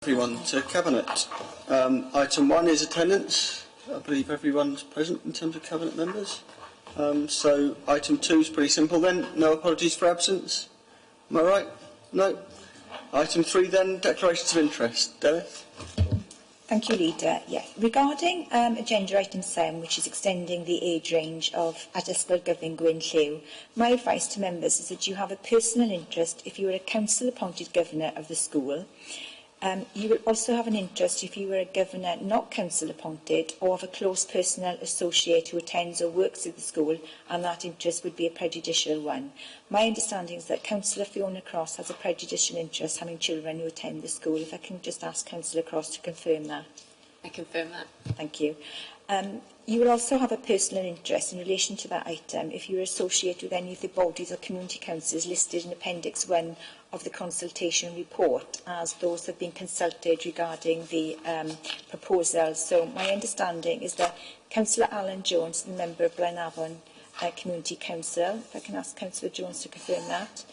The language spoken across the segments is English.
Everyone to Cabinet. Item 1 is attendance. I believe everyone's present in terms of Cabinet members. So item 2 is pretty simple then. No apologies for absence. Am I right? No. Item 3 then, declarations of interest. Delith? Thank you, Leader. Yes. Regarding agenda item 7, which is extending the age range of at Ysgol Gyfun Gwyn Lliw, my advice to members is that you have a personal interest if you are a council-appointed governor of the school. You will also have an interest if you were a governor not council-appointed or of a close personal associate who attends or works at the school, and that interest would be a prejudicial one. My understanding is that Councillor Fiona Cross has a prejudicial interest having children who attend the school. If I can just ask Councillor Cross to confirm that. I confirm that. Thank you. You will also have a personal interest in relation to that item if you are associated with any of the bodies or community councils listed in Appendix 1 of the consultation report, as those have been consulted regarding the proposals. So my understanding is that Councillor Alan Jones, the member of Blaenavon Community Council, if I can ask Councillor Jones to confirm that.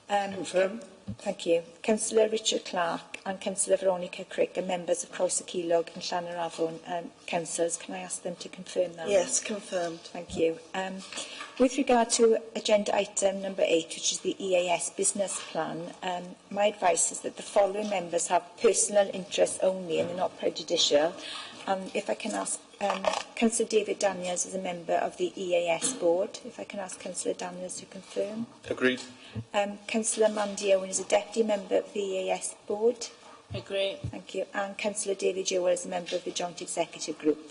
Confirm. Thank you. Councillor Richard Clark and Councillor Veronica Crick are members of Croes y Ceilog and Llanarafon councils. Can I ask them to confirm that? Yes, confirmed. Thank you. With regard to agenda item number 8, which is the EAS business plan, my advice is that the following members have personal interests only and they're not prejudicial. If I can ask Councillor David Daniels is a member of the EAS board. If I can ask Councillor Daniels to confirm. Agreed. Councillor Mandy Owen is a deputy member of the EAS board. Agree. Thank you. And Councillor David Jewell is a member of the Joint Executive Group.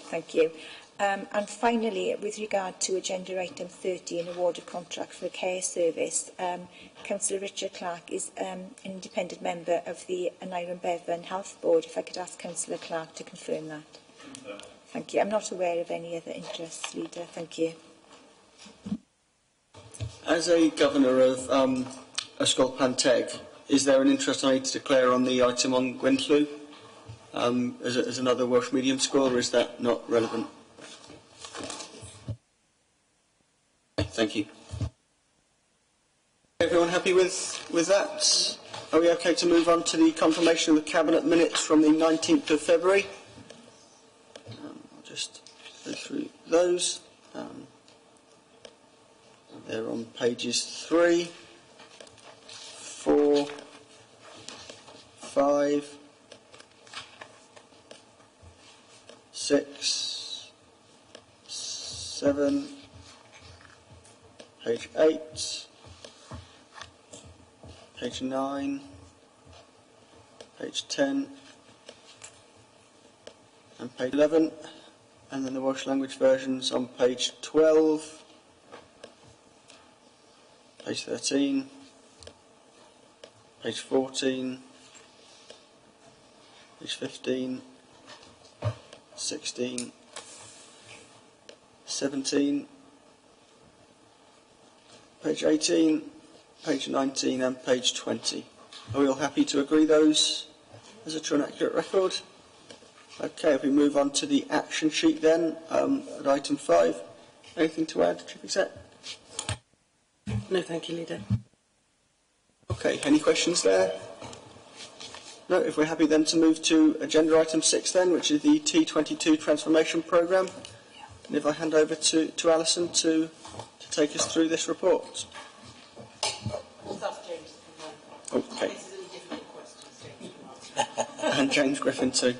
Thank you. And finally, with regard to agenda item 30, an award of contract for a care service, Councillor Richard Clark is an independent member of the Aneurin Bevan Health Board. If I could ask Councillor Clark to confirm that. Thank you. I'm not aware of any other interests, Leader. Thank you. As a governor of Ysgol Panteg, is there an interest I need to declare on the item on Gwyn Lliw as another Welsh medium school, or is that not relevant? Okay, thank you. Everyone happy with that? Are we okay to move on to the confirmation of the Cabinet minutes from the 19th of February? I'll just go through those. They're on pages 3, 4, 5, 6, 7, page 8, page 9, page 10, and page 11, and then the Welsh language versions on page 12, page 13, page 14, page 15, 16, 17, page 18, page 19 and page 20. Are we all happy to agree those as a true and accurate record? Okay, if we move on to the action sheet then, at item 5. Anything to add, Chief Exec? No, thank you, Leader. Okay, any questions there? No, if we're happy then to move to agenda item 6 then, which is the T22 transformation programme. And if I hand over to Alison to take us through this report. Okay. And James Griffin too.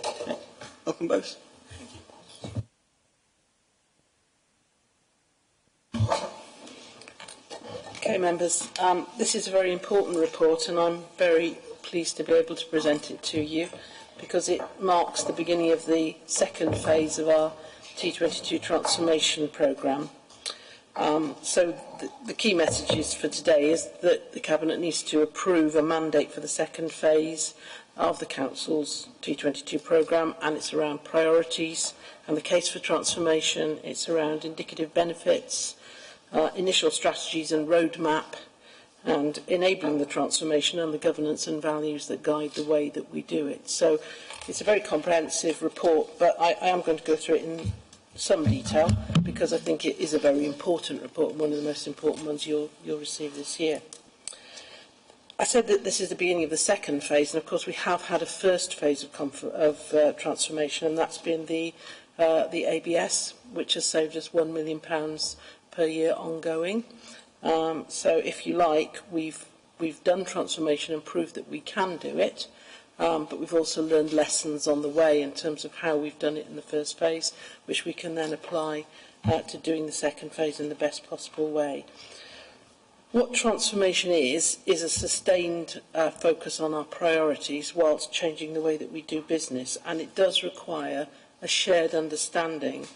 Okay. Welcome both. Okay, members, this is a very important report and I'm very pleased to be able to present it to you because it marks the beginning of the second phase of our T22 transformation programme. So the key messages for today is that the Cabinet needs to approve a mandate for the second phase of the Council's T22 programme, and it's around priorities and the case for transformation. It's around indicative benefits, initial strategies and roadmap, and enabling the transformation and the governance and values that guide the way that we do it. So it's a very comprehensive report, but I am going to go through it in some detail because I think it is a very important report and one of the most important ones you'll receive this year. I said that this is the beginning of the second phase, and of course we have had a first phase of transformation, and that's been the ABS, which has saved us £1 million per year ongoing. So, if you like, we've done transformation and proved that we can do it, but we've also learned lessons on the way in terms of how we've done it in the first phase, which we can then apply to doing the second phase in the best possible way. What transformation is a sustained focus on our priorities whilst changing the way that we do business, and it does require a shared understanding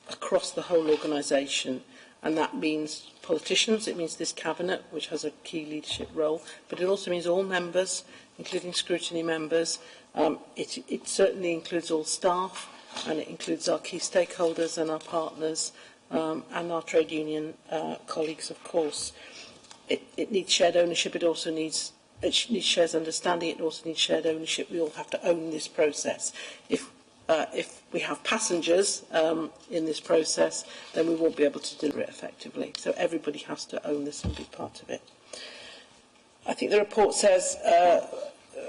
across the whole organisation, and that means politicians, it means this Cabinet, which has a key leadership role, but it also means all members, including scrutiny members. It certainly includes all staff, and it includes our key stakeholders and our partners, and our trade union colleagues, of course. It needs shared ownership, it needs shared understanding, it also needs shared ownership. We all have to own this process. If we have passengers in this process, then we won't be able to deliver it effectively. So everybody has to own this and be part of it. I think the report says,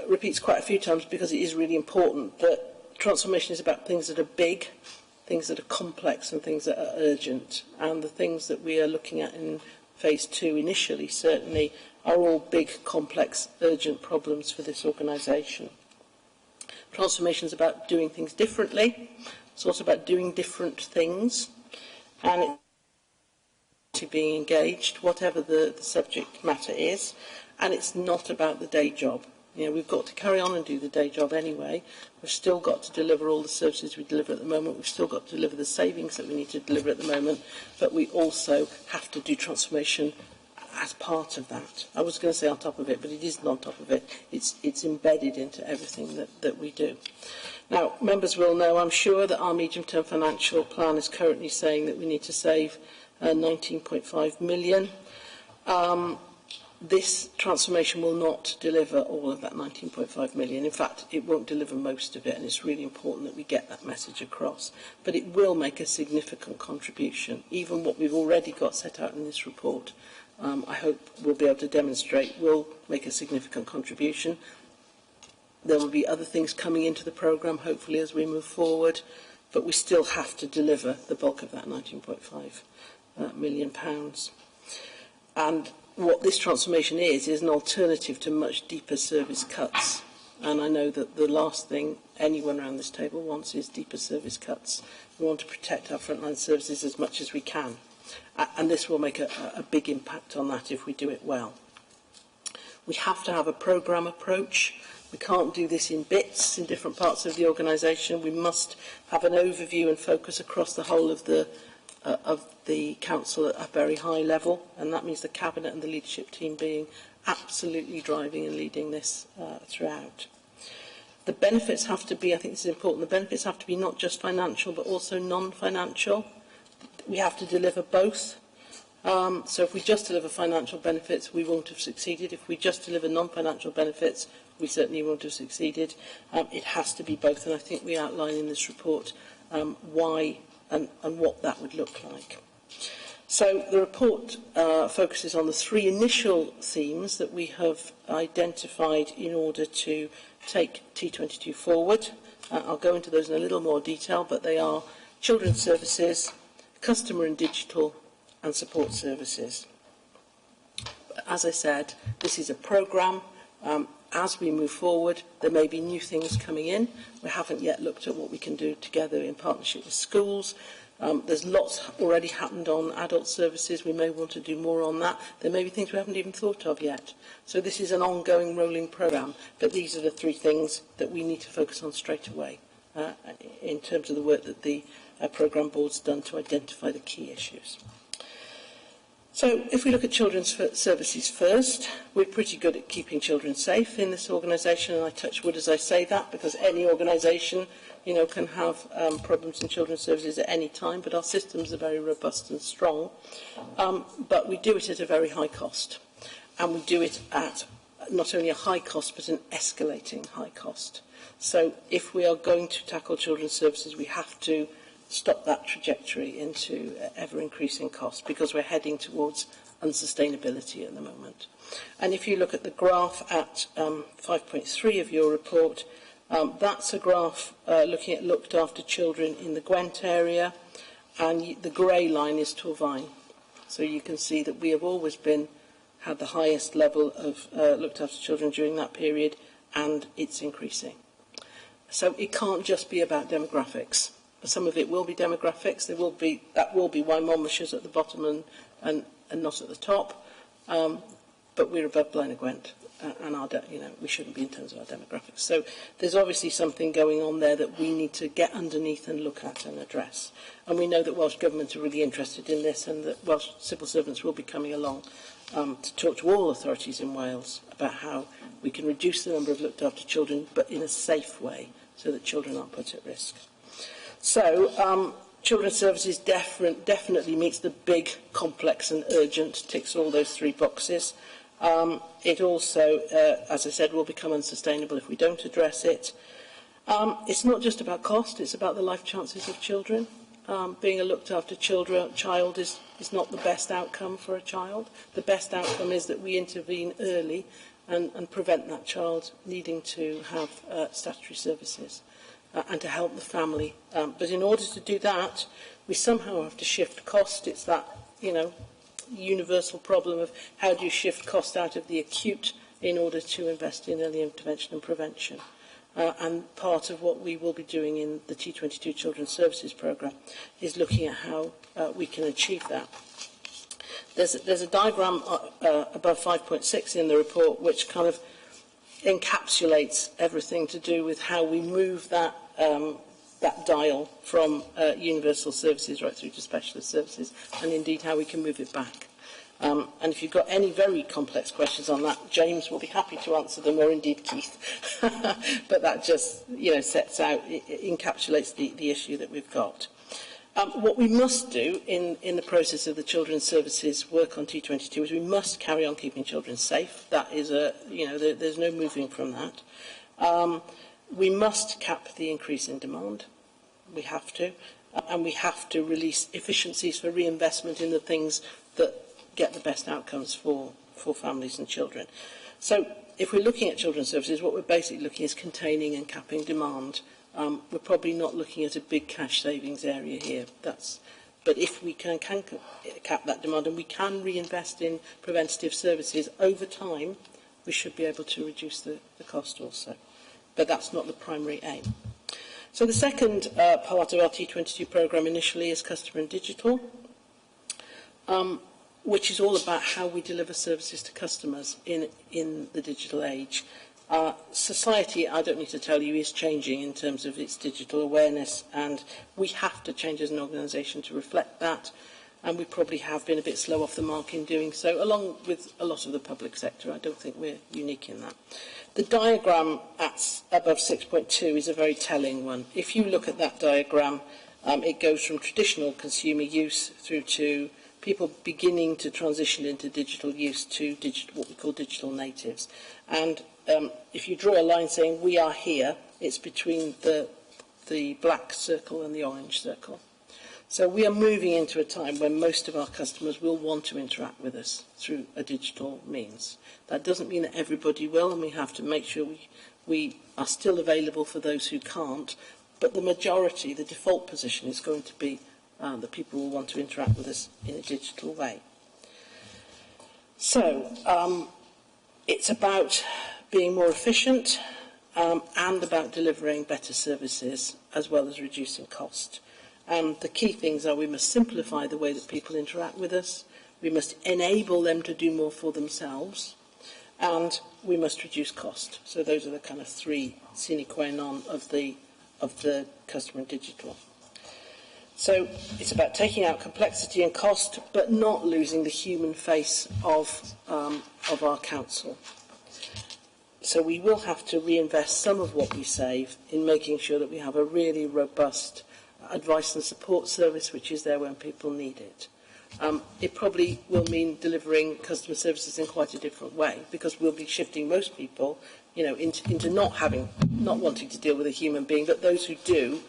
repeats quite a few times, because it is really important, that transformation is about things that are big, things that are complex, and things that are urgent. And the things that we are looking at in Phase 2 initially, certainly, are all big, complex, urgent problems for this organisation. Transformation is about doing things differently. It's also about doing different things, and it's being engaged, whatever the subject matter is. And it's not about the day job. You know, we've got to carry on and do the day job anyway. We've still got to deliver all the services we deliver at the moment. We've still got to deliver the savings that we need to deliver at the moment. But we also have to do transformation as part of that. I was going to say on top of it, but it isn't on top of it. It's embedded into everything that we do. Now, members will know, I'm sure, that our medium-term financial plan is currently saying that we need to save 19.5 million. This transformation will not deliver all of that 19.5 million. In fact, it won't deliver most of it, and it's really important that we get that message across. But it will make a significant contribution. Even what we've already got set out in this report, I hope we'll be able to demonstrate, will make a significant contribution. There will be other things coming into the programme, hopefully, as we move forward, but we still have to deliver the bulk of that £19.5 million. And what this transformation is an alternative to much deeper service cuts. And I know that the last thing anyone around this table wants is deeper service cuts. We want to protect our frontline services as much as we can. And this will make a big impact on that if we do it well. We have to have a programme approach. We can't do this in bits in different parts of the organisation. We must have an overview and focus across the whole of the council at a very high level, and that means the Cabinet and the leadership team being absolutely driving and leading this throughout. The benefits have to be, I think this is important, the benefits have to be not just financial but also non-financial. We have to deliver both. So if we just deliver financial benefits, we won't have succeeded. If we just deliver non-financial benefits, we certainly won't have succeeded. It has to be both, and I think we outline in this report why and what that would look like. So the report focuses on the three initial themes that we have identified in order to take T22 forward. I'll go into those in a little more detail, but they are children's services, customer and digital, and support services. As I said, this is a programme. As we move forward, there may be new things coming in. We haven't yet looked at what we can do together in partnership with schools. There's lots already happened on adult services. We may want to do more on that. There may be things we haven't even thought of yet. So this is an ongoing rolling programme, but these are the three things that we need to focus on straight away in terms of the work that the programme board's done to identify the key issues. So if we look at children's services first, we're pretty good at keeping children safe in this organisation, and I touch wood as I say that, because any organisation, you know, can have problems in children's services at any time, but our systems are very robust and strong. But we do it at a very high cost, and we do it at not only a high cost, but an escalating high cost. So if we are going to tackle children's services, we have to stop that trajectory into ever-increasing costs, because we're heading towards unsustainability at the moment. And if you look at the graph at 5.3 of your report, that's a graph looking at looked after children in the Gwent area, and the grey line is Torfaen. So you can see that we have always had the highest level of looked after children during that period, and it's increasing. So it can't just be about demographics. Some of it will be demographics. That will be why Monmouthshire's at the bottom and not at the top. But we're above Blaenau Gwent, and we shouldn't be in terms of our demographics. So there's obviously something going on there that we need to get underneath and look at and address. And we know that Welsh Government are really interested in this, and that Welsh civil servants will be coming along to talk to all authorities in Wales about how we can reduce the number of looked after children, but in a safe way, so that children aren't put at risk. So Children's Services definitely meets the big, complex and urgent, ticks all those 3 boxes. It also, as I said, will become unsustainable if we don't address it. It's not just about cost, it's about the life chances of children. Being a looked after child is not the best outcome for a child. The best outcome is that we intervene early and prevent that child needing to have statutory services and to help the family. But in order to do that, we somehow have to shift cost. It's that, universal problem of how do you shift cost out of the acute in order to invest in early intervention and prevention. And part of what we will be doing in the T22 Children's Services Programme is looking at how we can achieve that. There's a diagram above 5.6 in the report which kind of encapsulates everything to do with how we move that dial from universal services right through to specialist services, and indeed how we can move it back. And if you've got any very complex questions on that, James will be happy to answer them, or indeed Keith. But that just sets out, encapsulates the issue that we've got. What we must do in the process of the Children's Services work on T22 is we must carry on keeping children safe. That is there's no moving from that. We must cap the increase in demand. We have to. And we have to release efficiencies for reinvestment in the things that get the best outcomes for families and children. So if we're looking at children's services, what we're basically looking is containing and capping demand. We're probably not looking at a big cash savings area here. But if we can cap that demand and we can reinvest in preventative services over time, we should be able to reduce the cost also. But that's not the primary aim. So the second part of our T22 programme initially is customer and digital, which is all about how we deliver services to customers in the digital age. Society, I don't need to tell you, is changing in terms of its digital awareness, and we have to change as an organisation to reflect that, and we probably have been a bit slow off the mark in doing so, along with a lot of the public sector. I don't think we're unique in that. The diagram at above 6.2 is a very telling one. If you look at that diagram, it goes from traditional consumer use through to people beginning to transition into digital use to what we call digital natives. And if you draw a line saying we are here, it's between the black circle and the orange circle. So we are moving into a time when most of our customers will want to interact with us through a digital means. That doesn't mean that everybody will, and we have to make sure we are still available for those who can't, but the majority, the default position is going to be that people will want to interact with us in a digital way. So it's about being more efficient and about delivering better services as well as reducing cost. The key things are we must simplify the way that people interact with us, we must enable them to do more for themselves, and we must reduce cost. So those are the kind of 3 sine qua non of the customer and digital. So it's about taking out complexity and cost, but not losing the human face of our council. So we will have to reinvest some of what we save in making sure that we have a really robust advice and support service which is there when people need it. It probably will mean delivering customer services in quite a different way, because we'll be shifting most people into not wanting to deal with a human being, but those who do,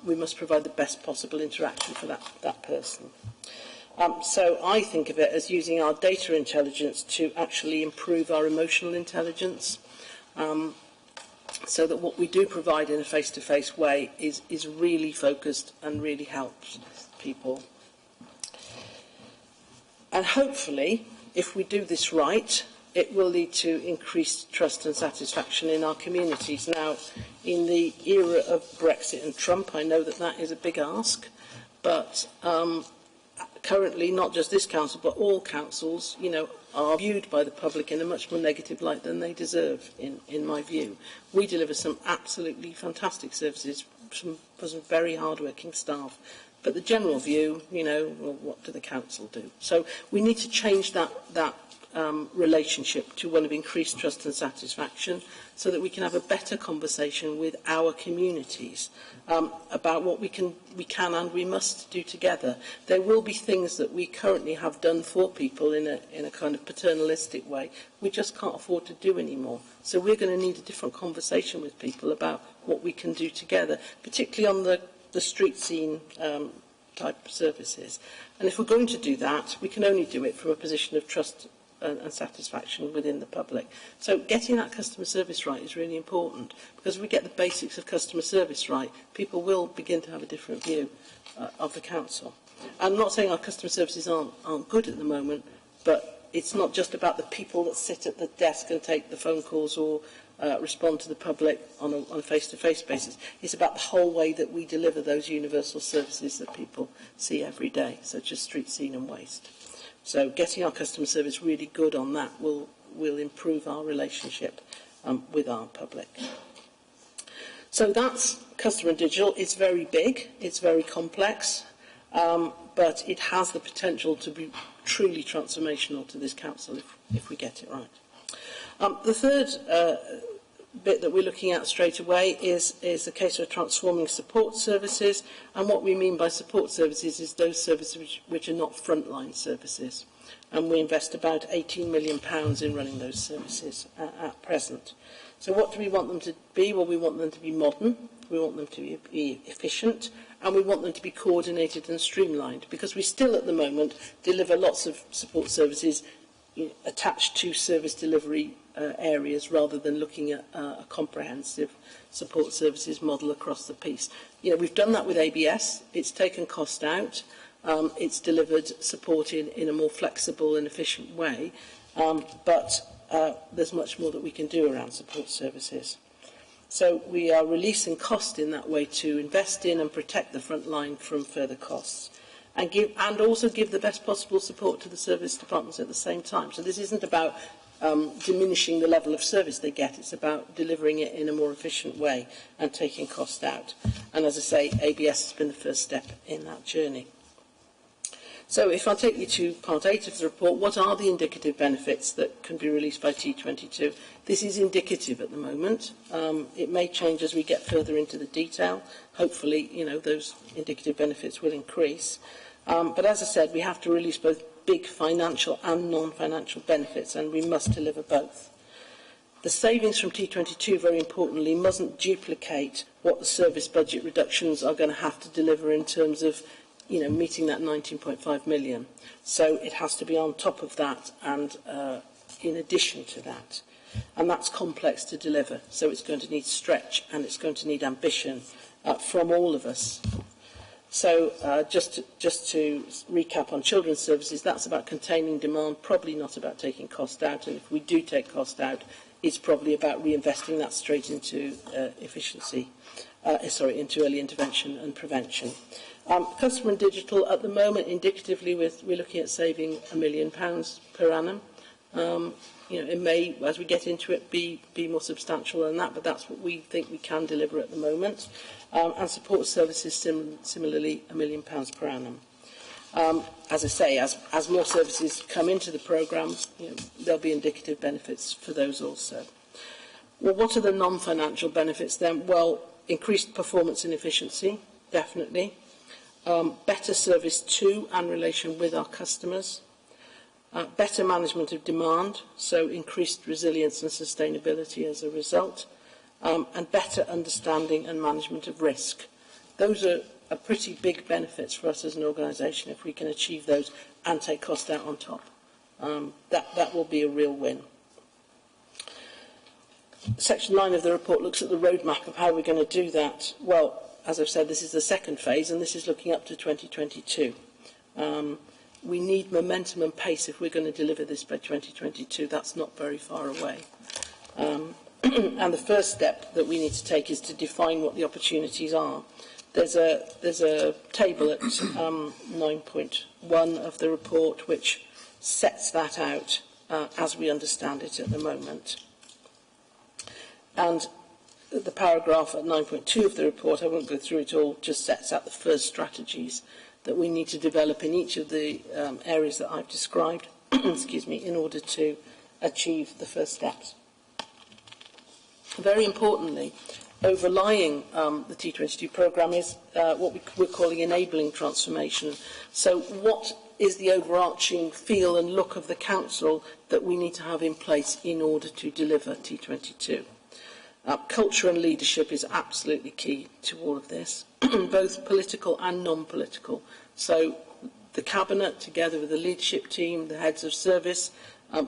we must provide the best possible interaction for that person. So I think of it as using our data intelligence to actually improve our emotional intelligence, so that what we do provide in a face-to-face way is really focused and really helps people. And hopefully, if we do this right, it will lead to increased trust and satisfaction in our communities. Now, in the era of Brexit and Trump, I know that that is a big ask, but currently, not just this council, but all councils, are viewed by the public in a much more negative light than they deserve, in my view. We deliver some absolutely fantastic services for some very hard-working staff. But the general view, well, what do the council do? So we need to change that relationship to one of increased trust and satisfaction, so that we can have a better conversation with our communities about what we can and we must do together. There will be things that we currently have done for people in a kind of paternalistic way we just can't afford to do anymore. So we're going to need a different conversation with people about what we can do together, particularly on the street scene type services. And if we're going to do that, we can only do it from a position of trust and satisfaction within the public. So getting that customer service right is really important, because if we get the basics of customer service right, people will begin to have a different view of the council. I'm not saying our customer services aren't good at the moment, but it's not just about the people that sit at the desk and take the phone calls or respond to the public on a face-to-face basis. It's about the whole way that we deliver those universal services that people see every day, such as street scene and waste. So getting our customer service really good on that will improve our relationship with our public. So that's customer and digital. It's very big, it's very complex, but it has the potential to be truly transformational to this council if we get it right. The third bit that we're looking at straight away is the case of transforming support services. And what we mean by support services is those services which are not frontline services. And we invest about £18 million in running those services at present. So what do we want them to be? Well, we want them to be modern, we want them to be efficient, and we want them to be coordinated and streamlined, because we still at the moment deliver lots of support services attached to service delivery areas, rather than looking at a comprehensive support services model across the piece. We've done that with ABS. It's taken cost out. It's delivered support in a more flexible and efficient way, but there's much more that we can do around support services. So we are releasing cost in that way to invest in and protect the front line from further costs, and also give the best possible support to the service departments at the same time. So this isn't about diminishing the level of service they get. It's about delivering it in a more efficient way and taking cost out. And as I say, ABS has been the first step in that journey. So if I take you to part 8 of the report, what are the indicative benefits that can be released by T22? This is indicative at the moment. It may change as we get further into the detail. Hopefully, those indicative benefits will increase. But as I said, we have to release both big financial and non-financial benefits, and we must deliver both. The savings from T22, very importantly, mustn't duplicate what the service budget reductions are going to have to deliver in terms of meeting that 19.5 million. So it has to be on top of that and in addition to that. And that's complex to deliver. So it's going to need stretch and it's going to need ambition from all of us. So just to recap on children's services, that's about containing demand, probably not about taking cost out. And if we do take cost out, it's probably about reinvesting that straight into into early intervention and prevention. Customer and digital, at the moment, indicatively, we're looking at saving £1 million per annum. It may, as we get into it, be more substantial than that, but that's what we think we can deliver at the moment. And support services, similarly, £1 million per annum. As I say, as more services come into the programme, there'll be indicative benefits for those also. Well, what are the non-financial benefits then? Well, increased performance and efficiency, definitely. Better service to and relation with our customers. Better management of demand, so increased resilience and sustainability as a result. And better understanding and management of risk. Those are are pretty big benefits for us as an organisation if we can achieve those and take cost out on top. That will be a real win. Section 9 of the report looks at the roadmap of how we're going to do that. Well, as I've said, this is the second phase, and this is looking up to 2022. We need momentum and pace if we're going to deliver this by 2022. That's not very far away. And the first step that we need to take is to define what the opportunities are. There's a table at 9.1 of the report which sets that out as we understand it at the moment. And the paragraph at 9.2 of the report, I won't go through it all, just sets out the first strategies that we need to develop in each of the areas that I've described, excuse me, in order to achieve the first steps. Very importantly, overlying the T22 programme is what we're calling enabling transformation. So what is the overarching feel and look of the Council that we need to have in place in order to deliver T22? Culture and leadership is absolutely key to all of this, both political and non-political. So the Cabinet, together with the leadership team, the heads of service,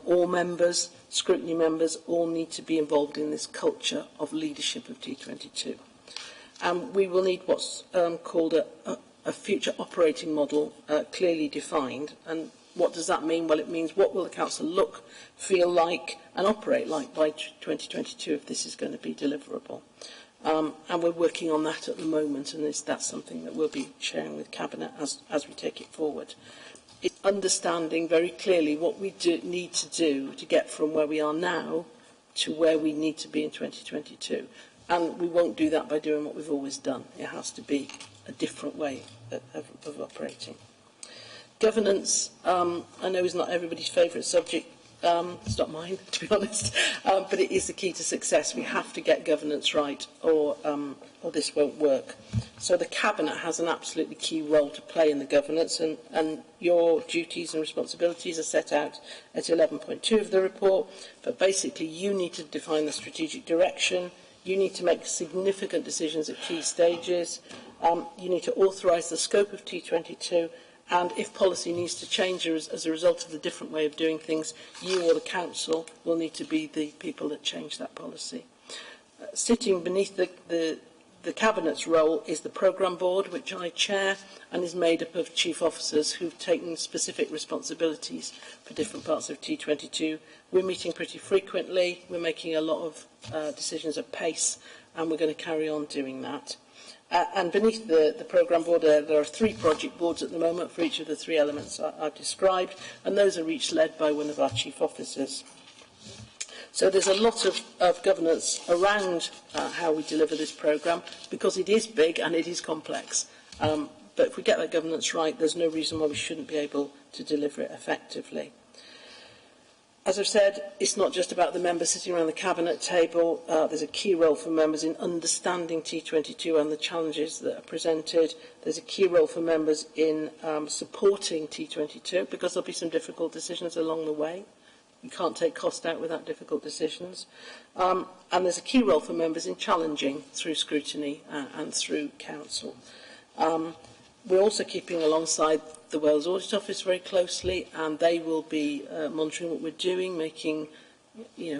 all members, scrutiny members, all need to be involved in this culture of leadership of T22. And we will need what's called a future operating model clearly defined. And what does that mean? Well, it means what will the Council look, feel like and operate like by 2022 if this is going to be deliverable. And we're working on that at the moment, and that's something that we'll be sharing with Cabinet as we take it forward. It's understanding very clearly what we need to do to get from where we are now to where we need to be in 2022. And we won't do that by doing what we've always done. It has to be a different way of operating. Governance, I know, is not everybody's favourite subject. It's not mine, to be honest, but it is the key to success. We have to get governance right, or this won't work. So the Cabinet has an absolutely key role to play in the governance, and your duties and responsibilities are set out at 11.2 of the report. But basically, you need to define the strategic direction. You need to make significant decisions at key stages. You need to authorise the scope of T22. And if policy needs to change as a result of the different way of doing things, you or the Council will need to be the people that change that policy. Sitting beneath the Cabinet's role is the Programme Board, which I chair, and is made up of chief officers who've taken specific responsibilities for different parts of T22. We're meeting pretty frequently, we're making a lot of decisions at pace, and we're going to carry on doing that. And beneath the Programme Board, there are 3 project boards at the moment for each of the 3 elements I've described, and those are each led by one of our chief officers. So there's a lot of governance around how we deliver this programme, because it is big and it is complex. But if we get that governance right, there's no reason why we shouldn't be able to deliver it effectively. As I've said, it's not just about the members sitting around the Cabinet table. There's a key role for members in understanding T22 and the challenges that are presented. There's a key role for members in supporting T22, because there'll be some difficult decisions along the way. You can't take cost out without difficult decisions. And there's a key role for members in challenging through scrutiny and through Council. We're also keeping alongside the Wales Audit Office very closely, and they will be monitoring what we're doing, making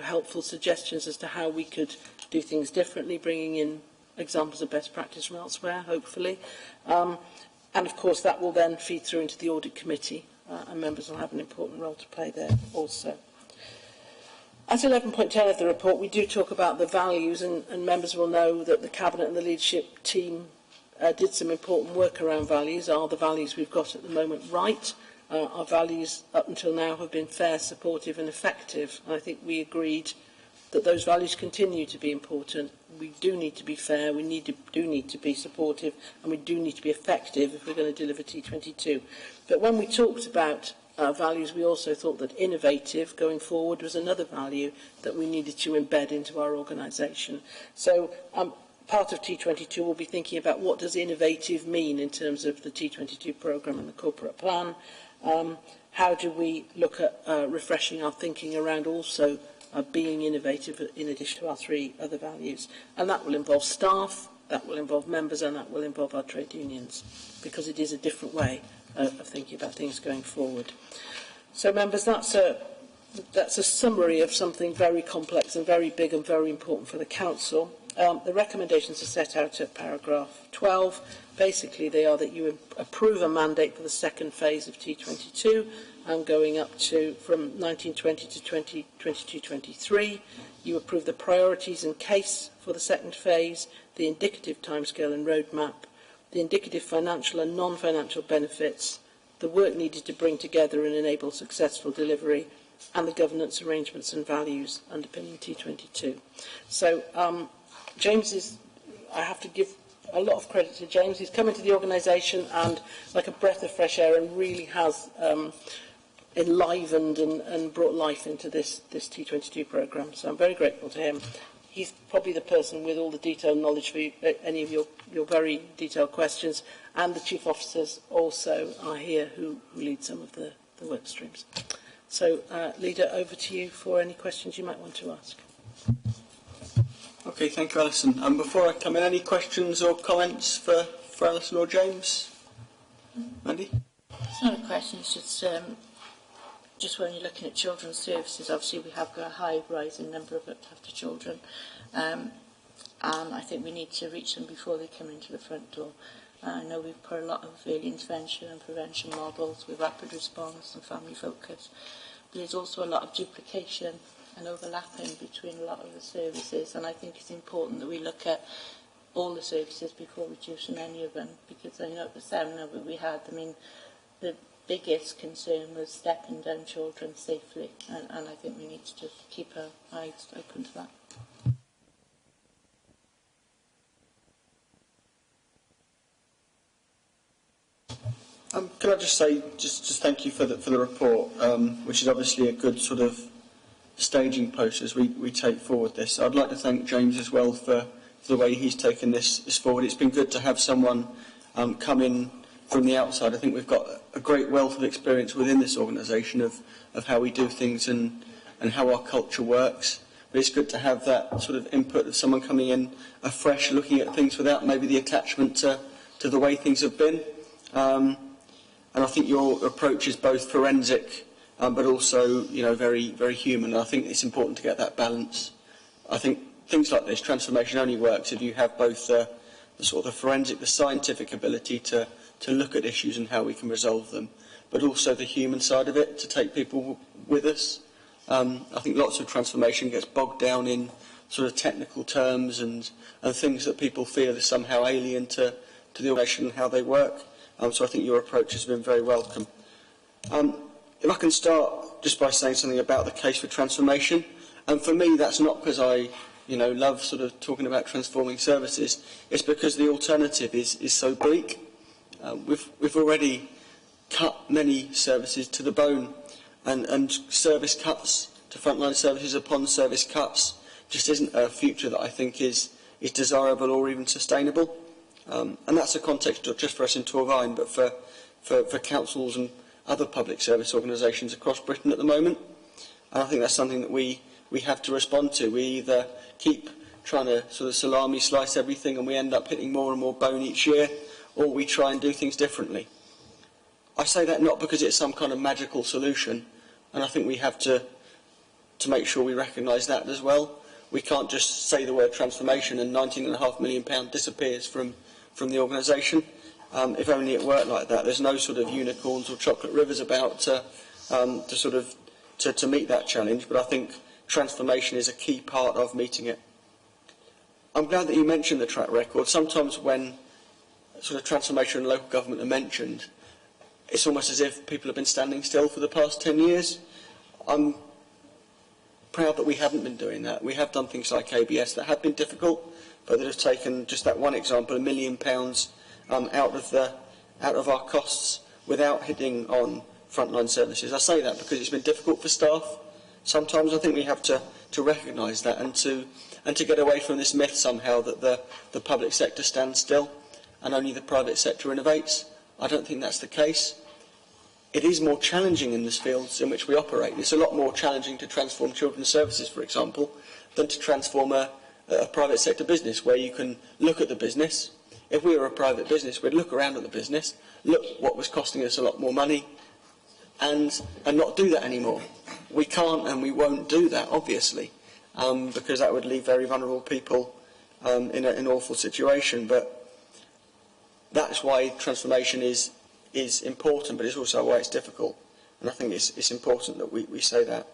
helpful suggestions as to how we could do things differently, bringing in examples of best practice from elsewhere, hopefully. And of course that will then feed through into the Audit Committee, and members will have an important role to play there also. At 11.10 of the report, we do talk about the values, and members will know that the Cabinet and the leadership team did some important work around values. Are the values we've got at the moment right? Our values up until now have been fair, supportive and effective. And I think we agreed that those values continue to be important. We do need to be fair, we do need to be supportive, and we do need to be effective if we're going to deliver T22. But when we talked about values, we also thought that innovative going forward was another value that we needed to embed into our organisation. So part of T22 will be thinking about what does innovative mean in terms of the T22 programme and the corporate plan. How do we look at refreshing our thinking around also being innovative in addition to our 3 other values? And that will involve staff, that will involve members and that will involve our trade unions, because it is a different way of thinking about things going forward. So, members, that's a summary of something very complex and very big and very important for the Council. The recommendations are set out at paragraph 12. Basically, they are that you approve a mandate for the second phase of T22 and going up to from 1920 to 2022-23. You approve the priorities and case for the second phase, the indicative timescale and roadmap, the indicative financial and non-financial benefits, the work needed to bring together and enable successful delivery, and the governance arrangements and values underpinning T22. So James I have to give a lot of credit to James. He's come into the organisation and like a breath of fresh air and really has enlivened and brought life into this T22 programme. So I'm very grateful to him. He's probably the person with all the detailed knowledge for any of your very detailed questions, and the chief officers also are here who lead some of the work streams. So, Leader, over to you for any questions you might want to ask. Okay, thank you, Alison. Before I come in, any questions or comments for Alison or James? Andy? It's not a question, it's just when you're looking at children's services, obviously we have got a high rising number of looked after children, and I think we need to reach them before they come into the front door. I know we've put a lot of early intervention and prevention models with rapid response and family focus, but there's also a lot of duplication and overlapping between a lot of the services, and I think it's important that we look at all the services before reducing any of them, because I know at the seminar that we had, I mean, the biggest concern was stepping down children safely, and I think we need to just keep our eyes open to that. Can I just say, just thank you for the report, which is obviously a good sort of staging post as we take forward this. I'd like to thank James as well for the way he's taken this forward. It's been good to have someone come in from the outside. I think we've got a great wealth of experience within this organisation of how we do things and how our culture works. But it's good to have that sort of input of someone coming in afresh, looking at things without maybe the attachment to the way things have been. And I think your approach is both forensic, but also, very, very human. And I think it's important to get that balance. I think things like this, transformation only works if you have both the sort of forensic, the scientific ability to look at issues and how we can resolve them, but also the human side of it, to take people with us. I think lots of transformation gets bogged down in sort of technical terms and things that people feel are somehow alien to the organisation and how they work. So I think your approach has been very welcome. If I can start just by saying something about the case for transformation, and for me that's not because I love sort of talking about transforming services, it's because the alternative is so bleak. We've already cut many services to the bone, and service cuts to frontline services upon service cuts just isn't a future that I think is desirable or even sustainable. And that's a context not just for us in Torvine, but for councils and other public service organisations across Britain at the moment. And I think that's something that we have to respond to. We either keep trying to sort of salami slice everything and we end up hitting more and more bone each year, or we try and do things differently. I say that not because it's some kind of magical solution, and I think we have to make sure we recognise that as well. We can't just say the word transformation and £19.5 million disappears from the organisation. If only it worked like that. There's no sort of unicorns or chocolate rivers about to meet that challenge, but I think transformation is a key part of meeting it. I'm glad that you mentioned the track record. Sometimes when sort of transformation and local government are mentioned, it's almost as if people have been standing still for the past 10 years. I'm proud that we haven't been doing that. We have done things like ABS that have been difficult, but that have taken, just that one example, £1 million out of our costs without hitting on frontline services. I say that because it's been difficult for staff. Sometimes I think we have to recognise that and to get away from this myth somehow that the public sector stands still and only the private sector innovates. I don't think that's the case. It is more challenging in the fields in which we operate. It's a lot more challenging to transform children's services, for example, than to transform a a private sector business where you can look at the business. If we were a private business, we'd look around at the business, look what was costing us a lot more money, and not do that anymore. We can't and we won't do that, obviously, because that would leave very vulnerable people in an awful situation. But that's why transformation is important, but it's also why it's difficult. And I think it's important that we say that.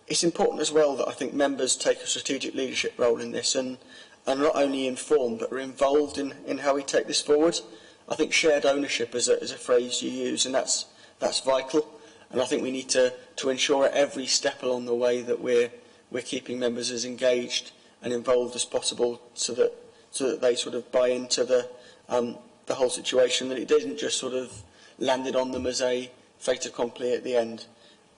It's important as well that I think members take a strategic leadership role in this and not only informed but are involved in how we take this forward. I think shared ownership is a phrase you use, and that's vital. And I think we need to ensure at every step along the way that we're keeping members as engaged and involved as possible, so that they sort of buy into the whole situation, that it isn't just sort of landed on them as a fait accompli at the end.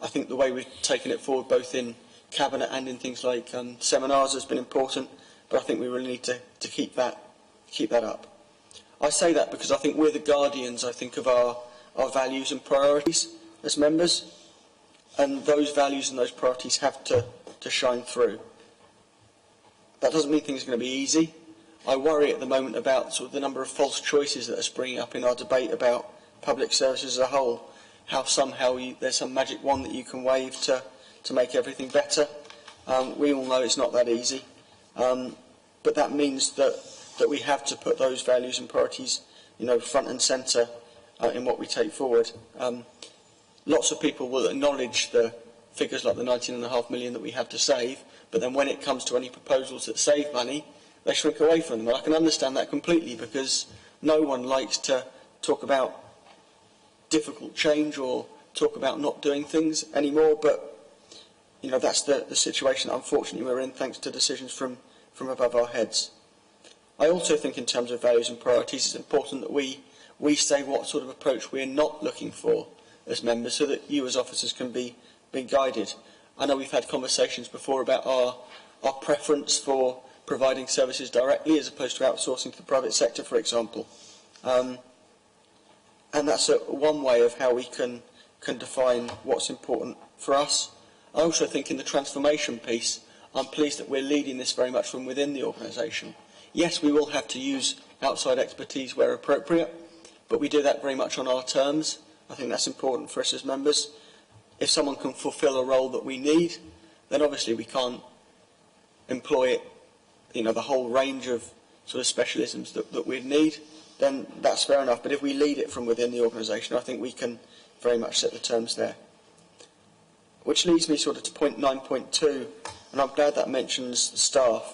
I think the way we've taken it forward, both in Cabinet and in things like seminars, has been important, but I think we really need to keep that up. I say that because I think we're the guardians, I think, of our values and priorities as members, and those values and those priorities have to shine through. That doesn't mean things are going to be easy. I worry at the moment about sort of the number of false choices that are springing up in our debate about public services as a whole, how somehow there's some magic wand that you can wave to make everything better. We all know it's not that easy, but that means that we have to put those values and priorities, front and centre in what we take forward. Lots of people will acknowledge the figures like the 19.5 million that we have to save, but then when it comes to any proposals that save money, they shrink away from them. And I can understand that completely, because no one likes to talk about difficult change or talk about not doing things anymore, but that's the situation that unfortunately we're in, thanks to decisions from above our heads. I also think in terms of values and priorities, it's important that we say what sort of approach we're not looking for as members, so that you as officers can be guided. I know we've had conversations before about our preference for providing services directly as opposed to outsourcing to the private sector, for example. And that's one way of how we can define what's important for us. I also think in the transformation piece, I'm pleased that we're leading this very much from within the organisation. Yes, we will have to use outside expertise where appropriate, but we do that very much on our terms. I think that's important for us as members. If someone can fulfil a role that we need, then obviously we can't employ it, the whole range of sort of specialisms that we'd need, then that's fair enough. But if we lead it from within the organisation, I think we can very much set the terms there. Which leads me sort of to point 9.2, and I'm glad that mentions staff,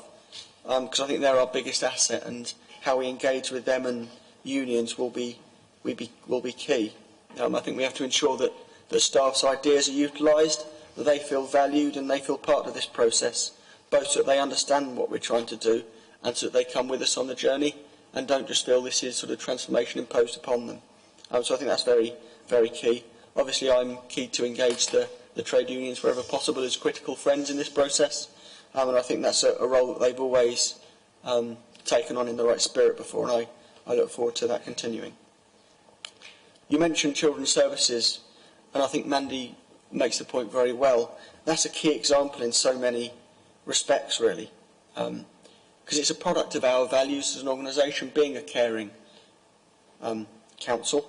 because I think they're our biggest asset, and how we engage with them and unions will be key. I think we have to ensure that staff's ideas are utilised, that they feel valued and they feel part of this process, both so that they understand what we're trying to do and so that they come with us on the journey and don't just feel this is sort of transformation imposed upon them. So I think that's very, very key. Obviously, I'm keen to engage the trade unions wherever possible as critical friends in this process, and I think that's a role that they've always taken on in the right spirit before, and I look forward to that continuing. You mentioned children's services, and I think Mandy makes the point very well. That's a key example in so many respects, really, because it's a product of our values as an organisation, being a caring council,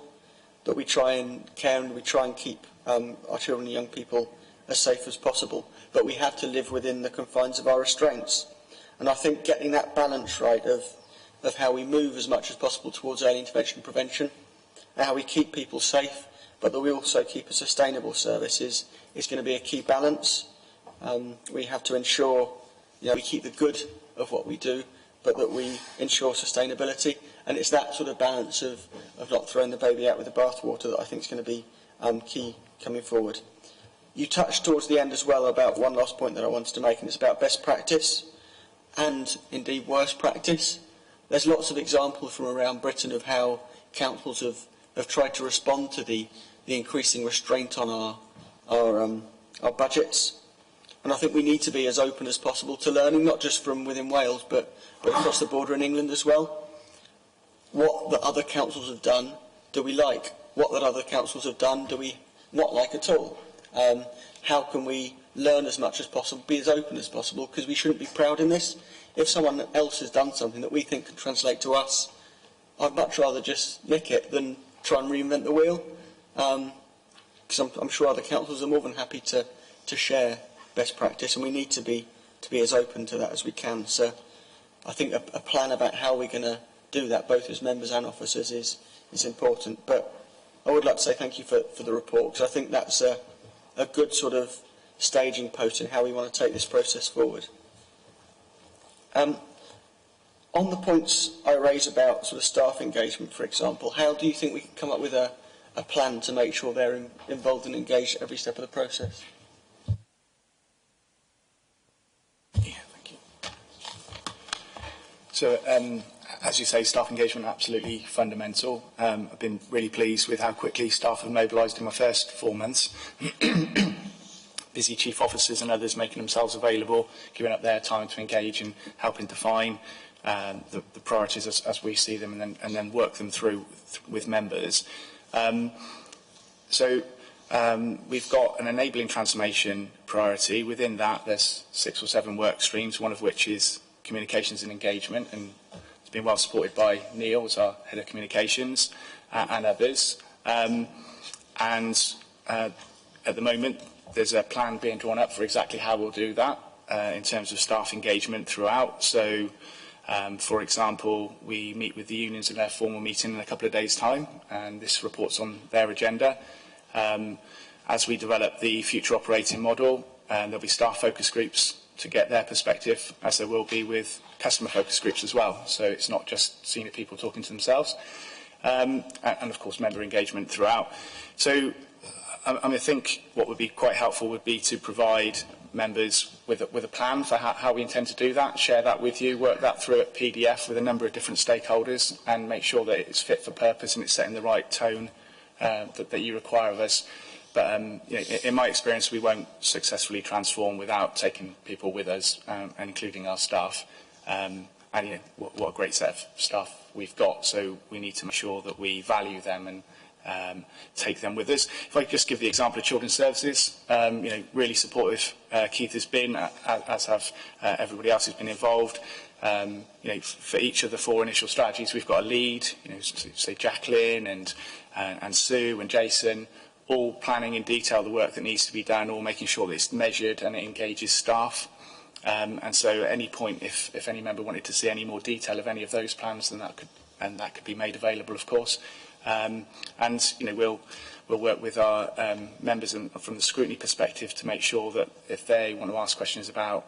that we try and care and we try and keep our children and young people as safe as possible, but we have to live within the confines of our restraints. And I think getting that balance right of how we move as much as possible towards early intervention and prevention, and how we keep people safe, but that we also keep a sustainable service is going to be a key balance. We have to ensure we keep the good of what we do, but that we ensure sustainability. And it's that sort of balance of not throwing the baby out with the bathwater that I think is going to be key coming forward. You touched towards the end as well about one last point that I wanted to make, and it's about best practice and indeed worst practice. There's lots of examples from around Britain of how councils have tried to respond to the increasing restraint on our budgets. And I think we need to be as open as possible to learning, not just from within Wales, but across the border in England as well. What the other councils have done, do we like? What that other councils have done, do we not like at all? How can we learn as much as possible, be as open as possible, because we shouldn't be proud in this. If someone else has done something that we think can translate to us, I'd much rather just nick it than try and reinvent the wheel. Because I'm sure other councils are more than happy to share best practice, and we need to be as open to that as we can. So I think a plan about how we're going to do that, both as members and officers, is important. But I would like to say thank you for the report, because I think that's a good sort of staging post in how we want to take this process forward. On the points I raise about sort of staff engagement, for example, how do you think we can come up with a plan to make sure they're involved and engaged at every step of the process? Yeah, thank you. So, as you say, staff engagement absolutely fundamental. I've been really pleased with how quickly staff have mobilised in my first 4 months. Busy chief officers and others making themselves available, giving up their time to engage and helping define the priorities as we see them, and then work them through with members. We've got an enabling transformation priority. Within that, there's 6 or 7 work streams, one of which is communications and engagement, and it's been well supported by Neil as our head of communications and others. At the moment, there's a plan being drawn up for exactly how we'll do that in terms of staff engagement throughout. So, for example, we meet with the unions in their formal meeting in a couple of days' time, and this report's on their agenda. As we develop the future operating model, there'll be staff focus groups to get their perspective, as there will be with customer focus groups as well. So it's not just senior people talking to themselves, and of course member engagement throughout. So I think what would be quite helpful would be to provide members with a plan for how we intend to do that, share that with you, work that through at PDF with a number of different stakeholders, and make sure that it's fit for purpose and it's setting the right tone that you require of us. But in my experience, we won't successfully transform without taking people with us, and including our staff. What a great set of staff we've got, so we need to make sure that we value them and take them with us. If I could just give the example of Children's Services, really supportive Keith has been, as have everybody else who's been involved. For each of the 4 initial strategies, we've got a lead, say Jacqueline and Sue and Jason, all planning in detail the work that needs to be done, all making sure that it's measured and it engages staff. And so at any point, if any member wanted to see any more detail of any of those plans, then that could be made available, of course. We'll work with our members from the scrutiny perspective to make sure that if they want to ask questions about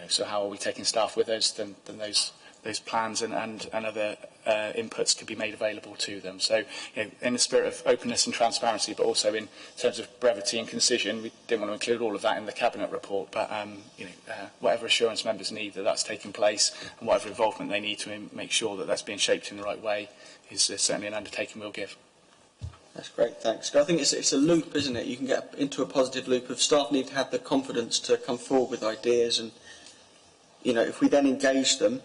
so how are we taking staff with us, then those plans and other inputs could be made available to them. So, in the spirit of openness and transparency, but also in terms of brevity and concision, we didn't want to include all of that in the Cabinet report, but whatever assurance members need that that's taking place, and whatever involvement they need to make sure that that's being shaped in the right way, is certainly an undertaking we'll give. That's great, thanks. I think it's a loop, isn't it? You can get into a positive loop of staff need to have the confidence to come forward with ideas, and if we then engage them,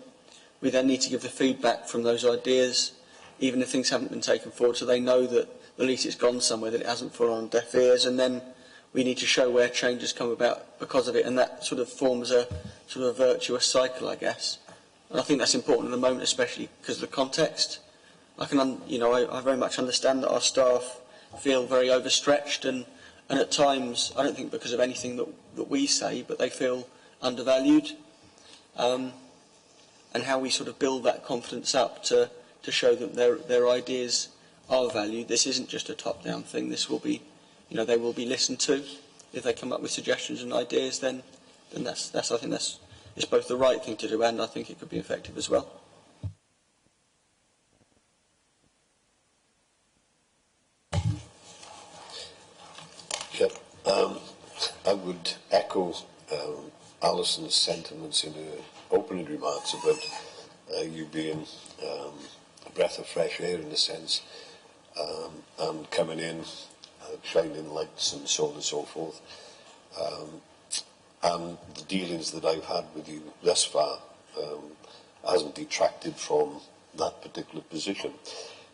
we then need to give the feedback from those ideas, even if things haven't been taken forward, so they know that at least it's gone somewhere, that it hasn't fallen on deaf ears, and then we need to show where changes come about because of it, and that sort of forms a sort of virtuous cycle, I guess. And I think that's important at the moment, especially because of the context. I very much understand that our staff feel very overstretched, and at times, I don't think because of anything that we say, but they feel undervalued. And how we sort of build that confidence up to show that their ideas are valued. This isn't just a top-down thing. This will be, they will be listened to. If they come up with suggestions and ideas, then I think it's both the right thing to do, and I think it could be effective as well. Yep. I would echo Alison's sentiments in her opening remarks about you being a breath of fresh air, in a sense, and coming in, shining lights and so on and so forth. And the dealings that I've had with you thus far hasn't detracted from that particular position.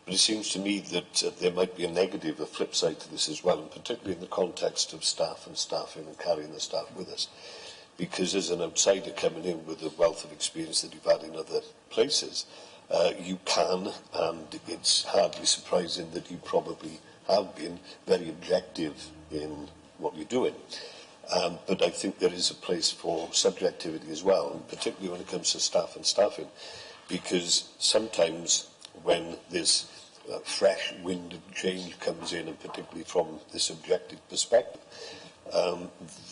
But it seems to me that there might be a negative, a flip side to this as well, and particularly in the context of staff and staffing and carrying the staff with us. Because as an outsider coming in with a wealth of experience that you've had in other places, you can, and it's hardly surprising that you probably have been very objective in what you're doing. But I think there is a place for subjectivity as well, and particularly when it comes to staff and staffing, because sometimes when this fresh wind of change comes in, and particularly from this objective perspective,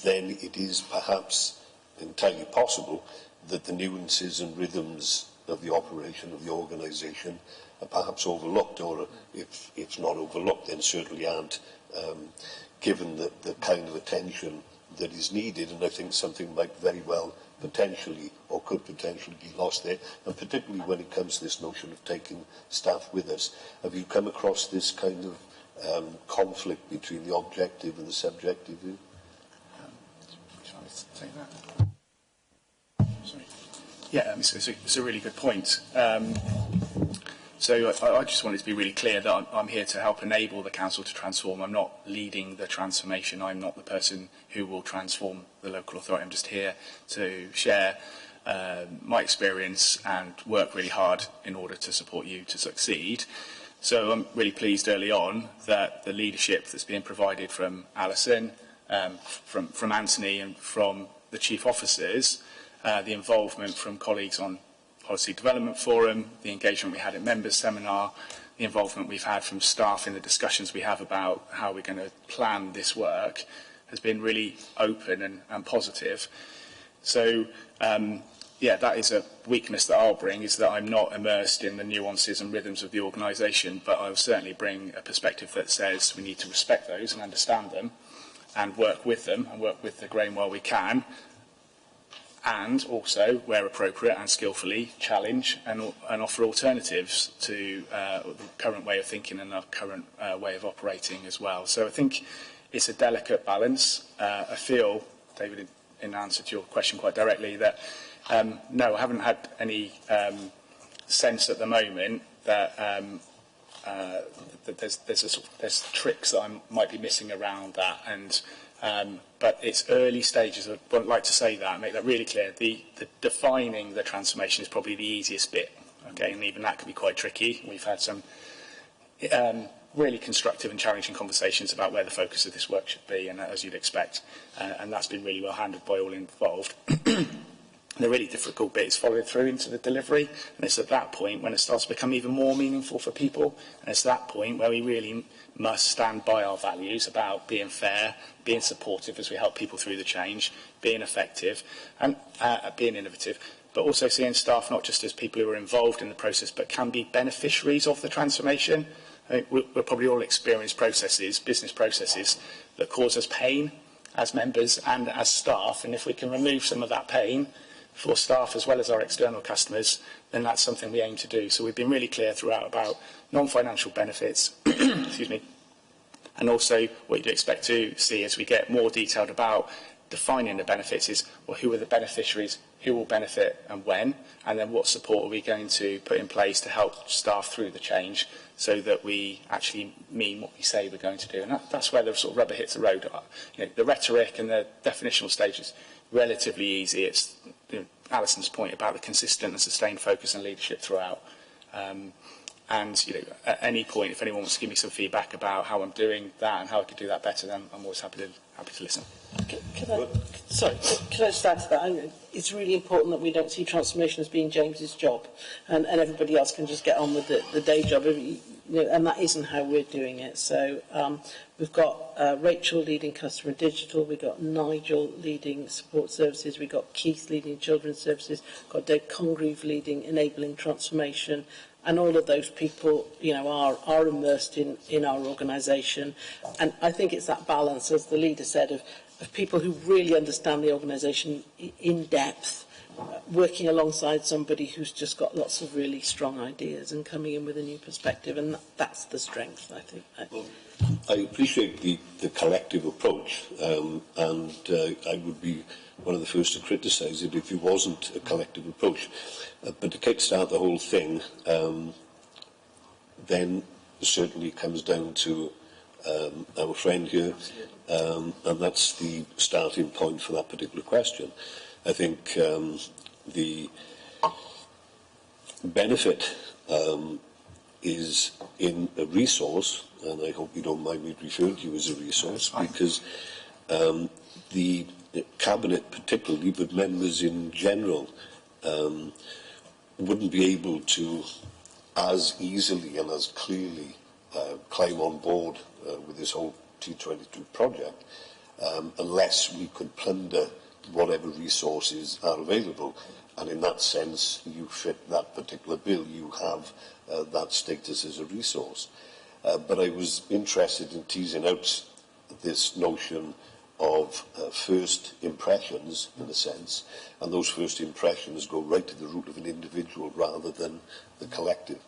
then it is perhaps entirely possible that the nuances and rhythms of the operation of the organisation are perhaps overlooked, or if not overlooked, then certainly aren't given the kind of attention that is needed. And I think something might very well potentially, or could potentially, be lost there, and particularly when it comes to this notion of taking staff with us. Have you come across this kind of conflict between the objective and the subjective view? Shall I take that? Sorry. Yeah, it's a really good point. So I just wanted to be really clear that I'm here to help enable the council to transform. I'm not leading the transformation. I'm not the person who will transform the local authority. I'm just here to share my experience and work really hard in order to support you to succeed. So I'm really pleased early on that the leadership that's being provided from Alison, from Anthony and from the chief officers, the involvement from colleagues on Policy Development Forum, the engagement we had at Members Seminar, the involvement we've had from staff in the discussions we have about how we're going to plan this work has been really open and positive. So, yeah, that is a weakness that I'll bring, is that I'm not immersed in the nuances and rhythms of the organisation, but I'll certainly bring a perspective that says we need to respect those and understand them and work with them and work with the grain while we can, and also, where appropriate and skillfully, challenge and offer alternatives to the current way of thinking and our current way of operating as well. So I think it's a delicate balance. I feel, David, in answer to your question quite directly, that no, I haven't had any sense at the moment that, that there's tricks that I might be missing around that, and but it's early stages. I would like to say that, make that really clear. The defining the transformation is probably the easiest bit, okay, and even that can be quite tricky. We've had some really constructive and challenging conversations about where the focus of this work should be, and as you'd expect, and that's been really well handled by all involved. The really difficult bit is following through into the delivery, and it's at that point when it starts to become even more meaningful for people, and it's that point where we really must stand by our values about being fair, being supportive as we help people through the change, being effective and being innovative, but also seeing staff not just as people who are involved in the process but can be beneficiaries of the transformation. I think we'll probably all experience processes, business processes, that cause us pain as members and as staff, and if we can remove some of that pain for staff as well as our external customers, then that's something we aim to do. So we've been really clear throughout about non-financial benefits, excuse me, and also what you'd expect to see as we get more detailed about defining the benefits is, well, who are the beneficiaries, who will benefit and when, and then what support are we going to put in place to help staff through the change so that we actually mean what we say we're going to do. And that's where the sort of rubber hits the road. You know, the rhetoric and the definitional stage is relatively easy. It's Alison's point about the consistent and sustained focus and leadership throughout. And at any point, if anyone wants to give me some feedback about how I'm doing that and how I could do that better, then I'm always happy to listen. Can I just add to that? It's really important that we don't see transformation as being James's job, and everybody else can just get on with the day job. And that isn't how we're doing it. So we've got Rachel leading customer and digital, we've got Nigel leading support services, we've got Keith leading children's services, we've got Dave Congreve leading enabling transformation, and all of those people, are immersed in our organisation. And I think it's that balance, as the leader said, of people who really understand the organisation in depth, working alongside somebody who's just got lots of really strong ideas and coming in with a new perspective, and that's the strength, I think. Well, I appreciate the collective approach, and I would be one of the first to criticise it if it wasn't a collective approach. But to kickstart the whole thing, then certainly comes down to our friend here, and that's the starting point for that particular question. I think the benefit is in a resource, and I hope you don't mind me referring to you as a resource, because the Cabinet particularly, but members in general, wouldn't be able to as easily and as clearly climb on board with this whole T22 project unless we could plunder whatever resources are available. And in that sense, you fit that particular bill, you have that status as a resource. But I was interested in teasing out this notion of first impressions, in a sense, and those first impressions go right to the root of an individual rather than the collective.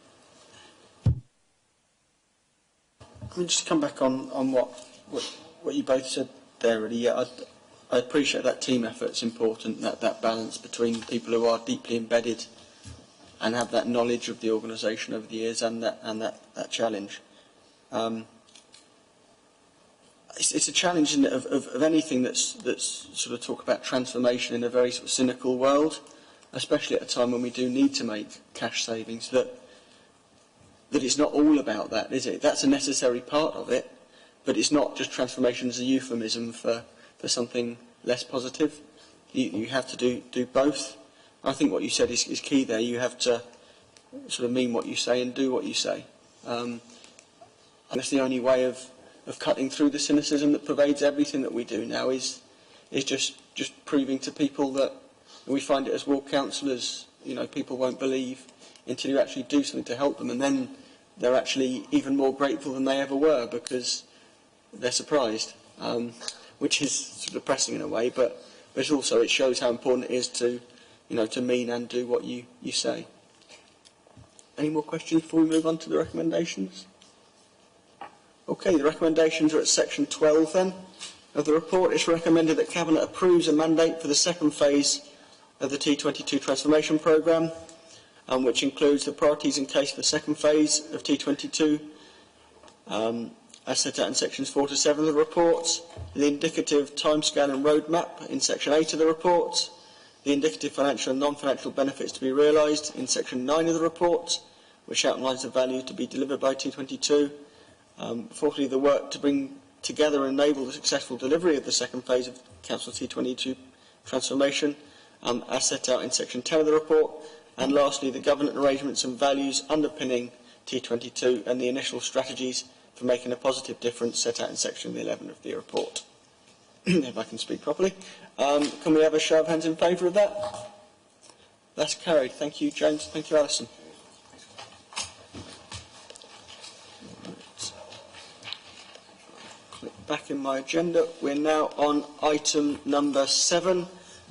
Let me just come back on what you both said there, really. Yeah, I appreciate that team effort's important, that balance between people who are deeply embedded and have that knowledge of the organisation over the years and that challenge. It's a challenge of anything that's sort of talk about transformation in a very sort of cynical world, especially at a time when we do need to make cash savings, that it's not all about that, is it? That's a necessary part of it, but it's not just transformation as a euphemism for something less positive. You have to do both. I think what you said is key there. You have to sort of mean what you say and do what you say. And that's the only way of cutting through the cynicism that pervades everything that we do now, is just proving to people that we find it as ward councillors, people won't believe until you actually do something to help them, and then they're actually even more grateful than they ever were because they're surprised, which is sort of depressing in a way, but it's also, it shows how important it is to mean and do what you say. Any more questions before we move on to the recommendations? Okay, the recommendations are at section 12 then of the report. It's recommended that Cabinet approves a mandate for the second phase of the T22 transformation programme, which includes the priorities and case for the second phase of T22, as set out in sections 4 to 7 of the report, the indicative timescale and roadmap in section 8 of the report, the indicative financial and non-financial benefits to be realised in section 9 of the report, which outlines the value to be delivered by T22, fourthly, the work to bring together and enable the successful delivery of the second phase of Council T22 transformation, as set out in section 10 of the report, and lastly, the governance arrangements and values underpinning T22 and the initial strategies for making a positive difference set out in section 11 of the report. If I can speak properly. Can we have a show of hands in favour of that? That's carried. Thank you, James. Thank you, Alison. Click back in my agenda. We're now on item number 7,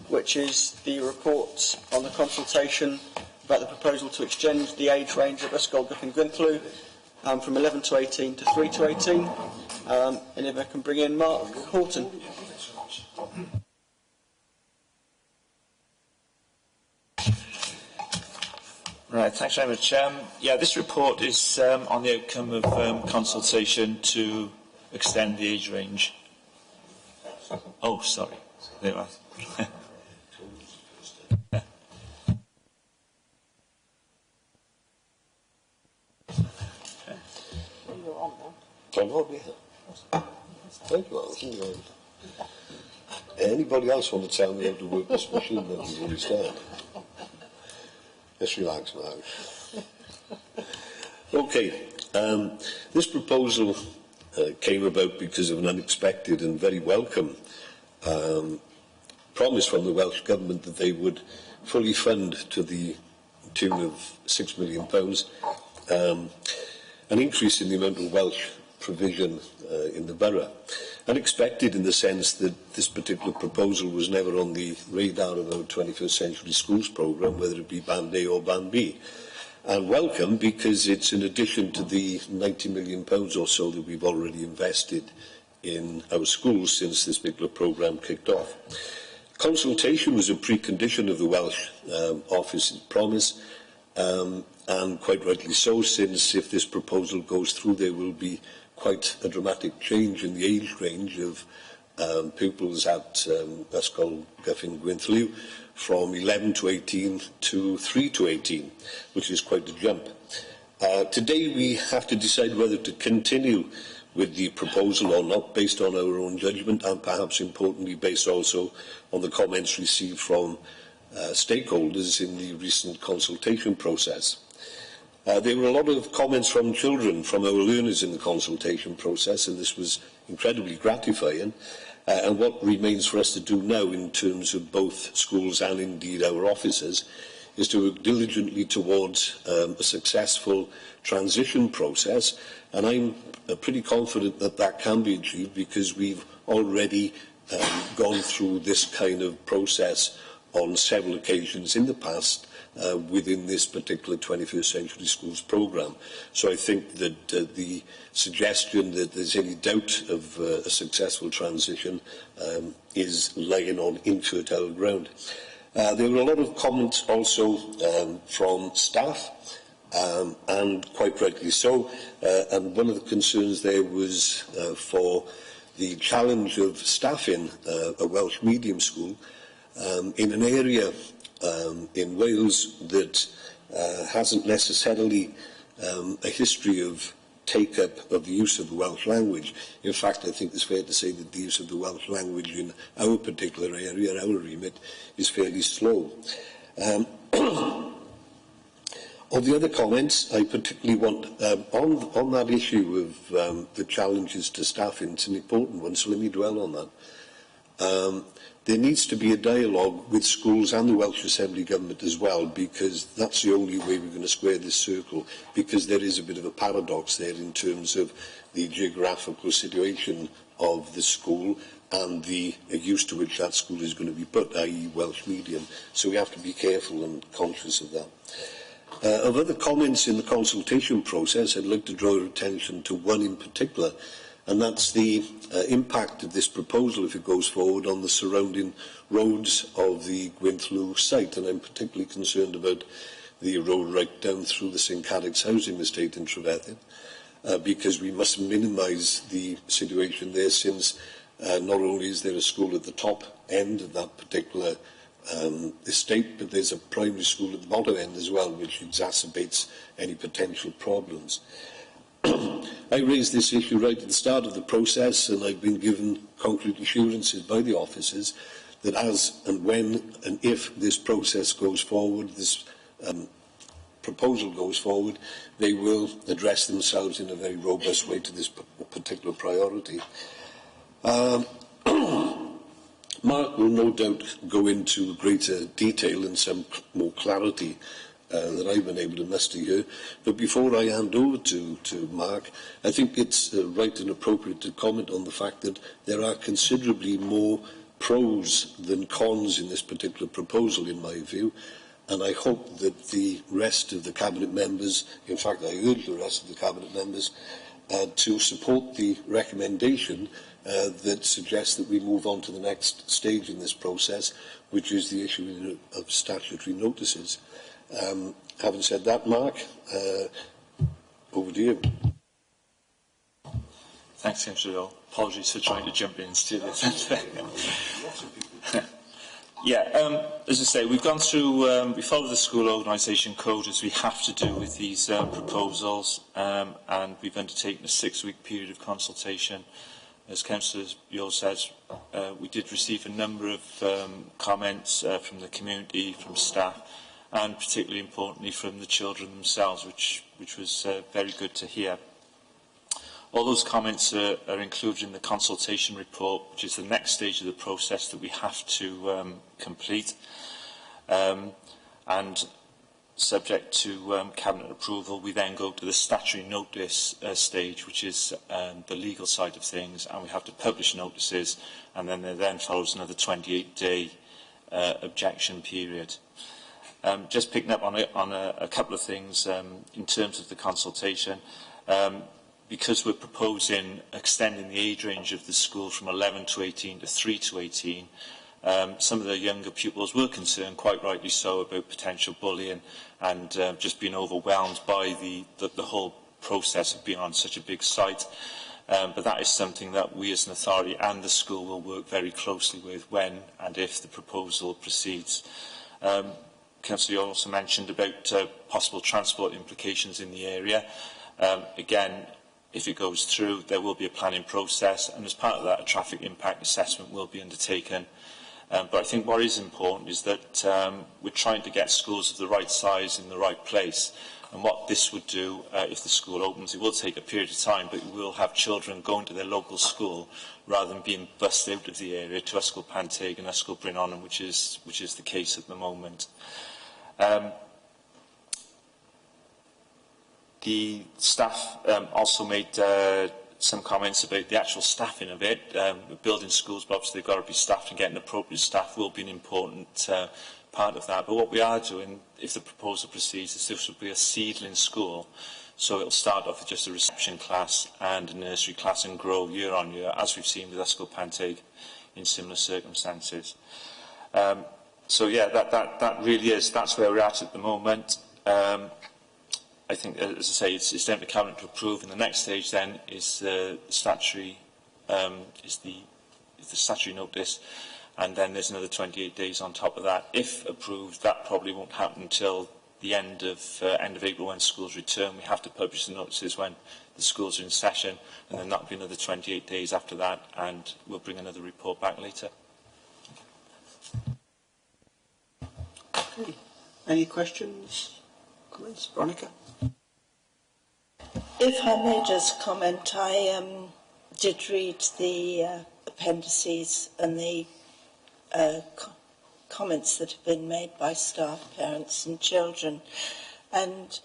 which is the report on the consultation about the proposal to extend the age range of Ysgol Gyffin Gwynthlew from 11 to 18 to 3 to 18. And if I can bring in Mark Horton. Right, thanks very much. This report is on the outcome of consultation to extend the age range. Oh, sorry. There you are. Thank you, Alison. Anybody else want to tell me how to work this machine that we've already started? Let's relax now. Okay, this proposal came about because of an unexpected and very welcome promise from the Welsh Government that they would fully fund to the tune of £6 million an increase in the amount of Welsh provision in the borough. Unexpected in the sense that this particular proposal was never on the radar of our 21st Century Schools programme, whether it be Band A or Band B. And welcome because it's in addition to the £90 million or so that we've already invested in our schools since this particular programme kicked off. Consultation was a precondition of the Welsh Office's promise, and quite rightly so, since if this proposal goes through, there will be quite a dramatic change in the age range of pupils at Ysgol Gyffin Gwynthliw, from 11 to 18 to 3 to 18, which is quite a jump. Today we have to decide whether to continue with the proposal or not, based on our own judgment, and perhaps importantly based also on the comments received from stakeholders in the recent consultation process. There were a lot of comments from children, from our learners in the consultation process, and this was incredibly gratifying. And what remains for us to do now in terms of both schools and indeed our officers is to work diligently towards a successful transition process, and I'm pretty confident that that can be achieved, because we've already gone through this kind of process on several occasions in the past within this particular 21st Century Schools programme. So I think that the suggestion that there's any doubt of a successful transition is lying on infertile ground. There were a lot of comments also from staff, and quite rightly so, and one of the concerns there was for the challenge of staffing a Welsh medium school in an area in Wales that hasn't necessarily a history of take-up of the use of the Welsh language. In fact, I think it's fair to say that the use of the Welsh language in our particular area, our remit, is fairly slow. On the other comments, I particularly want, on that issue of the challenges to staffing, it's an important one, so let me dwell on that. There needs to be a dialogue with schools and the Welsh Assembly Government as well, because that's the only way we're going to square this circle, because there is a bit of a paradox there in terms of the geographical situation of the school and the use to which that school is going to be put, i.e. Welsh medium. So we have to be careful and conscious of that. Of other comments in the consultation process, I'd like to draw your attention to one in particular, and that's the impact of this proposal, if it goes forward, on the surrounding roads of the Gwynthliw site. And I'm particularly concerned about the road right down through the St Cadoc's housing estate in Trefethin, because we must minimise the situation there, since not only is there a school at the top end of that particular estate, but there's a primary school at the bottom end as well, which exacerbates any potential problems. I raised this issue right at the start of the process, and I've been given concrete assurances by the officers that as and when and if this process goes forward, this proposal goes forward, they will address themselves in a very robust way to this particular priority. Mark will no doubt go into greater detail and some more clarity that I've been able to muster here. But before I hand over to Mark, I think it's right and appropriate to comment on the fact that there are considerably more pros than cons in this particular proposal, in my view. And I hope that the rest of the Cabinet members, in fact I urge the rest of the Cabinet members, to support the recommendation that suggests that we move on to the next stage in this process, which is the issuing of statutory notices. Having said that, Mark, over to you. Thanks, Councillor. Apologies for trying to jump in and steal your thunder. Yeah, as I say, we've gone through, we follow the school organisation code as we have to do with these proposals, and we've undertaken a 6-week period of consultation. As Councillor Yule says, we did receive a number of comments from the community, from staff, and particularly importantly from the children themselves, which was very good to hear. All those comments are included in the consultation report, which is the next stage of the process that we have to complete. And subject to Cabinet approval, we then go to the statutory notice stage, which is the legal side of things, and we have to publish notices, and then there follows another 28-day objection period. Just picking up on a couple of things in terms of the consultation. Because we're proposing extending the age range of the school from 11 to 18 to 3 to 18, some of the younger pupils were concerned, quite rightly so, about potential bullying and just being overwhelmed by the whole process of being on such a big site. But that is something that we as an authority and the school will work very closely with when and if the proposal proceeds. Councillor, you also mentioned about possible transport implications in the area. Again, if it goes through, there will be a planning process, and as part of that, a traffic impact assessment will be undertaken. But I think what is important is that we're trying to get schools of the right size in the right place. And what this would do, if the school opens, it will take a period of time, but we will have children going to their local school rather than being bussed out of the area to Yscol Panteg and Yscol Bryn Onham, which is the case at the moment. The staff also made some comments about the actual staffing of it. Building schools, but obviously they've got to be staffed, and getting appropriate staff will be an important part of that. But what we are doing, if the proposal proceeds, is this will be a seedling school. So it will start off with just a reception class and a nursery class and grow year on year, as we've seen with Yscol Panteg in similar circumstances. So yeah, that really is, that's where we're at the moment. I think, as I say, it's down to Cabinet to approve, and the next stage then is the statutory notice, and then there's another 28 days on top of that. If approved, that probably won't happen until the end of April when schools return. We have to publish the notices when the schools are in session, and then that'll be another 28 days after that, and we'll bring another report back later. Okay. Any questions? Comments? Veronica? If I may just comment, I did read the appendices and the comments that have been made by staff, parents and children, and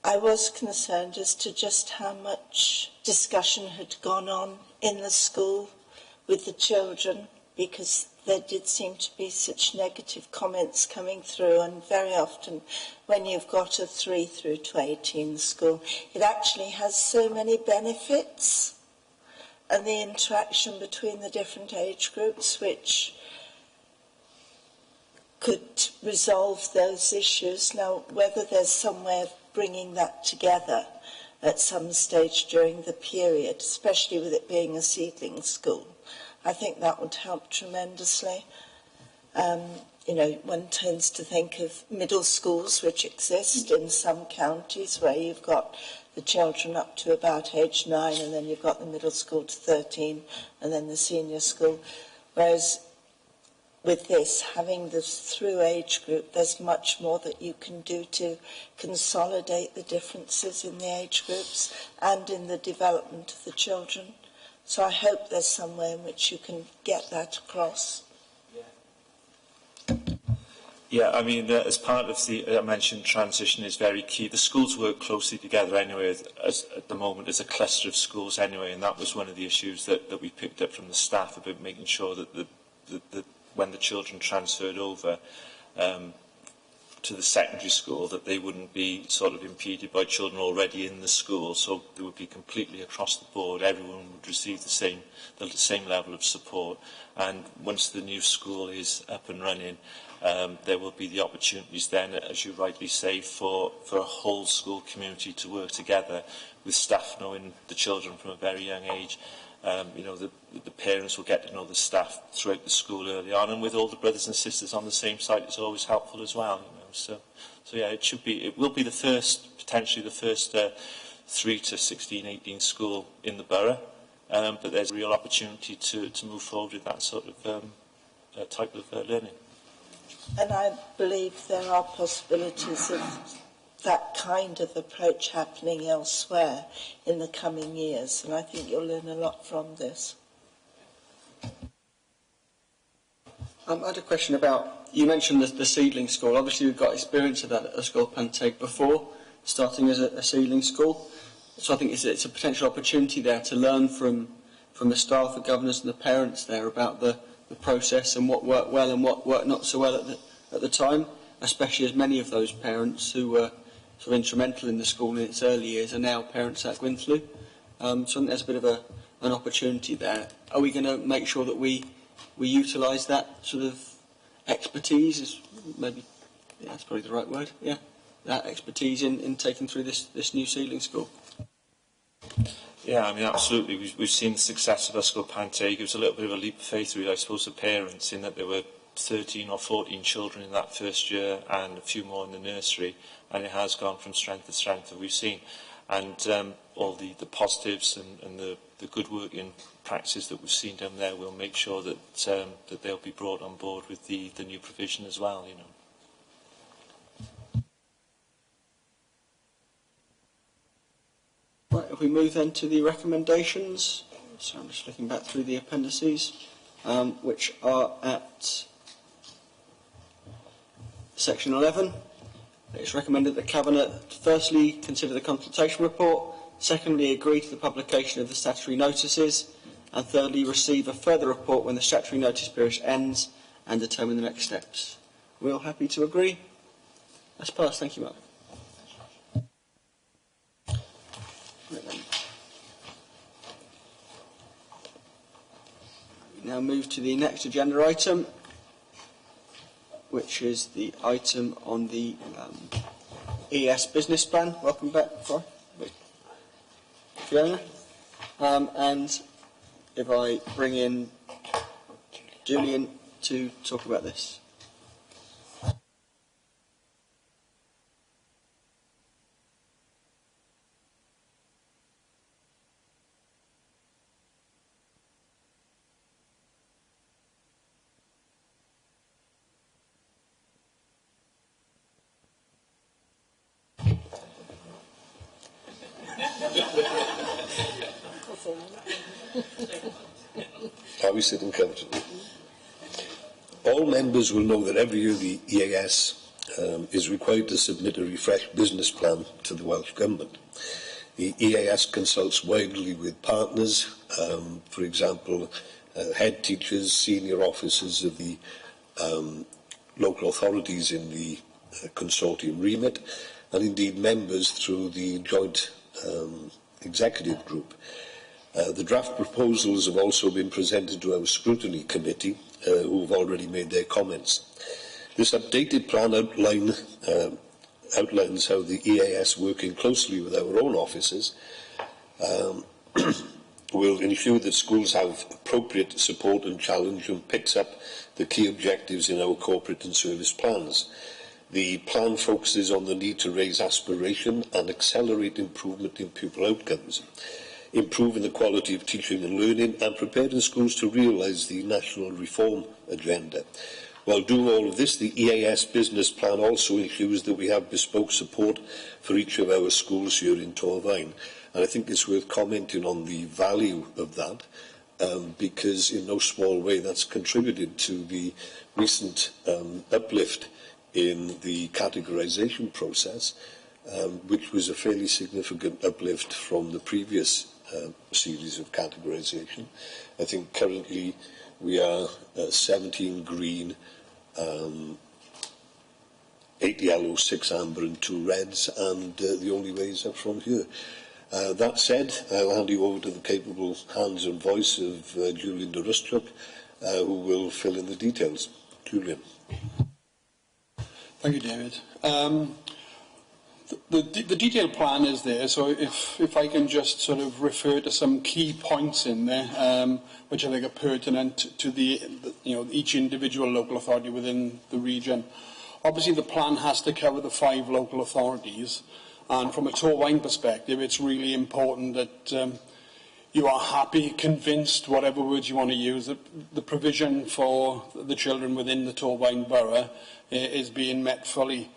I was concerned as to just how much discussion had gone on in the school with the children, because there did seem to be such negative comments coming through, and very often when you've got a 3 through to 18 school, it actually has so many benefits, and the interaction between the different age groups which could resolve those issues. Now, whether there's some way of bringing that together at some stage during the period, especially with it being a seedling school, I think that would help tremendously. You know, one tends to think of middle schools which exist in some counties where you've got the children up to about age 9, and then you've got the middle school to 13, and then the senior school. Whereas with this, having this through age group, there's much more that you can do to consolidate the differences in the age groups and in the development of the children. So I hope there's some way in which you can get that across. Yeah, I mean, as part of the, I mentioned transition is very key. The schools work closely together anyway, at the moment, as a cluster of schools anyway, and that was one of the issues that we picked up from the staff about making sure that when the children transferred over to the secondary school, that they wouldn't be sort of impeded by children already in the school, so they would be completely across the board. Everyone would receive the same level of support, and once the new school is up and running, there will be the opportunities then, as you rightly say, for a whole school community to work together, with staff knowing the children from a very young age. You know, the parents will get to know the staff throughout the school early on, and with all the brothers and sisters on the same site, it's always helpful as well. You know. So yeah, it will be potentially the first 3 to 16, 18 school in the borough, but there's a real opportunity to move forward with that sort of type of learning. And I believe there are possibilities of that kind of approach happening elsewhere in the coming years, and I think you'll learn a lot from this. I had a question about, you mentioned the seedling school. Obviously we've got experience of that at Yscol Panteg before, starting as a seedling school. So I think it's a potential opportunity there to learn from the staff, the governors and the parents there about the process and what worked well and what worked not so well at the time, especially as many of those parents who were sort of instrumental in the school in its early years are now parents at Gwynflew. So I think there's a bit of an opportunity there. Are we going to make sure that we we utilise that sort of expertise, is maybe, yeah, that's probably the right word, yeah, that expertise in taking through this new Seedling School. Yeah, I mean, absolutely. We've seen the success of Ysgol Panteg. It was a little bit of a leap of faith, really, I suppose, for parents, in that there were 13 or 14 children in that first year and a few more in the nursery, and it has gone from strength to strength that we've seen. And all the positives and the good working practices that we've seen down there, we'll make sure that that they'll be brought on board with the new provision as well, you know. Right, if we move then to the recommendations, so I'm just looking back through the appendices, which are at section 11. It's recommended that Cabinet firstly consider the consultation report, secondly agree to the publication of the statutory notices, and thirdly receive a further report when the statutory notice period ends and determine the next steps. We're all happy to agree? That's passed. Thank you, Mark. We now move to the next agenda item, which is the item on the ES business plan. Welcome back, Fiona. And if I bring in Julian to talk about this. Are we sitting comfortably? All members will know that every year the EAS is required to submit a refreshed business plan to the Welsh Government. The EAS consults widely with partners, for example, head teachers, senior officers of the local authorities in the consortium remit, and indeed members through the joint executive group. The draft proposals have also been presented to our scrutiny committee, who have already made their comments. This updated plan outlines how the EAS, working closely with our own officers, will ensure that schools have appropriate support and challenge and picks up the key objectives in our corporate and service plans. The plan focuses on the need to raise aspiration and accelerate improvement in pupil outcomes, improving the quality of teaching and learning, and preparing schools to realise the national reform agenda. While doing all of this, the EAS business plan also ensures that we have bespoke support for each of our schools here in Torfaen. And I think it's worth commenting on the value of that, because in no small way that's contributed to the recent uplift in the categorisation process, which was a fairly significant uplift from the previous series of categorisation. I think currently we are 17 green, 8 yellow, 6 amber and 2 reds, and the only way is up from here. That said, I'll hand you over to the capable hands and voice of Julian de Rustchuk, who will fill in the details. Julian. Thank you, David. The detailed plan is there, so if I can just sort of refer to some key points in there, which I think are pertinent to each individual local authority within the region. Obviously, the plan has to cover the 5 local authorities, and from a Torfaen perspective, it's really important that you are happy, convinced, whatever words you want to use, that the provision for the children within the Torfaen borough is being met fully.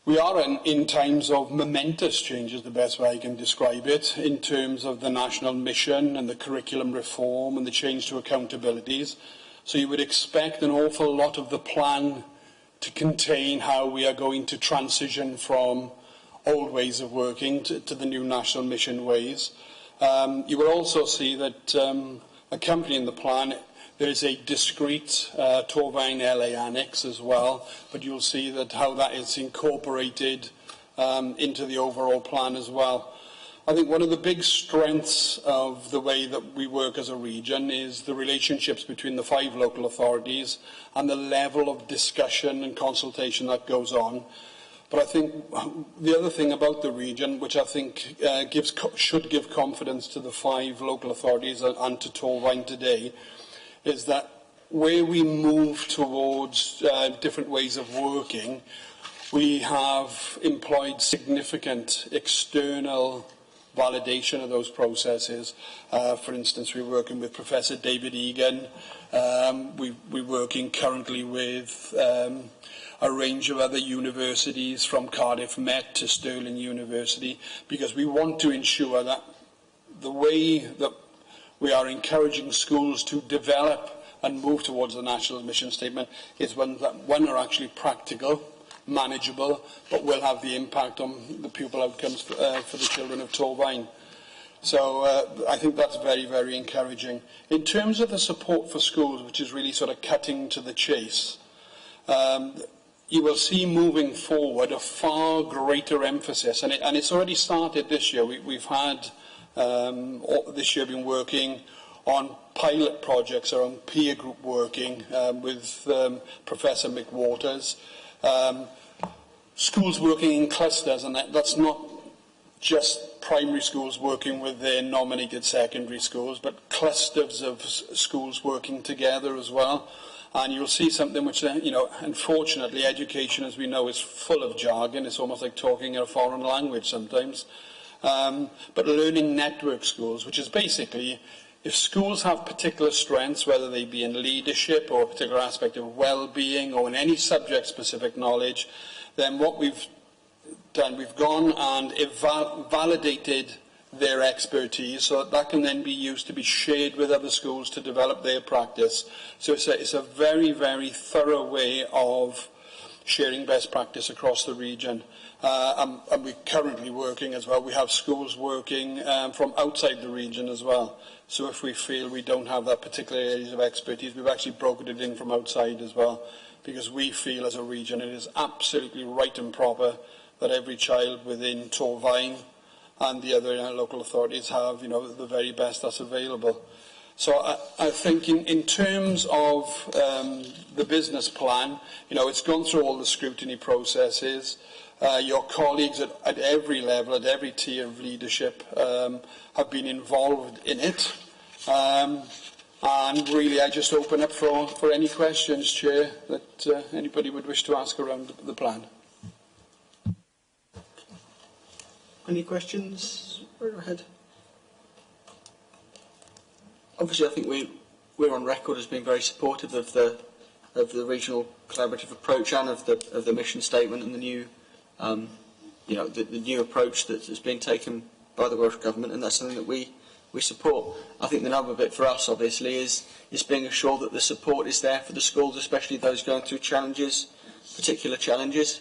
We are in times of momentous changes, the best way I can describe it, in terms of the national mission and the curriculum reform and the change to accountabilities. So you would expect an awful lot of the plan to contain how we are going to transition from old ways of working to the new national mission ways. You will also see that accompanying the plan, there is a discrete Torfaen LA annex as well, but you'll see that how that is incorporated into the overall plan as well. I think one of the big strengths of the way that we work as a region is the relationships between the 5 local authorities and the level of discussion and consultation that goes on. But I think the other thing about the region, which I think should give confidence to the 5 local authorities and to Torfaen today, is that where we move towards different ways of working, we have employed significant external validation of those processes. For instance, we're working with Professor David Egan. We're working currently with a range of other universities, from Cardiff Met to Stirling University, because we want to ensure that the way that we are encouraging schools to develop and move towards the National Mission Statement is one that are actually practical, manageable, but will have the impact on the pupil outcomes for the children of Torfaen. So I think that's very, very encouraging. In terms of the support for schools, which is really sort of cutting to the chase, you will see moving forward a far greater emphasis, and it's already started this year. We've had this year been working on pilot projects around peer group working with Professor Mick Waters. Schools working in clusters, and that's not just primary schools working with their nominated secondary schools, but clusters of schools working together as well. And you'll see something which, unfortunately, education, as we know, is full of jargon. It's almost like talking in a foreign language sometimes. But learning network schools, which is basically, if schools have particular strengths, whether they be in leadership or a particular aspect of well-being or in any subject-specific knowledge, then what we've done, we've gone and validated their expertise so that can then be used to be shared with other schools to develop their practice. So it's a very, very thorough way of sharing best practice across the region. And we're currently working as well. We have schools working from outside the region as well. So if we feel we don't have that particular areas of expertise, we've actually broken it in from outside as well, because we feel as a region it is absolutely right and proper that every child within Torfaen and the other local authorities have, the very best that's available. So I think in terms of the business plan, it's gone through all the scrutiny processes. Your colleagues at every level, at every tier of leadership, have been involved in it. And really, I just open up for any questions, Chair, that anybody would wish to ask around the plan. Any questions? Go ahead. Obviously, I think we're on record as being very supportive of the regional collaborative approach and of the mission statement and the new, the new approach that has been taken by the Welsh Government, and that's something that we support. I think the number bit for us, obviously, is being assured that the support is there for the schools, especially those going through challenges, particular challenges.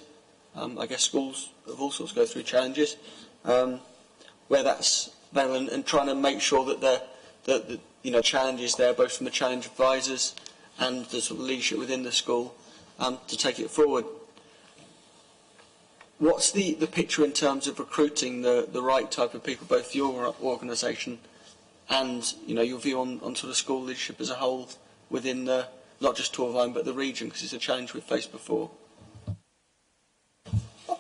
I guess schools of all sorts go through challenges, where that's there, and trying to make sure that the challenges there, both from the challenge advisors and the sort of leadership within the school, to take it forward. What's the picture in terms of recruiting the right type of people, both your organisation and your view on sort of school leadership as a whole within not just Torfaen but the region, because it's a challenge we've faced before?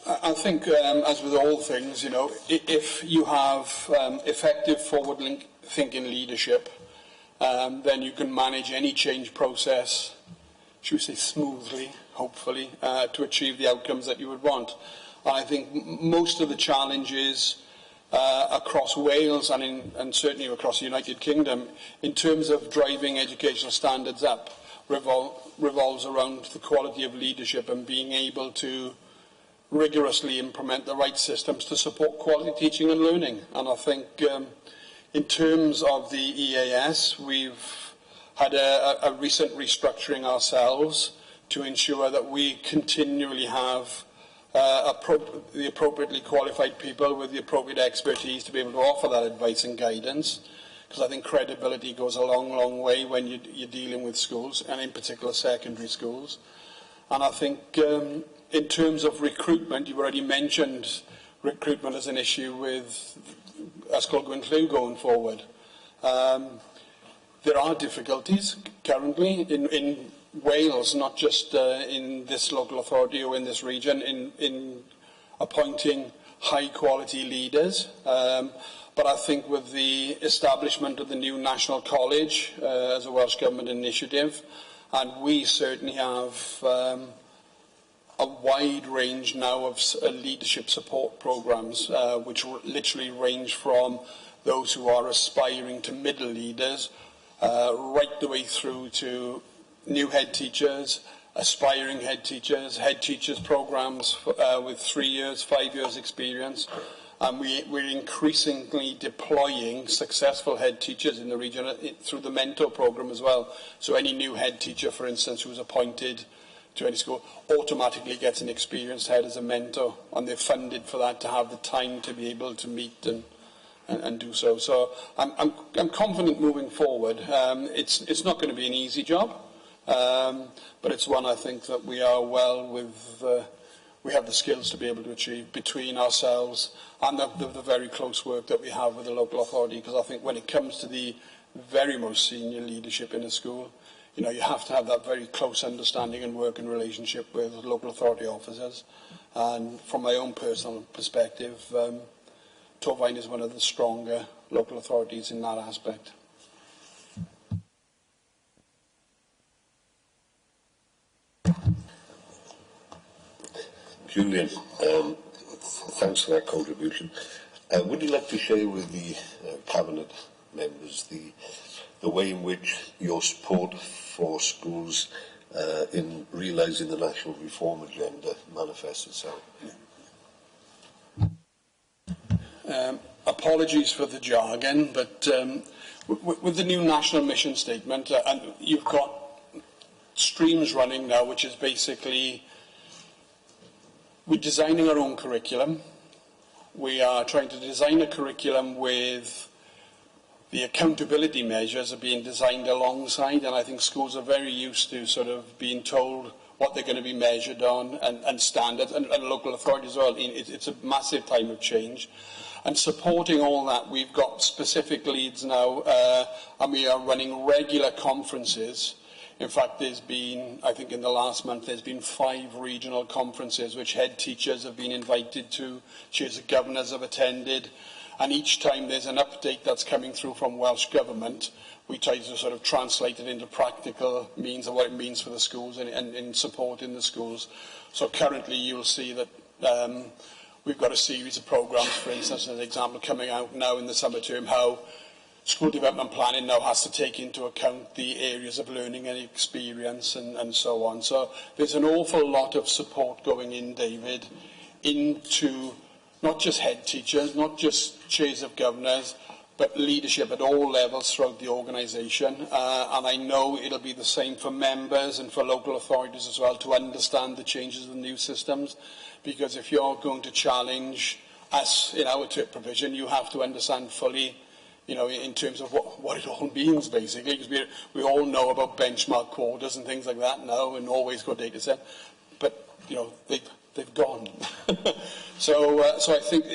I think, as with all things, if you have effective forward-thinking leadership, then you can manage any change process, should we say, smoothly, hopefully, to achieve the outcomes that you would want. I think most of the challenges across Wales and certainly across the United Kingdom, in terms of driving educational standards up, revolves around the quality of leadership and being able to rigorously implement the right systems to support quality teaching and learning. And I think in terms of the EAS, we've had a recent restructuring ourselves to ensure that we continually have the appropriately qualified people with the appropriate expertise to be able to offer that advice and guidance, because I think credibility goes a long, long way when you're dealing with schools, and in particular secondary schools. And I think in terms of recruitment, you've already mentioned recruitment as an issue with Ysgol Gwynllyu going forward. There are difficulties currently in Wales, not just in this local authority or in this region, in appointing high-quality leaders. But I think with the establishment of the new National College as a Welsh Government initiative, and we certainly have a wide range now of leadership support programmes, which literally range from those who are aspiring to middle leaders, right the way through to new head teachers, aspiring head teachers programmes with 3 years, 5 years experience. And we're increasingly deploying successful head teachers in the region through the mentor programme as well. So any new head teacher, for instance, who's appointed to any school, automatically gets an experienced head as a mentor, and they're funded for that to have the time to be able to meet and do so. So I'm confident moving forward. It's not going to be an easy job, but it's one I think that we are well with. We have the skills to be able to achieve between ourselves and the very close work that we have with the local authority, because I think when it comes to the very most senior leadership in a school, you have to have that very close understanding and working relationship with local authority officers. And from my own personal perspective, Torfaen is one of the stronger local authorities in that aspect. Julian, thanks for that contribution. Would you like to share with the Cabinet members the way in which your support for schools in realising the national reform agenda manifests itself? Apologies for the jargon, but with the new national mission statement, and you've got streams running now, which is basically we're designing our own curriculum. We are trying to design a curriculum with the accountability measures are being designed alongside, and I think schools are very used to sort of being told what they're going to be measured on and standards, and local authorities as well. It's a massive time of change. And supporting all that, we've got specific leads now, and we are running regular conferences. In fact, there's been, I think in the last month, there's been 5 regional conferences which head teachers have been invited to, chairs of governors have attended, and each time there's an update that's coming through from Welsh Government, we try to sort of translate it into practical means of what it means for the schools and in supporting the schools. So currently you'll see that we've got a series of programmes, for instance, as an example, coming out now in the summer term, how school development planning now has to take into account the areas of learning and experience and so on. So there's an awful lot of support going in, David, into not just head teachers, not just chairs of governors, but leadership at all levels throughout the organisation. And I know it'll be the same for members and for local authorities as well to understand the changes in the new systems. Because if you're going to challenge us in our TIP provision, you have to understand fully, in terms of what it all means, basically. Because we all know about benchmark quotas and things like that now, and always got data set. But, they've gone. So I think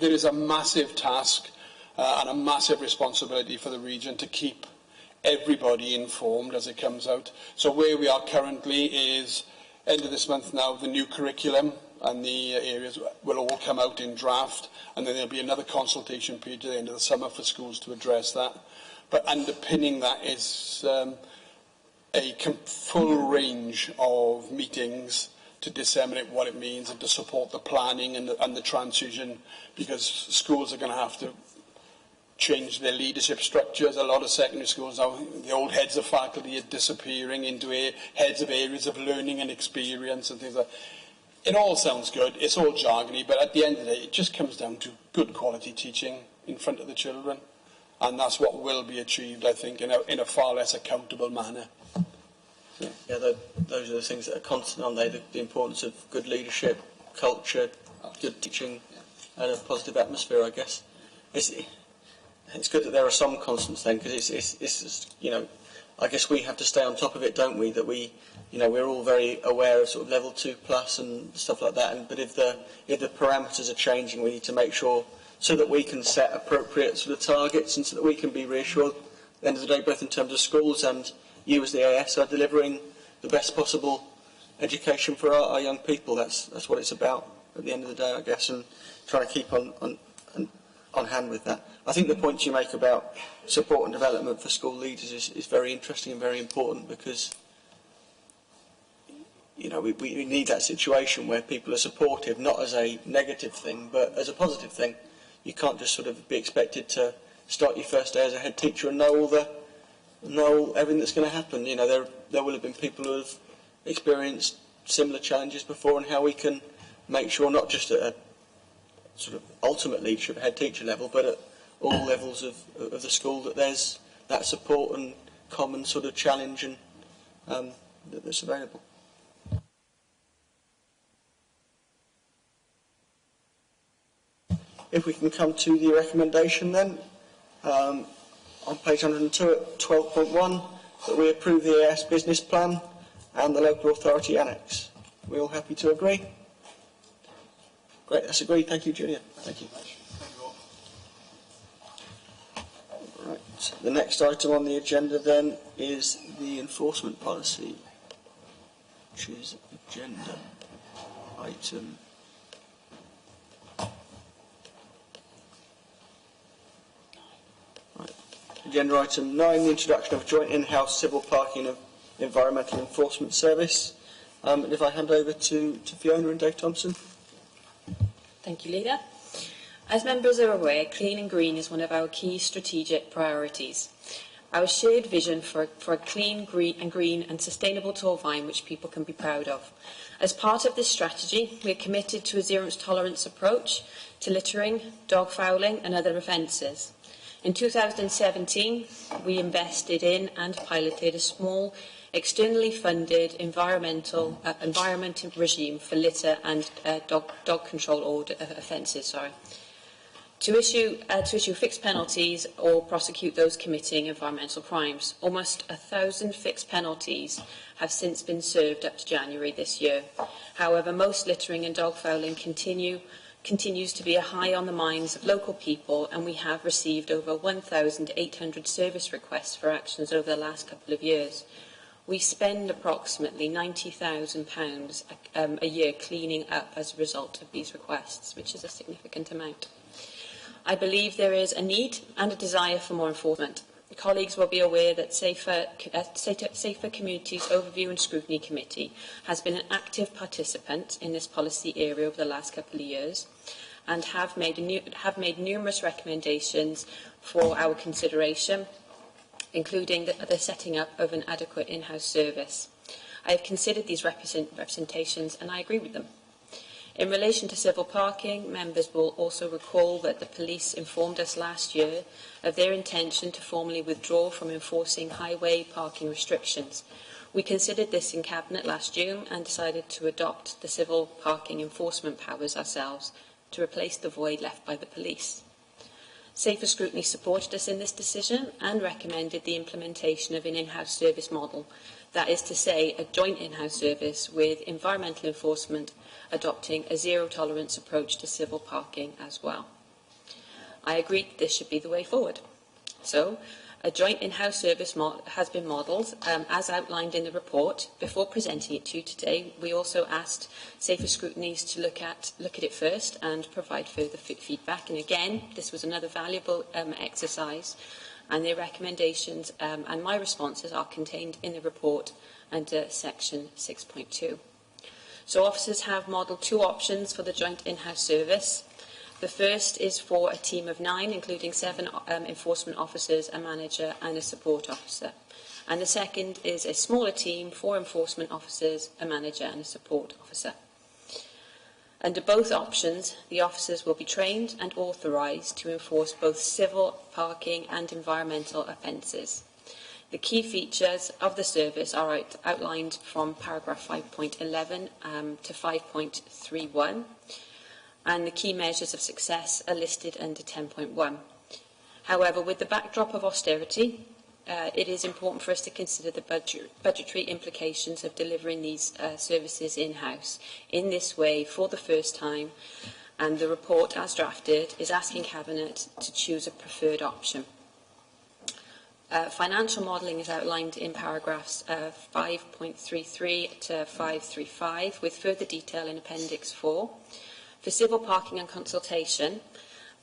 there is a massive task and a massive responsibility for the region to keep everybody informed as it comes out. So where we are currently is, end of this month now, the new curriculum and the areas will all come out in draft, and then there'll be another consultation period at the end of the summer for schools to address that. But underpinning that is a full range of meetings to disseminate what it means and to support the planning and the transition, because schools are going to have to change their leadership structures. A lot of secondary schools now, the old heads of faculty are disappearing into heads of areas of learning and experience and things like that. It all sounds good, it's all jargony, but at the end of the day, it just comes down to good quality teaching in front of the children. And that's what will be achieved, I think, in a far less accountable manner. Yeah, those are the things that are constant, aren't they? The importance of good leadership, culture, good teaching, and a positive atmosphere, I guess. It's good that there are some constants then, because it's I guess we have to stay on top of it, don't we? That we're all very aware of sort of level 2+ and stuff like that. But if the parameters are changing, we need to make sure so that we can set appropriate sort of targets and so that we can be reassured at the end of the day, both in terms of schools and you as the AS are delivering the best possible education for our young people. That's what it's about at the end of the day, I guess, and trying to keep on hand with that. I think the points you make about support and development for school leaders is very interesting and very important, because we need that situation where people are supportive, not as a negative thing, but as a positive thing. You can't just sort of be expected to start your first day as a head teacher and know everything that's going to happen. There will have been people who have experienced similar challenges before, and how we can make sure, not just at a sort of ultimate leadership head teacher level, but at all levels of the school, that there's that support and common sort of challenge and that's available. If we can come to the recommendation then, on page 102 at 12.1, that we approve the AS business plan and the local authority annex. We all happy to agree? Great, that's agreed. Thank you, Julian. Thank you. Right, the next item on the agenda then is the enforcement policy, which is agenda item . Agenda item 9, the introduction of a joint in-house civil parking and environmental enforcement service. And if I hand over to Fiona and Dave Thompson. Thank you, Leader. As members are aware, clean and green is one of our key strategic priorities. Our shared vision for a clean, green and sustainable Torfaen which people can be proud of. As part of this strategy, we are committed to a zero-tolerance approach to littering, dog fouling and other offences. In 2017, we invested in and piloted a small, externally funded environment regime for litter and dog control order offences. To issue fixed penalties or prosecute those committing environmental crimes. Almost 1,000 fixed penalties have since been served up to January this year. However, most littering and dog fouling continues to be a high on the minds of local people, and we have received over 1,800 service requests for actions over the last couple of years. We spend approximately £90,000 a year cleaning up as a result of these requests, which is a significant amount. I believe there is a need and a desire for more enforcement. Colleagues will be aware that Safer Communities Overview and Scrutiny Committee has been an active participant in this policy area over the last couple of years, and have made numerous recommendations for our consideration, including the setting up of an adequate in-house service. I have considered these representations and I agree with them. In relation to civil parking, members will also recall that the police informed us last year of their intention to formally withdraw from enforcing highway parking restrictions. We considered this in Cabinet last June and decided to adopt the civil parking enforcement powers ourselves to replace the void left by the police. Safer Scrutiny supported us in this decision and recommended the implementation of an in-house service model, that is to say, a joint in-house service with environmental enforcement adopting a zero-tolerance approach to civil parking as well. I agreed that this should be the way forward. So, a joint in-house service has been modelled, as outlined in the report. Before presenting it to you today, we also asked Safer Scrutinies to look at it first and provide further feedback. And again, this was another valuable exercise, and their recommendations and my responses are contained in the report under section 6.2. So officers have modelled two options for the joint in-house service. The first is for a team of 9, including 7 enforcement officers, a manager and a support officer. And the second is a smaller team, 4 enforcement officers, a manager and a support officer. Under both options, the officers will be trained and authorised to enforce both civil, parking and environmental offences. The key features of the service are outlined from paragraph 5.11 to 5.31, and the key measures of success are listed under 10.1. However, with the backdrop of austerity, it is important for us to consider the budgetary implications of delivering these services in-house in this way for the first time, and the report as drafted is asking Cabinet to choose a preferred option. Financial modelling is outlined in paragraphs 5.33 to 535, with further detail in Appendix 4. For civil parking and consultation,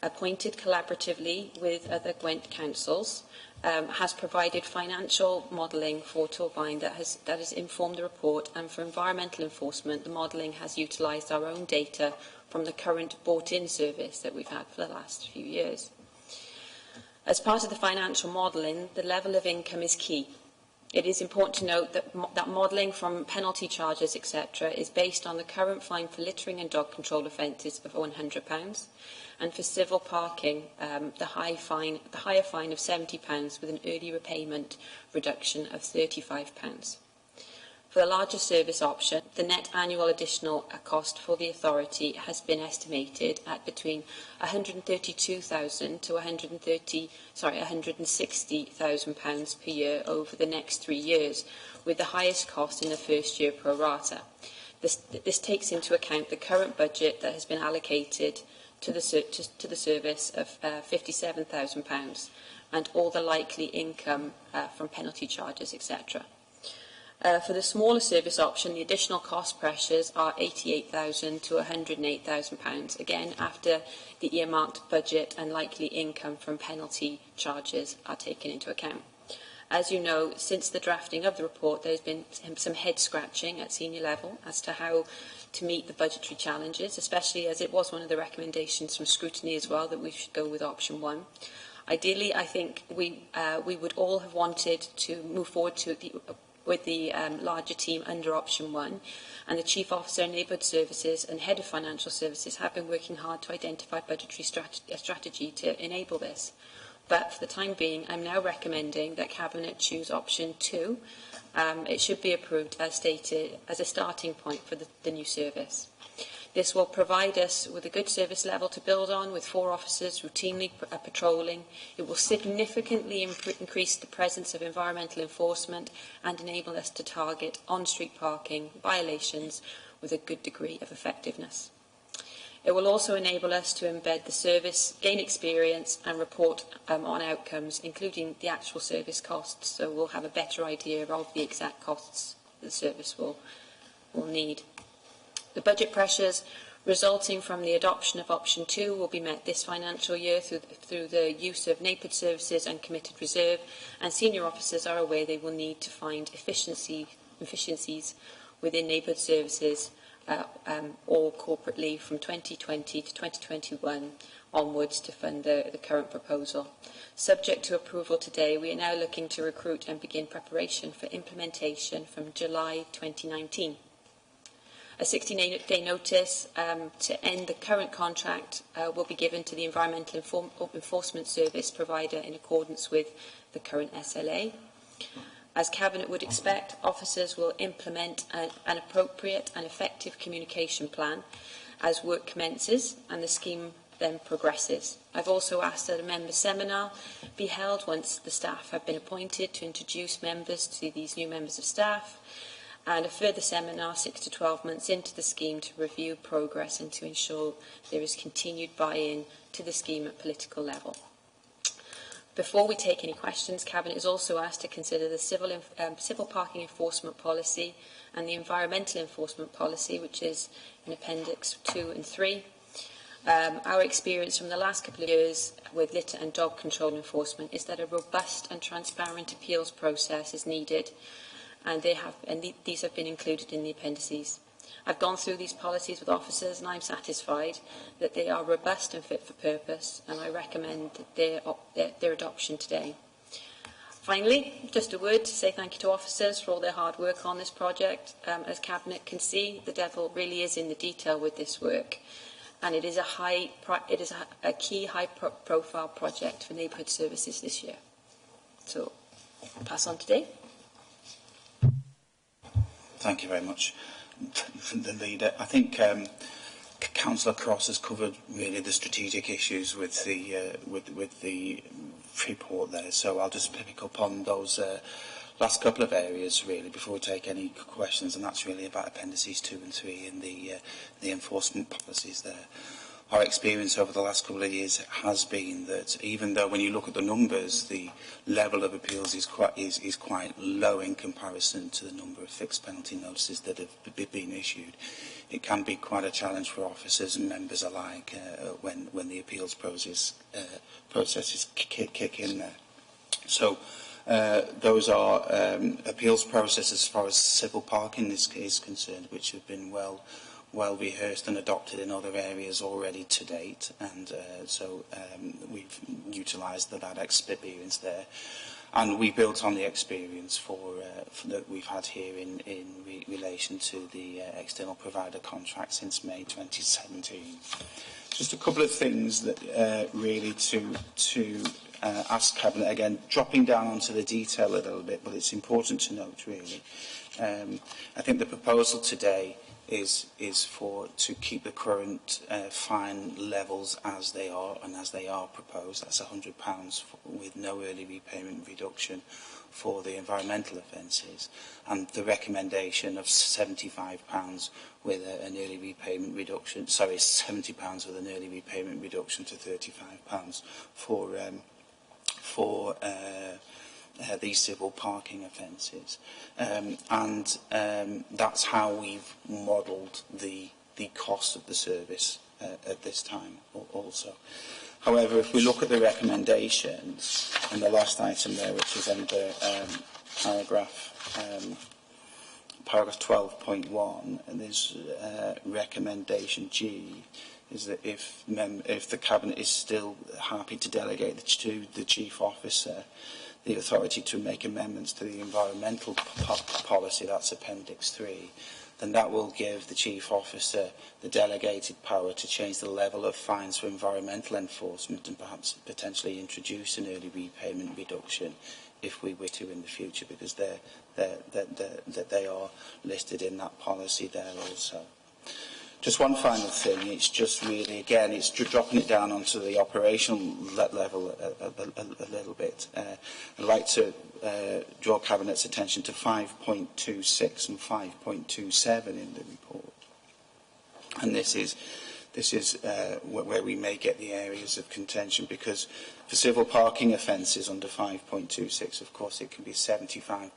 appointed collaboratively with other Gwent councils, has provided financial modelling for Torvine that has informed the report, and for environmental enforcement, the modelling has utilised our own data from the current bought-in service that we've had for the last few years. As part of the financial modelling, the level of income is key. It is important to note that modelling from penalty charges, etc., is based on the current fine for littering and dog control offences of £100, and for civil parking, the higher fine of £70 with an early repayment reduction of £35. For the larger service option, the net annual additional cost for the authority has been estimated at between £132,000 to £160,000 per year over the next 3 years, with the highest cost in the first year pro rata. This takes into account the current budget that has been allocated to the service of £57,000 and all the likely income from penalty charges, etc. For the smaller service option, the additional cost pressures are £88,000 to £108,000, again after the earmarked budget and likely income from penalty charges are taken into account. As you know, since the drafting of the report, there has been some head-scratching at senior level as to how to meet the budgetary challenges, especially as it was one of the recommendations from scrutiny as well that we should go with option 1. Ideally, I think we would all have wanted to move forward with the larger team under option 1, and the Chief Officer in Neighbourhood Services and Head of Financial Services have been working hard to identify budgetary strategy to enable this. But for the time being, I'm now recommending that Cabinet choose option 2. It should be approved as stated as a starting point for the new service. This will provide us with a good service level to build on, with 4 officers routinely patrolling. It will significantly increase the presence of environmental enforcement and enable us to target on-street parking violations with a good degree of effectiveness. It will also enable us to embed the service, gain experience and report on outcomes, including the actual service costs, so we'll have a better idea of the exact costs the service will need. The budget pressures resulting from the adoption of option 2 will be met this financial year through the use of NAPID services and committed reserve, and senior officers are aware they will need to find efficiencies within neighbourhood services or corporately from 2020 to 2021 onwards to fund the current proposal. Subject to approval today, we are now looking to recruit and begin preparation for implementation from July 2019. A 16-day notice to end the current contract will be given to the Environmental Enforcement Service provider in accordance with the current SLA. As Cabinet would expect, officers will implement an appropriate and effective communication plan as work commences and the scheme then progresses. I've also asked that a member seminar be held once the staff have been appointed to introduce members to these new members of staff, and a further seminar 6 to 12 months into the scheme to review progress and to ensure there is continued buy-in to the scheme at political level. Before we take any questions, Cabinet is also asked to consider the civil parking enforcement policy and the environmental enforcement policy, which is in Appendix 2 and 3. Our experience from the last couple of years with litter and dog control enforcement is that a robust and transparent appeals process is needed, and these have been included in the appendices. I've gone through these policies with officers and I'm satisfied that they are robust and fit for purpose, and I recommend their adoption today. Finally, just a word to say thank you to officers for all their hard work on this project. As Cabinet can see, the devil really is in the detail with this work, and it is a key high-profile project for neighbourhood services this year. So, I'll pass on today. Thank you very much, the leader. I think Councillor Cross has covered really the strategic issues with the report there. So I'll just pick up on those last couple of areas really before we take any questions, and that's really about appendices 2 and 3 and the enforcement policies there. our experience over the last couple of years has been that even though when you look at the numbers, the level of appeals is quite low in comparison to the number of fixed penalty notices that have been issued, it can be quite a challenge for officers and members alike when the appeals processes kick in there. So those are appeals processes as far as civil parking is concerned, which have been well rehearsed and adopted in other areas already to date, and so we've utilised that experience there, and we built on the experience that we've had here in relation to the external provider contract since May 2017. Just a couple of things that really to ask Cabinet, again dropping down onto the detail a little bit, but it's important to note really. I think the proposal today is to keep the current fine levels as they are, and as they are proposed. That's £100 with no early repayment reduction for the environmental offences, and the recommendation of £75 with an early repayment reduction. Sorry, £70 with an early repayment reduction to £35 for these civil parking offences, and that's how we've modelled the cost of the service at this time also. However, if we look at the recommendations, and the last item there, which is under paragraph 12.1, and there's recommendation G, is that if the Cabinet is still happy to delegate to the Chief Officer the authority to make amendments to the environmental policy, that's Appendix 3, then that will give the Chief Officer the delegated power to change the level of fines for environmental enforcement and perhaps potentially introduce an early repayment reduction if we were to in the future, because they are listed in that policy there also. Just one final thing, it's just really, again, it's dropping it down onto the operational level a little bit. I'd like to draw Cabinet's attention to 5.26 and 5.27 in the report. And this is where we may get the areas of contention, because for civil parking offences under 5.26, of course, it can be £75,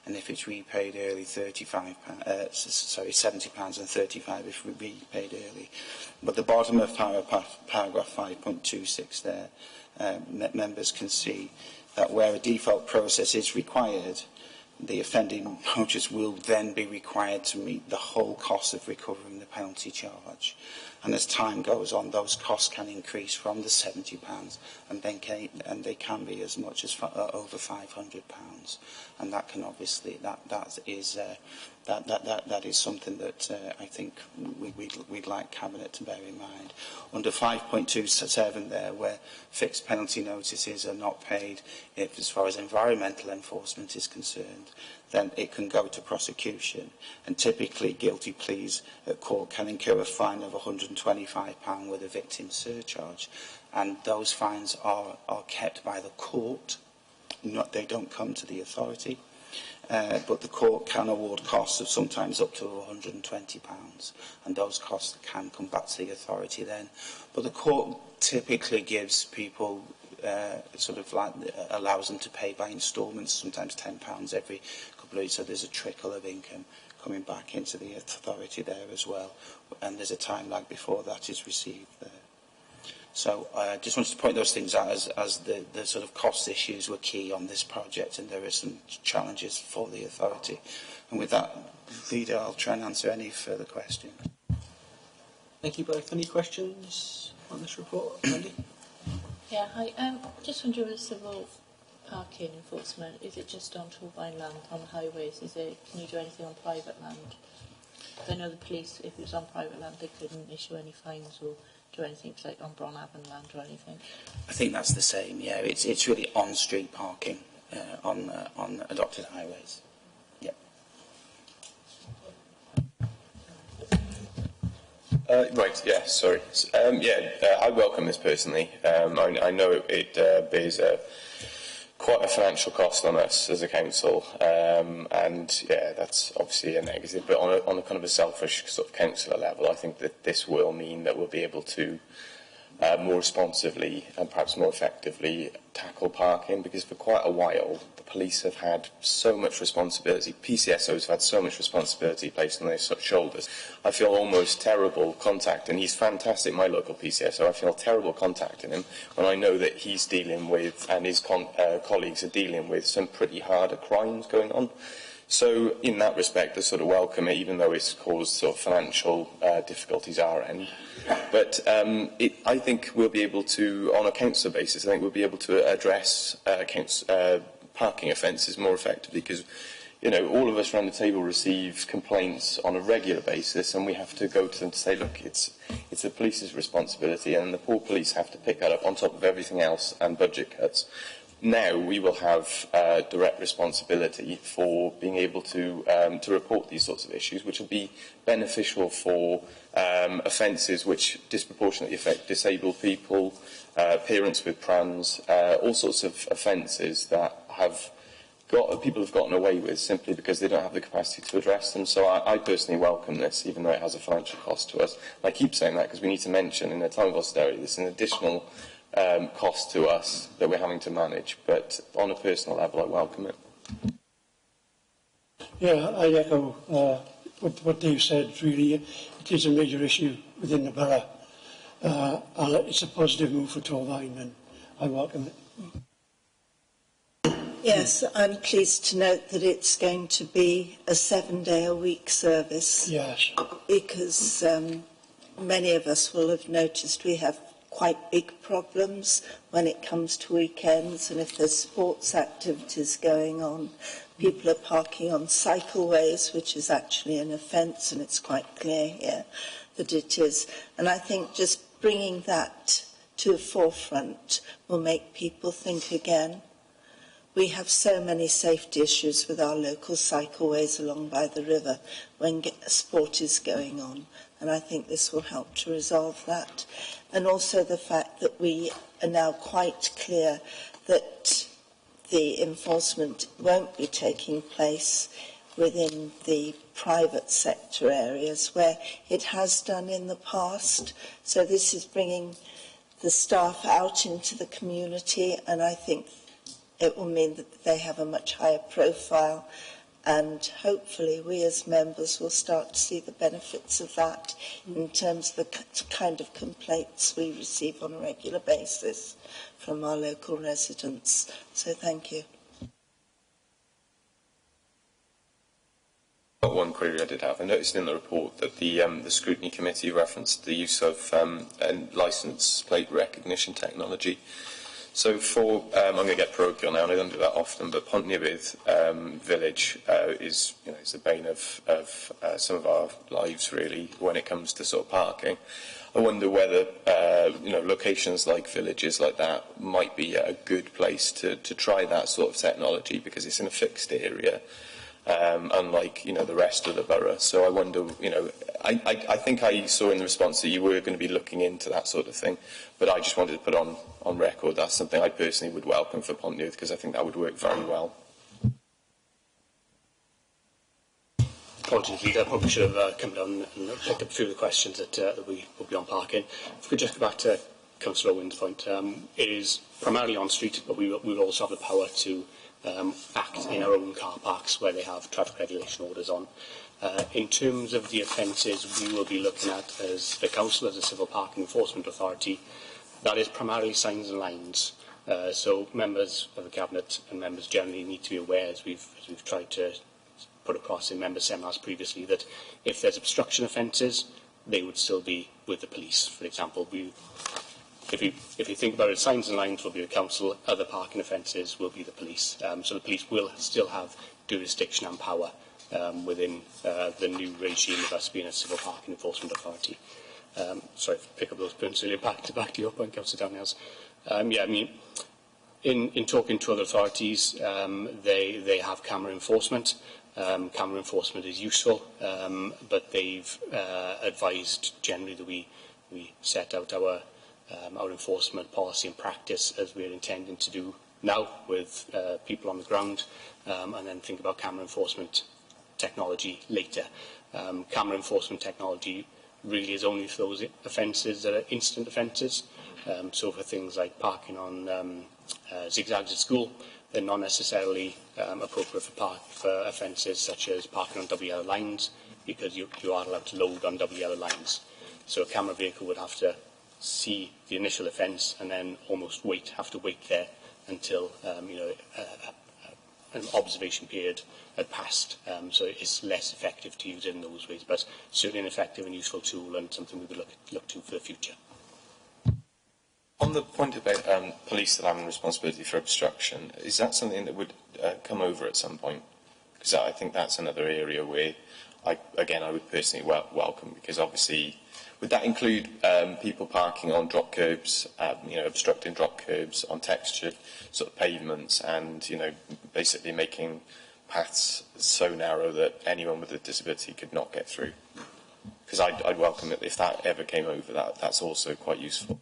and if it's repaid early, £70 and £35 if repaid early. But the bottom of paragraph 5.26 there, members can see that where a default process is required, the offending notice will then be required to meet the whole cost of recovering the penalty charge. And as time goes on, those costs can increase from the £70, and they can be as much as over £500. And that can obviously that is something that I think we'd like Cabinet to bear in mind. Under 5.27 there, where fixed penalty notices are not paid, as far as environmental enforcement is concerned, then it can go to prosecution. And typically guilty pleas at court can incur a fine of £125 with a victim surcharge. And those fines are kept by the court. They don't come to the authority. But the court can award costs of sometimes up to £120, and those costs can come back to the authority then. But the court typically gives people allows them to pay by instalments, sometimes £10 every couple of weeks, so there's a trickle of income coming back into the authority there as well, and there's a time lag before that is received there. So I just wanted to point those things out as the sort of cost issues were key on this project, and there are some challenges for the authority. And with that, Leader, I'll try and answer any further questions. Thank you both. Any questions on this report, Andy? Yeah, hi. Just wondering with civil parking enforcement, is it just on Torbine land, on the highways? Can you do anything on private land? I know the police, if it was on private land, they couldn't issue any fines or do anything, like on Bronavon land or anything. I think that's the same. Yeah, it's really on-street parking on adopted highways. Yeah. Right. Yeah. Sorry. I welcome this personally. I know it bears quite a financial cost on us as a council, and yeah, that's obviously a negative. But on a kind of a selfish sort of councillor level, I think that this will mean that we'll be able to more responsively and perhaps more effectively tackle parking, because for quite a while the police have had so much responsibility, PCSOs have had so much responsibility placed on their shoulders. I feel almost terrible contacting, he's fantastic, my local PCSO, I feel terrible contacting him when I know that he's dealing with, and his colleagues are dealing with, some pretty harder crimes going on. So in that respect, I sort of welcome it, even though it's caused sort of financial difficulties our end. But I think we'll be able to, on a council basis, I think we'll be able to address parking offences more effectively, because, you know, all of us around the table receive complaints on a regular basis, and we have to go to them to say, look, it's the police's responsibility, and the poor police have to pick that up on top of everything else and budget cuts. Now we will have direct responsibility for being able to report these sorts of issues, which will be beneficial for offences which disproportionately affect disabled people, parents with prams, all sorts of offences that people have gotten away with simply because they don't have the capacity to address them. So I personally welcome this, even though it has a financial cost to us. And I keep saying that because we need to mention, in a time of austerity, there's an additional cost to us that we're having to manage, but on a personal level I welcome it. Yeah, I echo what Dave said. Really, it is a major issue within the borough, and it's a positive move for Torfaen, and I welcome it. Yes, I'm pleased to note that it's going to be a 7-day-a-week service. Yes. Because many of us will have noticed we have quite big problems when it comes to weekends, and if there's sports activities going on, people are parking on cycleways, which is actually an offence, and it's quite clear here that it is. And I think just bringing that to the forefront will make people think again. We have so many safety issues with our local cycleways along by the river when sport is going on, and I think this will help to resolve that. And also the fact that we are now quite clear that the enforcement won't be taking place within the private sector areas where it has done in the past. So this is bringing the staff out into the community, and I think it will mean that they have a much higher profile, and hopefully we as members will start to see the benefits of that in terms of the kind of complaints we receive on a regular basis from our local residents. So thank you. One query I did have. I noticed in the report that the scrutiny committee referenced the use of licence plate recognition technology. So for, I'm going to get parochial now, and I don't do that often, but Pontypridd village is, it's the bane of some of our lives, really, when it comes to sort of parking. I wonder whether, locations like villages like that might be a good place to try that sort of technology, because it's in a fixed area, unlike, the rest of the borough. So I wonder, I think I saw in the response that you were going to be looking into that sort of thing, but I just wanted to put on record that's something I personally would welcome for Pontypridd, because I think that would work very well. Apologies, Leader. I probably should have come down and picked up a few of the questions that will be on parking. If we could just go back to Councillor Owen's point, it is primarily on street, but we will also have the power to act in our own car parks where they have traffic regulation orders on. In terms of the offences we will be looking at as the Council, as a civil parking enforcement authority, that is primarily signs and lines. So members of the Cabinet and members generally need to be aware, as we've tried to put across in member seminars previously, that if there's obstruction offences, they would still be with the police. For example, if you think about it, signs and lines will be the Council, other parking offences will be the police. So the police will still have jurisdiction and power within the new regime of us being a civil parking enforcement authority. Sorry, pick up those points really back to your point, Councillor Daniels. In talking to other authorities, they have camera enforcement. Camera enforcement is useful, but they've advised generally that we set out our enforcement policy and practice as we're intending to do now with people on the ground, and then think about camera enforcement technology later. Camera enforcement technology really is only for those offences that are instant offences. So for things like parking on zigzags at school, they're not necessarily appropriate for offences such as parking on double yellow lines, because you are allowed to load on double yellow lines. So a camera vehicle would have to see the initial offence and then almost have to wait there until an observation period had passed. So it's less effective to use it in those ways, but certainly an effective and useful tool and something we would look to for the future. On the point about police that having responsibility for obstruction, is that something that would come over at some point? Because I think that's another area where, I would personally welcome, because obviously, would that include people parking on drop curbs, obstructing drop curbs on textured sort of pavements, and basically making paths so narrow that anyone with a disability could not get through? Because I'd welcome it if that ever came over. That's also quite useful.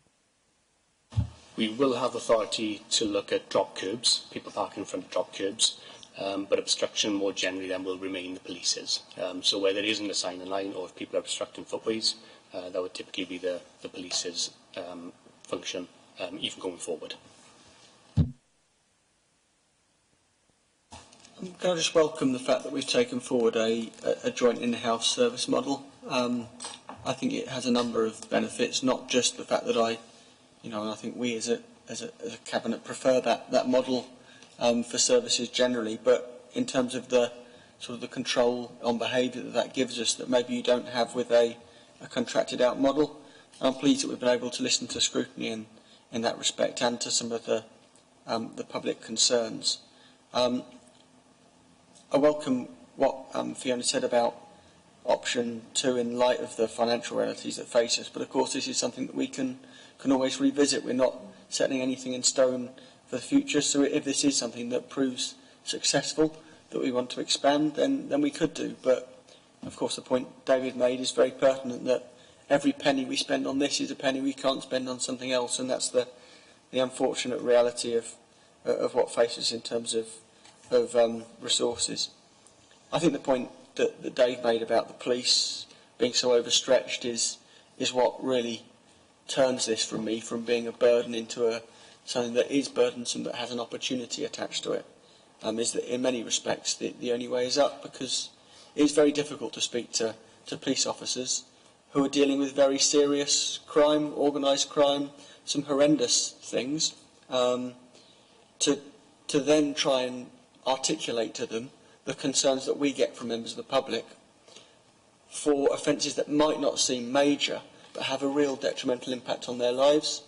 We will have authority to look at drop curbs, people parking in front of drop curbs, but obstruction more generally then will remain the police's. So where there isn't a sign in line, or if people are obstructing footways, that would typically be the police's function, even going forward. Can I just welcome the fact that we've taken forward a joint in-house service model? I think it has a number of benefits, not just the fact that I think we as a cabinet prefer that model for services generally, but in terms of the sort of the control on behaviour that gives us that maybe you don't have with a contracted out model. I'm pleased that we've been able to listen to scrutiny in that respect and to some of the public concerns. I welcome what Fiona said about option 2 in light of the financial realities that face us, but of course this is something that we can always revisit. We're not setting anything in stone for the future, so if this is something that proves successful, that we want to expand, then we could do. But of course the point David made is very pertinent, that every penny we spend on this is a penny we can't spend on something else, and that's the unfortunate reality of what faces us in terms of resources. I think the point that Dave made about the police being so overstretched is what really turns this from being a burden into something that is burdensome but has an opportunity attached to it. Is that in many respects the only way is up, because it is very difficult to speak to police officers who are dealing with very serious crime, organised crime, some horrendous things, to then try and articulate to them the concerns that we get from members of the public for offences that might not seem major but have a real detrimental impact on their lives.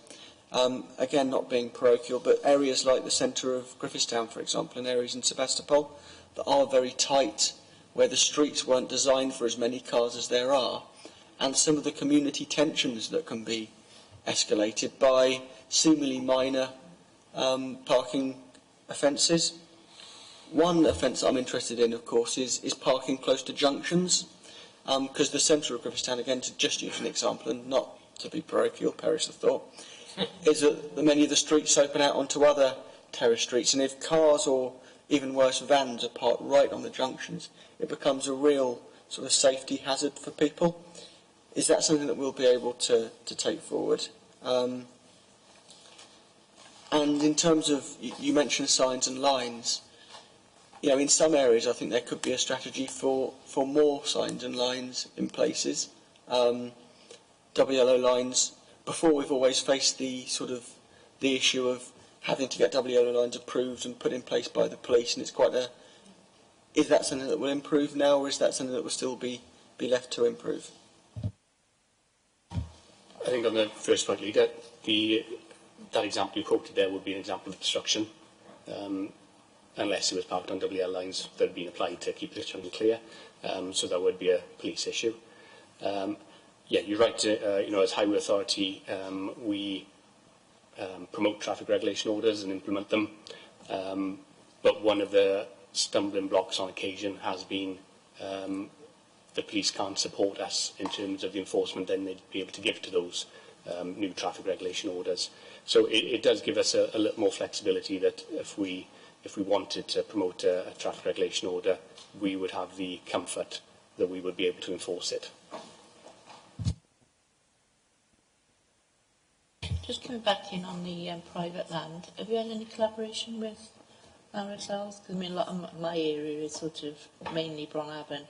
Again, not being parochial, but areas like the centre of Griffithstown, for example, and areas in Sebastopol that are very tight, where the streets weren't designed for as many cars as there are, and some of the community tensions that can be escalated by seemingly minor parking offences. One offence I'm interested in, of course, is parking close to junctions, because the centre of Griffithstown, again, to just use an example and not to be parochial, perish the thought, is that many of the streets open out onto other terrace streets, and if cars or even worse vans are parked right on the junctions, it becomes a real sort of safety hazard for people. Is that something that we'll be able to take forward? And in terms of, you mentioned signs and lines, in some areas I think there could be a strategy for more signs and lines in places. Double yellow lines, before we've always faced the issue of having to get double yellow lines approved and put in place by the police, and it's quite is that something that will improve now, or is that something that will still be left to improve? I think on the first point, Leader, that example you quoted there would be an example of obstruction, unless it was parked on double yellow lines that had been applied to keep the channel clear. So that would be a police issue. Yeah, you're right. As Highway Authority, we promote traffic regulation orders and implement them. But one of the stumbling blocks on occasion has been the police can't support us in terms of the enforcement then they'd be able to give to those new traffic regulation orders. So it does give us a little more flexibility that if we wanted to promote a traffic regulation order, we would have the comfort that we would be able to enforce it. Just coming back in on the private land, have you had any collaboration with ourselves? Because I mean, a lot of my area is sort of mainly Bronhaven,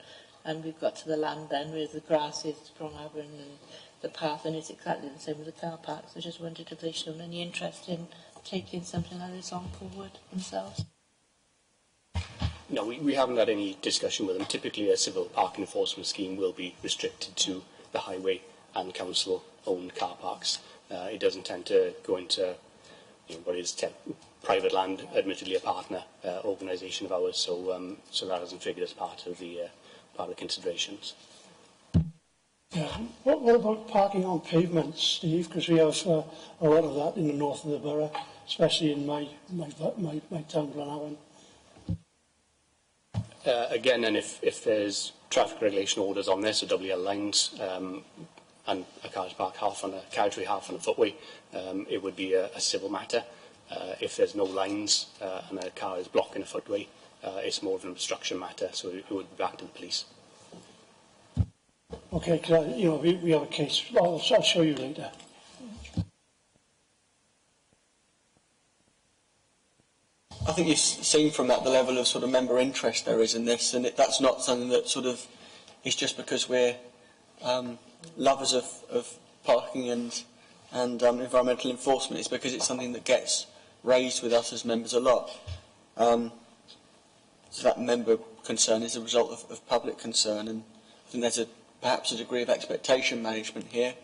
and we've got to the land then where the grass is Bronhaven and the path, and it's exactly the same with the car parks. I just wondered if they've shown any interest in taking something like this on forward themselves. No, we haven't had any discussion with them. Typically, a civil parking enforcement scheme will be restricted to the highway and council-owned car parks. It doesn't tend to go into what is private land, admittedly a partner organisation of ours, so so that hasn't figured as part of the considerations. Yeah. What about parking on pavements, Steve? Because we have a lot of that in the north of the borough, especially in my town, Blanhaven. Again, and if there's traffic regulation orders on this, or WL lines, and a carriage park carriageway half on a footway, it would be a civil matter. If there's no lines and a car is blocking a footway, it's more of an obstruction matter, so it would be back to the police. Okay, because we have a case. I'll show you later. I think you've seen from that the level of sort of member interest there is in this, and that's not something that sort of is just because we're lovers of parking and environmental enforcement. It's because it's something that gets raised with us as members a lot. So that member concern is a result of public concern, and I think there's perhaps a degree of expectation management here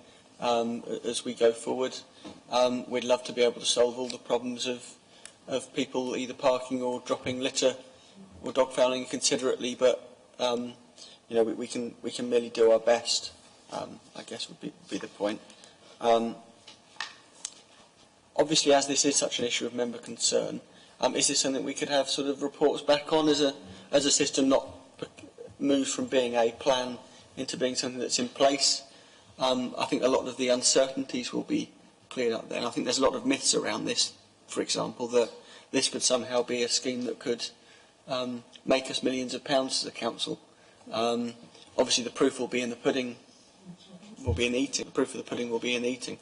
as we go forward. We'd love to be able to solve all the problems of people either parking or dropping litter or dogfouling inconsiderately, but we can merely do our best. I guess would be the point. Obviously, as this is such an issue of member concern, is this something we could have sort of reports back on as a system not moves from being a plan into being something that's in place? I think a lot of the uncertainties will be cleared up there. And I think there's a lot of myths around this, for example, that this could somehow be a scheme that could make us millions of pounds as a council. Obviously, the proof will be in the pudding, will be in eating. The proof of the pudding will be in eating,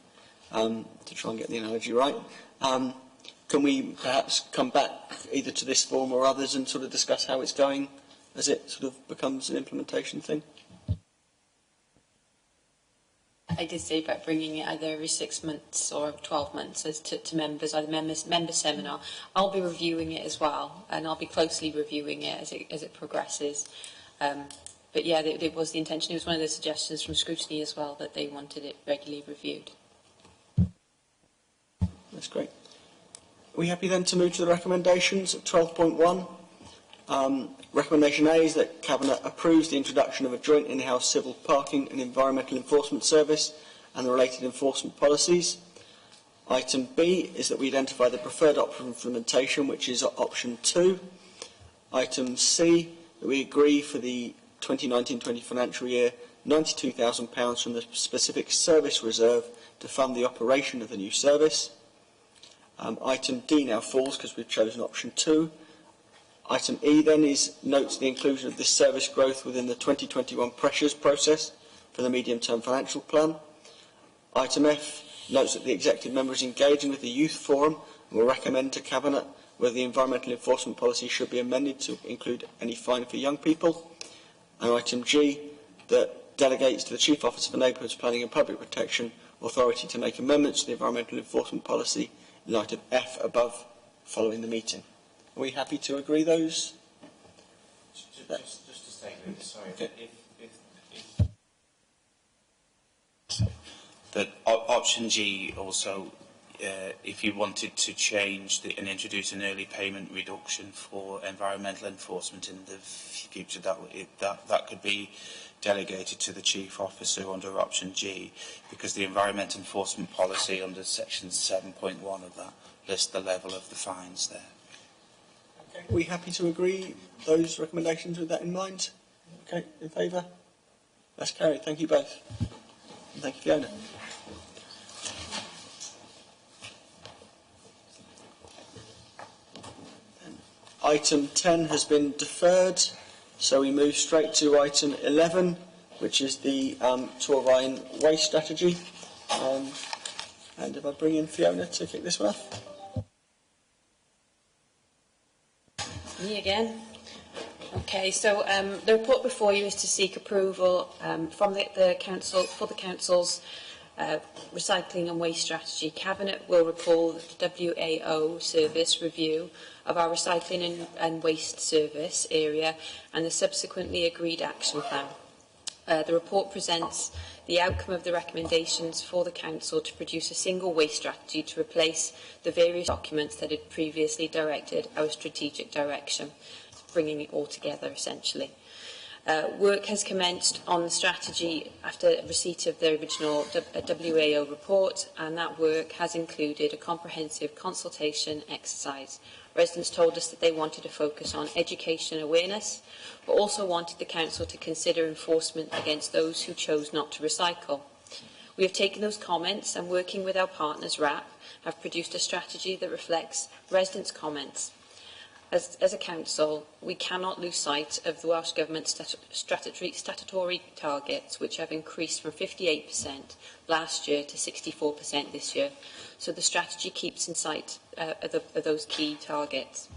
to try and get the analogy right. Can we perhaps come back either to this forum or others and sort of discuss how it's going as it sort of becomes an implementation thing? I did say about bringing it either every 6 months or 12 months as to members, either member seminar. I'll be reviewing it as well, and I'll be closely reviewing it as it progresses. But yeah, it was the intention. It was one of the suggestions from scrutiny as well, that they wanted it regularly reviewed. That's great. Are we happy then to move to the recommendations at 12.1? Recommendation A is that Cabinet approves the introduction of a joint in-house civil parking and environmental enforcement service and the related enforcement policies. Item B is that we identify the preferred option for implementation, which is option 2. Item C, that we agree for the 2019-20 financial year £92,000 from the specific service reserve to fund the operation of the new service. Item D now falls because we've chosen option 2. Item E then notes the inclusion of this service growth within the 2021 pressures process for the medium-term financial plan. Item F notes that the executive member is engaging with the youth forum and will recommend to Cabinet whether the environmental enforcement policy should be amended to include any fine for young people. And item G, that delegates to the Chief Officer for Neighbourhoods Planning and Public Protection authority to make amendments to the environmental enforcement policy in light of F above following the meeting. Are we happy to agree those? Just to say, sorry, okay. That option G also, if you wanted to change and introduce an early payment reduction for environmental enforcement in the future, that could be delegated to the Chief Officer under option G, because the environment enforcement policy under section 7.1 of that lists the level of the fines there. Okay. Are we happy to agree those recommendations with that in mind? Okay, in favour? That's carried. Thank you both. And thank you, Fiona. Item 10 has been deferred, so we move straight to item 11, which is the Torrine waste strategy. And if I bring in Fiona to kick this one off. Me again. Okay, so the report before you is to seek approval from the council for the council's recycling and waste strategy. Cabinet will recall the WAO service review of our recycling and waste service area and the subsequently agreed action plan. The report presents the outcome of the recommendations for the Council to produce a single waste strategy to replace the various documents that had previously directed our strategic direction, bringing it all together essentially. Work has commenced on the strategy after receipt of the original WAO report, and that work has included a comprehensive consultation exercise. Residents told us that they wanted to focus on education and awareness, but also wanted the Council to consider enforcement against those who chose not to recycle. We have taken those comments and, working with our partners, RAP, have produced a strategy that reflects residents' comments. As a council, we cannot lose sight of the Welsh Government's statutory targets, which have increased from 58% last year to 64% this year. So the strategy keeps in sight of those key targets,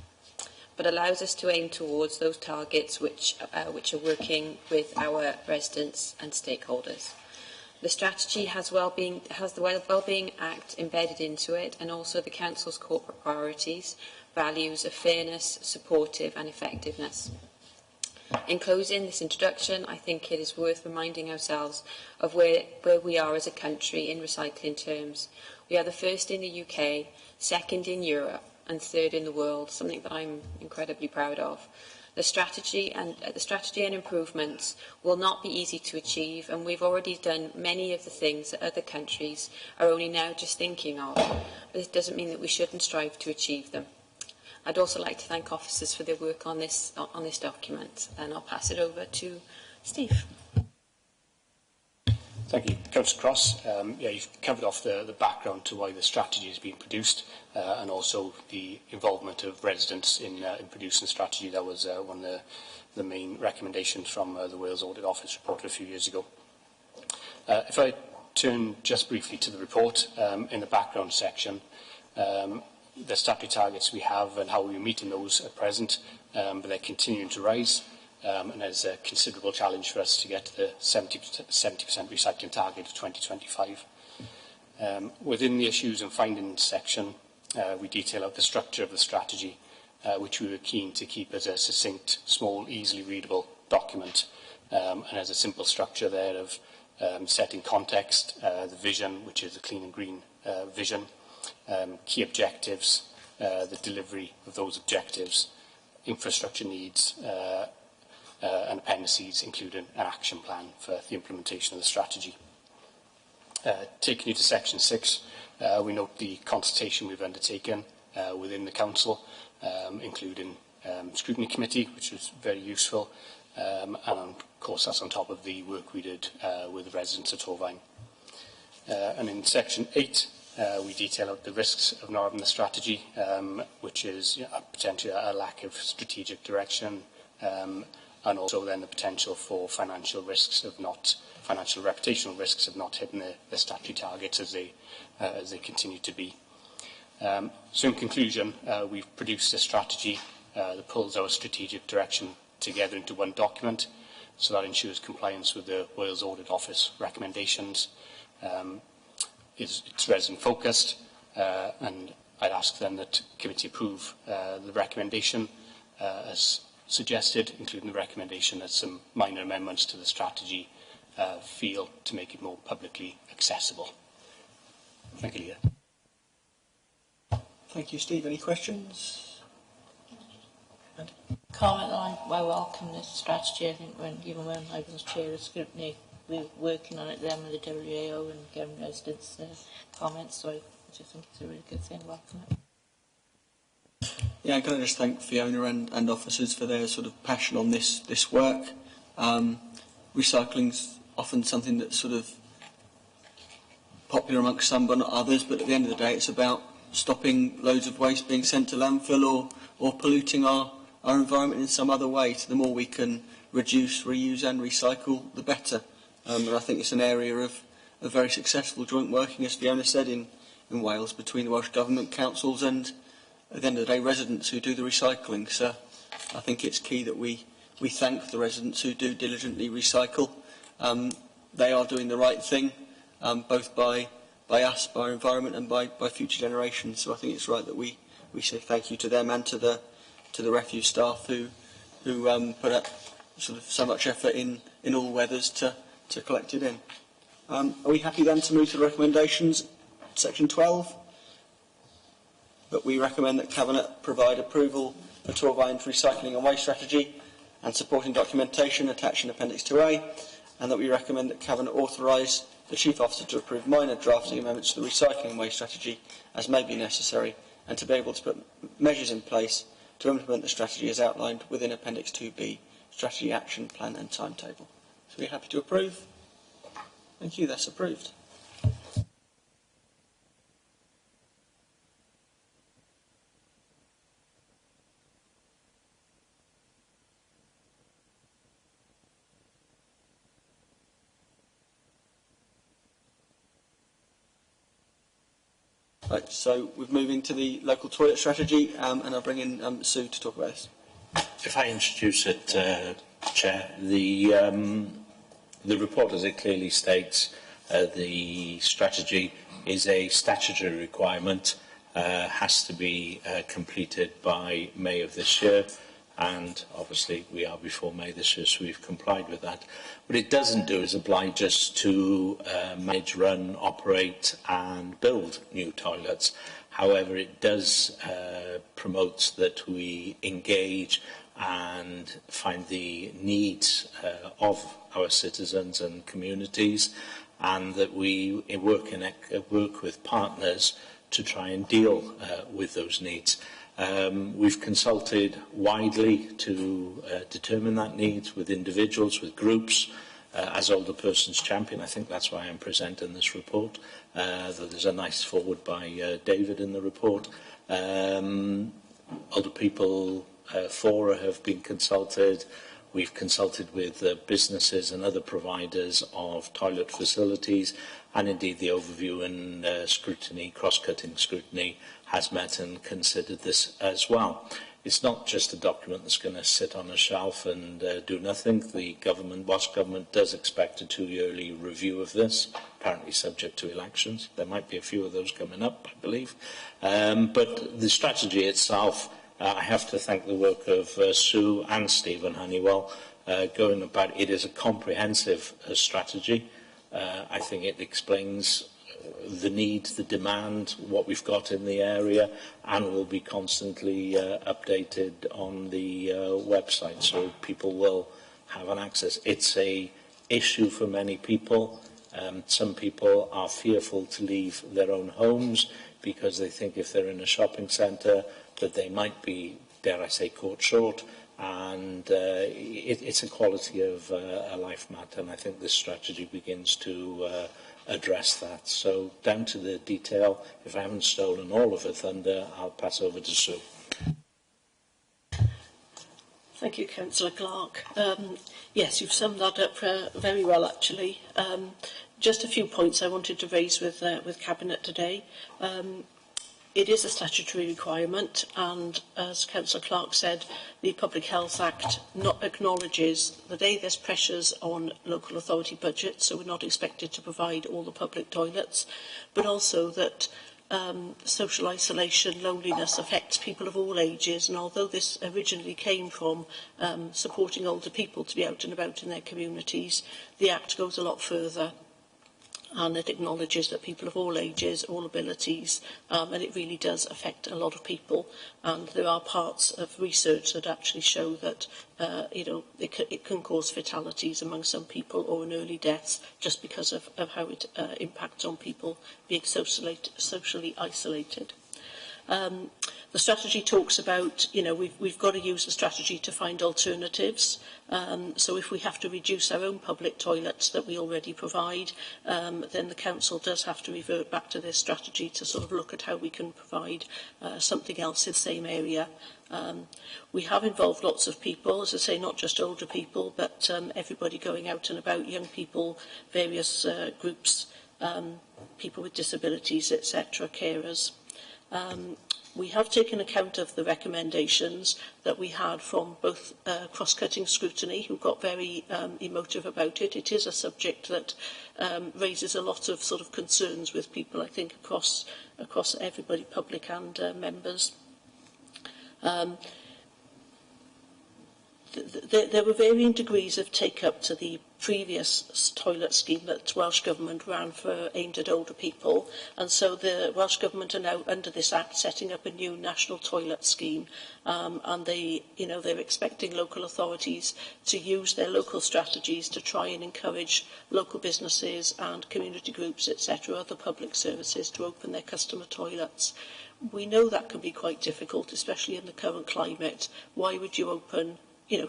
but allows us to aim towards those targets which are working with our residents and stakeholders. The strategy has the Wellbeing Act embedded into it, and also the Council's corporate priorities, values of fairness, supportive and effectiveness. In closing this introduction, I think it is worth reminding ourselves of where we are as a country in recycling terms. We are the first in the UK, second in Europe and third in the world, something that I'm incredibly proud of. The strategy and improvements will not be easy to achieve, and we've already done many of the things that other countries are only now just thinking of. But it doesn't mean that we shouldn't strive to achieve them. I'd also like to thank officers for their work on this document, and I'll pass it over to Steve. Thank you, Councillor Cross. You've covered off the background to why the strategy has been produced, and also the involvement of residents in producing the strategy. That was one of the main recommendations from the Wales Audit Office report a few years ago. If I turn just briefly to the report, in the background section, the statutory targets we have and how we're meeting those at present, but they're continuing to rise, and there's a considerable challenge for us to get to the 70% recycling target of 2025. Within the issues and findings section, we detail out the structure of the strategy, which we were keen to keep as a succinct, small, easily readable document, and has a simple structure there of setting context, the vision, which is a clean and green vision, key objectives, the delivery of those objectives, infrastructure needs, and appendices, including an action plan for the implementation of the strategy. Taking you to section 6, we note the consultation we've undertaken within the Council, including scrutiny committee, which was very useful, and of course that's on top of the work we did with the residents at Torrine. And in section 8, we detail out the risks of not having the strategy, which is potentially a lack of strategic direction, and also then the potential for financial reputational risks of not hitting the statutory targets as they continue to be. So in conclusion, we've produced a strategy that pulls our strategic direction together into one document, so that ensures compliance with the Wales Audit Office recommendations. It's resident focused, and I'd ask then that committee approve the recommendation as suggested, including the recommendation that some minor amendments to the strategy feel to make it more publicly accessible. Thank you, Leader. Thank you, Steve. Any questions? Comment on I welcome this strategy. I think even when I was chair of scrutiny, we were working on it then with the WAO and getting residents' comments, so I just think it's a really good thing. Welcome it. Yeah, I'm going to just thank Fiona and officers for their sort of passion on this work. Recycling's often something that's sort of popular amongst some but not others, but at the end of the day it's about stopping loads of waste being sent to landfill or polluting our our environment in some other way. So the more we can reduce, reuse and recycle, the better. And I think it's an area of very successful joint working, as Fiona said, in Wales between the Welsh Government, councils and, at the end of the day, residents who do the recycling. So I think it's key that we thank the residents who do diligently recycle. They are doing the right thing, both by us, by our environment and by future generations. So I think it's right that we say thank you to them and to the refuse staff who put up sort of so much effort in all weathers to collect it in. Are we happy then to move to the recommendations, section 12? That we recommend that Cabinet provide approval for Torvine's recycling and waste strategy and supporting documentation attached in Appendix 2A, and that we recommend that Cabinet authorise the Chief Officer to approve minor drafting amendments to the recycling and waste strategy as may be necessary, and to be able to put measures in place to implement the strategy as outlined within Appendix 2B, Strategy Action Plan and Timetable. So we're happy to approve? Thank you, that's approved. Right, so we're moving to the local toilet strategy, and I'll bring in Sue to talk about this. If I introduce it, Chair, the report, as it clearly states, the strategy is a statutory requirement, has to be completed by May of this year, and obviously we are before May this year, so we've complied with that. What it doesn't do is oblige us to manage, run, operate and build new toilets. However, it does promote that we engage and find the needs of our citizens and communities, and that we work with partners to try and deal with those needs. We've consulted widely to determine that needs with individuals, with groups. As Older Persons Champion, I think that's why I'm presenting this report. There's a nice forward by David in the report. Older People Fora have been consulted. We've consulted with businesses and other providers of toilet facilities, and indeed the overview and scrutiny, cross-cutting scrutiny, has met and considered this as well. It's not just a document that's going to sit on a shelf and do nothing. The government, Welsh Government, does expect a 2-yearly review of this, apparently subject to elections. There might be a few of those coming up, I believe. But the strategy itself, I have to thank the work of Sue and Stephen Honeywell going about. It is a comprehensive strategy. I think it explains the need, the demand, what we've got in the area, and will be constantly updated on the website, so people will have an access. It's a issue for many people. Some people are fearful to leave their own homes because they think if they're in a shopping centre that they might be, dare I say, caught short. And it's a quality of a life matter, and I think this strategy begins to address that. So down to the detail. If I haven't stolen all of it thunder, I'll pass over to Sue. Thank you, Councillor Clark. Yes, you've summed that up very well, actually. Just a few points I wanted to raise with Cabinet today. It is a statutory requirement, and as Councillor Clark said, the Public Health Act not acknowledges that there's pressures on local authority budgets, so we're not expected to provide all the public toilets, but also that social isolation, loneliness affects people of all ages, and although this originally came from supporting older people to be out and about in their communities, the Act goes a lot further. And it acknowledges that people of all ages, all abilities, and it really does affect a lot of people. And there are parts of research that actually show that, it can cause fatalities among some people or an early deaths just because of how it impacts on people being socially isolated. The strategy talks about, we've got to use the strategy to find alternatives. So if we have to reduce our own public toilets that we already provide, then the council does have to revert back to this strategy to sort of look at how we can provide something else in the same area. We have involved lots of people, as I say, not just older people, but everybody going out and about, young people, various groups, people with disabilities, etc., carers. We have taken account of the recommendations that we had from both cross-cutting scrutiny, who got very emotive about it. It is a subject that raises a lot of sort of concerns with people, I think, across everybody, public and members. There were varying degrees of take-up to the previous toilet scheme that Welsh Government ran for aimed at older people, and so the Welsh Government are now, under this Act, setting up a new national toilet scheme, and they're expecting local authorities to use their local strategies to try and encourage local businesses and community groups, etc., other public services, to open their customer toilets. We know that can be quite difficult, especially in the current climate. Why would you open?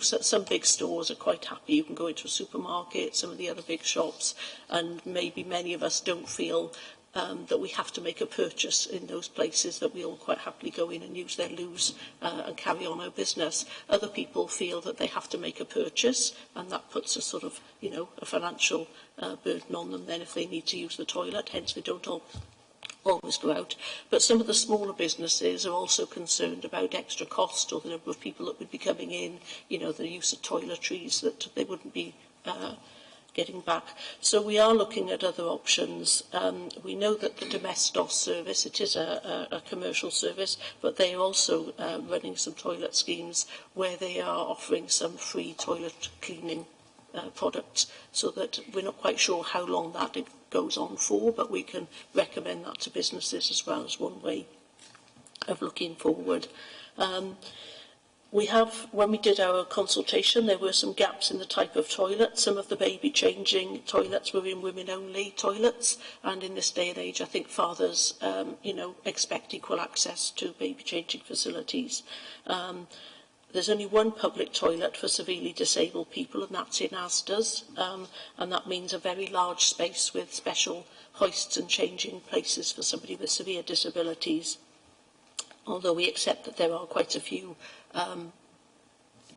Some big stores are quite happy. You can go into a supermarket, some of the other big shops, and maybe many of us don't feel that we have to make a purchase in those places, that we all quite happily go in and use their loos and carry on our business. Other people feel that they have to make a purchase, and that puts a sort of, a financial burden on them then if they need to use the toilet, hence they don't always go out. But some of the smaller businesses are also concerned about extra cost, or the number of people that would be coming in, the use of toiletries that they wouldn't be getting back. So we are looking at other options. We know that the Domestos service, it is a commercial service, but they are also running some toilet schemes where they are offering some free toilet cleaning products, so that we're not quite sure how long that goes on for, but we can recommend that to businesses as well as one way of looking forward. When we did our consultation, there were some gaps in the type of toilet. Some of the baby changing toilets were in women-only toilets, and in this day and age, I think fathers, expect equal access to baby changing facilities. There's only one public toilet for severely disabled people, and that's in Asda's, and that means a very large space with special hoists and changing places for somebody with severe disabilities. Although we accept that there are quite a few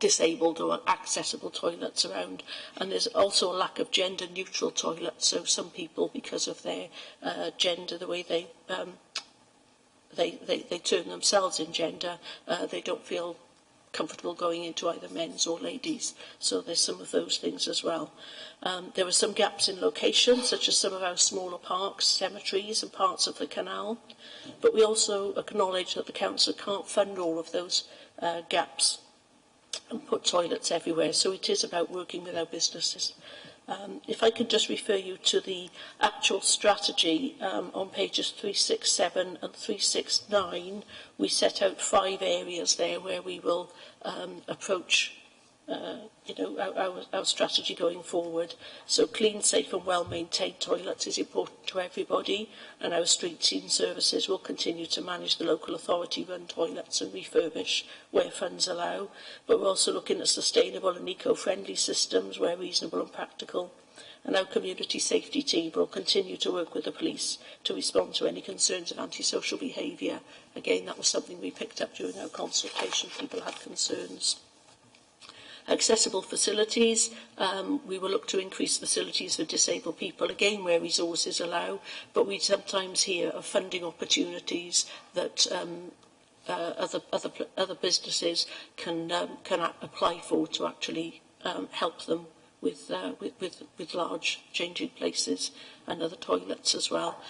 disabled or accessible toilets around, and there's also a lack of gender-neutral toilets. So some people, because of their gender, the way they term themselves in gender, they don't feel comfortable going into either men's or ladies', so there's some of those things as well. There were some gaps in location, such as some of our smaller parks, cemeteries and parts of the canal, but we also acknowledge that the council can't fund all of those gaps and put toilets everywhere, so it is about working with our businesses. If I could just refer you to the actual strategy on pages 367 and 369, we set out 5 areas there where we will approach our strategy going forward. So clean, safe and well-maintained toilets is important to everybody, and our street scene services will continue to manage the local authority-run toilets and refurbish where funds allow. But we're also looking at sustainable and eco-friendly systems where reasonable and practical. And our community safety team will continue to work with the police to respond to any concerns of antisocial behaviour. Again, that was something we picked up during our consultation. People had concerns. Accessible facilities, we will look to increase facilities for disabled people, again where resources allow, but we sometimes hear of funding opportunities that other businesses can apply for to actually help them with large changing places and other toilets as well.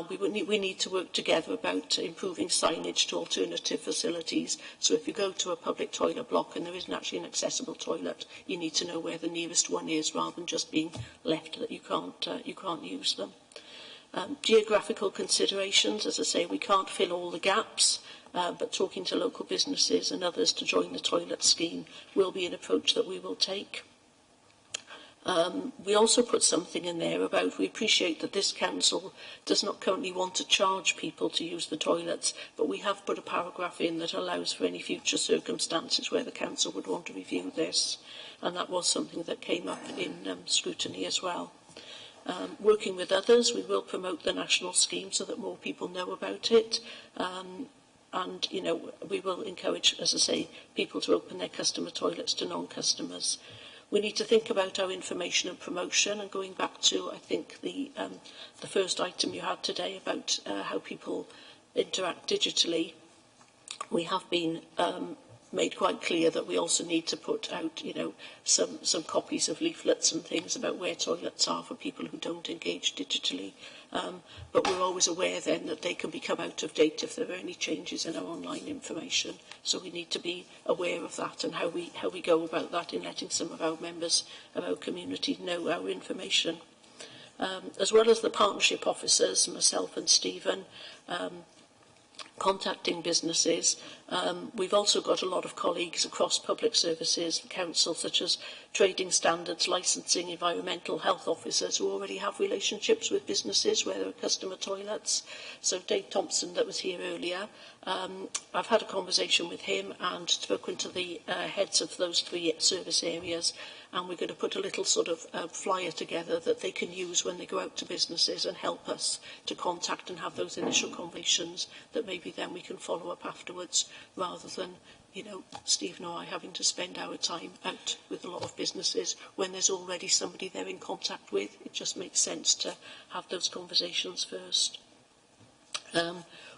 We need to work together about improving signage to alternative facilities. So if you go to a public toilet block and there isn't actually an accessible toilet, you need to know where the nearest one is, rather than just being left that you can't use them. Geographical considerations, as I say, we can't fill all the gaps, but talking to local businesses and others to join the toilet scheme will be an approach that we will take. We also put something in there about we appreciate that this council does not currently want to charge people to use the toilets, but we have put a paragraph in that allows for any future circumstances where the council would want to review this, and that was something that came up in scrutiny as well. Working with others, we will promote the national scheme so that more people know about it. And, you know, we will encourage, as I say, people to open their customer toilets to non-customers. We need to think about our information and promotion, and going back to, I think, the first item you had today about how people interact digitally, we have been made quite clear that we also need to put out, you know, some copies of leaflets and things about where toilets are for people who don't engage digitally. But we're always aware then that they can become out of date if there are any changes in our online information. So we need to be aware of that and how we go about that in letting some of our members of our community know our information. As well as the partnership officers, myself and Stephen, contacting businesses. We've also got a lot of colleagues across public services, the council, such as trading standards, licensing, environmental health officers who already have relationships with businesses where there are customer toilets. So Dave Thompson, that was here earlier, I've had a conversation with him and spoken to the heads of those 3 service areas, and we're going to put a little sort of flyer together that they can use when they go out to businesses and help us to contact and have those initial conversations that maybe then we can follow up afterwards, rather than, you know, Stephen or I having to spend our time out with a lot of businesses when there's already somebody they're in contact with. It just makes sense to have those conversations first.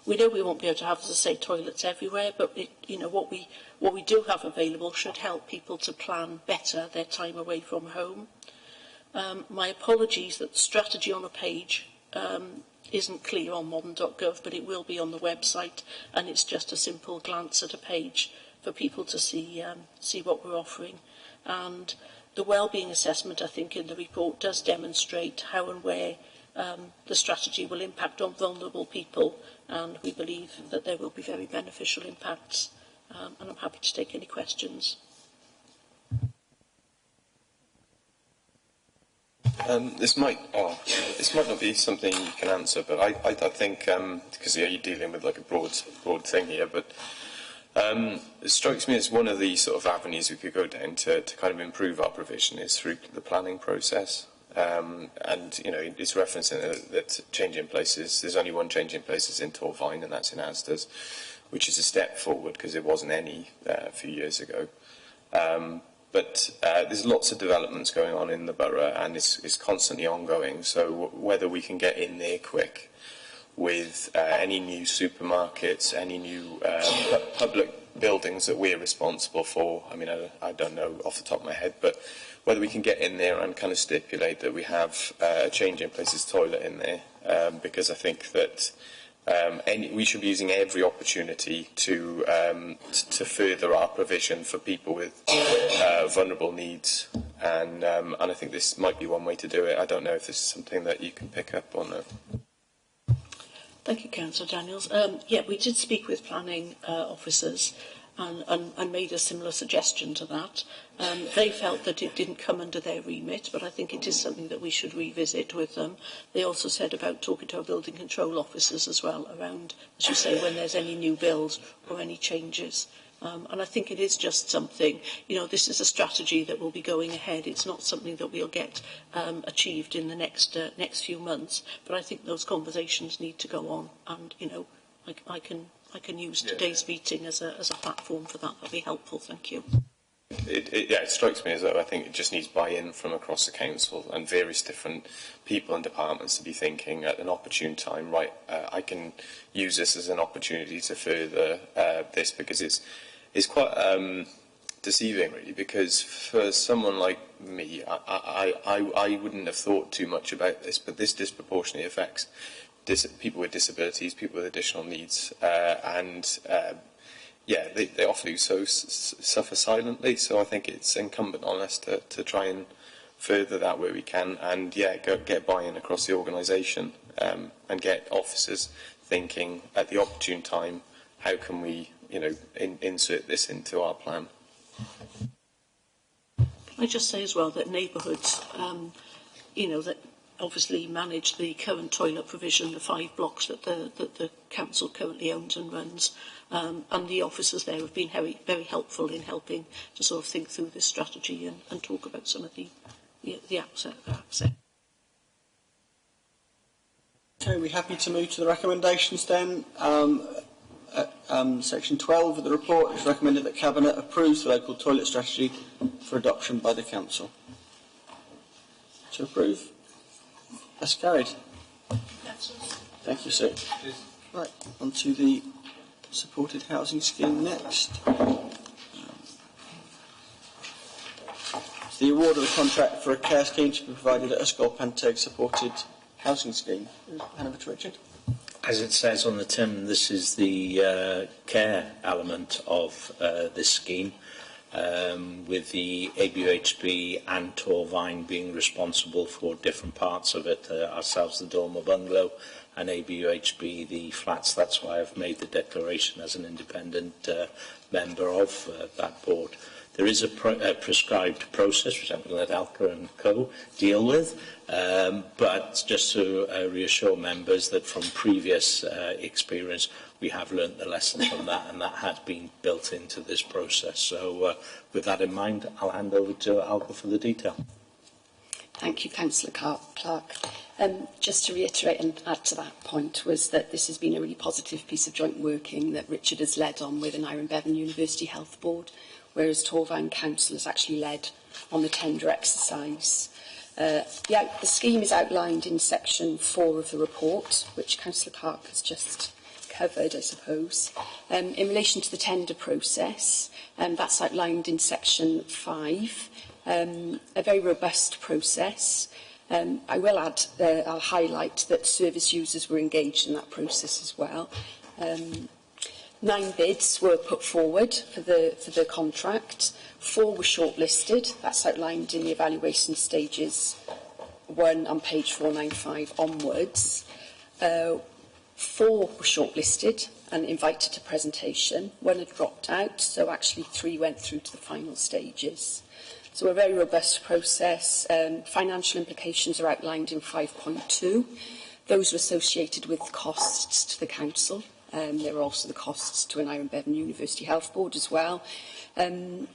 We know we won't be able to have, as I say, toilets everywhere, but you know, what we do have available should help people to plan better their time away from home. My apologies that the strategy on a page isn't clear on modern.gov, but it will be on the website, and it's just a simple glance at a page for people to see what we're offering. And the wellbeing assessment, I think, in the report does demonstrate how and where the strategy will impact on vulnerable people, and we believe that there will be very beneficial impacts. And I'm happy to take any questions. This might not be something you can answer, but I think because you're dealing with like a broad thing here, but it strikes me as one of the sort of avenues we could go down to kind of improve our provision is through the planning process. And you know, it's referencing that change in places. There's only one change in places in Torfaen, and that's in Asda's, which is a step forward because there wasn't any a few years ago. But there's lots of developments going on in the borough, and it's constantly ongoing. So whether we can get in there quick with any new supermarkets, any new public buildings that we're responsible for, I mean, I don't know off the top of my head, but whether we can get in there and kind of stipulate that we have a change in places toilet in there, because I think that we should be using every opportunity to further our provision for people with vulnerable needs, and I think this might be one way to do it. I don't know if this is something that you can pick up on. Thank you, Councillor Daniels. Yeah, we did speak with planning officers and made a similar suggestion to that. They felt that it didn't come under their remit, but I think it is something that we should revisit with them. They also said about talking to our building control officers as well around, as you say, when there's any new builds or any changes. And I think it is just something, you know, this is a strategy that will be going ahead. It's not something that we'll get achieved in the next few months, but I think those conversations need to go on, and, you know, I can use today's meeting as a platform for that. That'd be helpful. Thank you. It strikes me as though I think it just needs buy-in from across the council and various different people and departments to be thinking at an opportune time, right, I can use this as an opportunity to further this, because it's quite deceiving, really, because for someone like me, I wouldn't have thought too much about this, but this disproportionately affects people with disabilities, people with additional needs, and they often do so suffer silently. So I think it's incumbent on us to try and further that where we can, and get buy-in across the organisation, and get officers thinking at the opportune time, how can we, you know, insert this into our plan. I just say as well that neighbourhoods, you know, that obviously manage the current toilet provision, the 5 blocks that the council currently owns and runs, and the officers there have been very helpful in helping to sort of think through this strategy and talk about some of the upset. Okay, we're happy to move to the recommendations then. Section 12 of the report, it's recommended that Cabinet approves the local toilet strategy for adoption by the Council. To approve. That's carried. Thank you, sir. Right, on to the supported housing scheme next. It's the award of the contract for a care scheme to be provided at Ysgol Panteg supported housing scheme. Hand over to Richard. As it says on the tin, this is the care element of this scheme, with the ABUHB and Torvine being responsible for different parts of it, ourselves the Dormer Bungalow and ABUHB the flats. That's why I've made the declaration as an independent member of that board. There is a prescribed process, which I'm going to let Alca and Co deal with, but just to reassure members that from previous experience, we have learnt the lesson from that, and that has been built into this process. So with that in mind, I'll hand over to Alca for the detail. Thank you, Councillor Clark. Just to reiterate and add to that point was that this has been a really positive piece of joint working that Richard has led on with an Iron Bevan University Health Board, whereas Torvine Council has actually led on the tender exercise. The scheme is outlined in section 4 of the report, which Councillor Clark has just covered, I suppose. In relation to the tender process, that's outlined in section 5, a very robust process. I will add, I'll highlight that service users were engaged in that process as well. 9 bids were put forward for the contract. 4 were shortlisted. That's outlined in the evaluation stages 1 on page 495 onwards. 4 were shortlisted and invited to presentation. 1 had dropped out, so actually 3 went through to the final stages. So a very robust process. Financial implications are outlined in 5.2. Those are associated with costs to the council. There are also the costs to an Iron Bevan University Health Board as well. In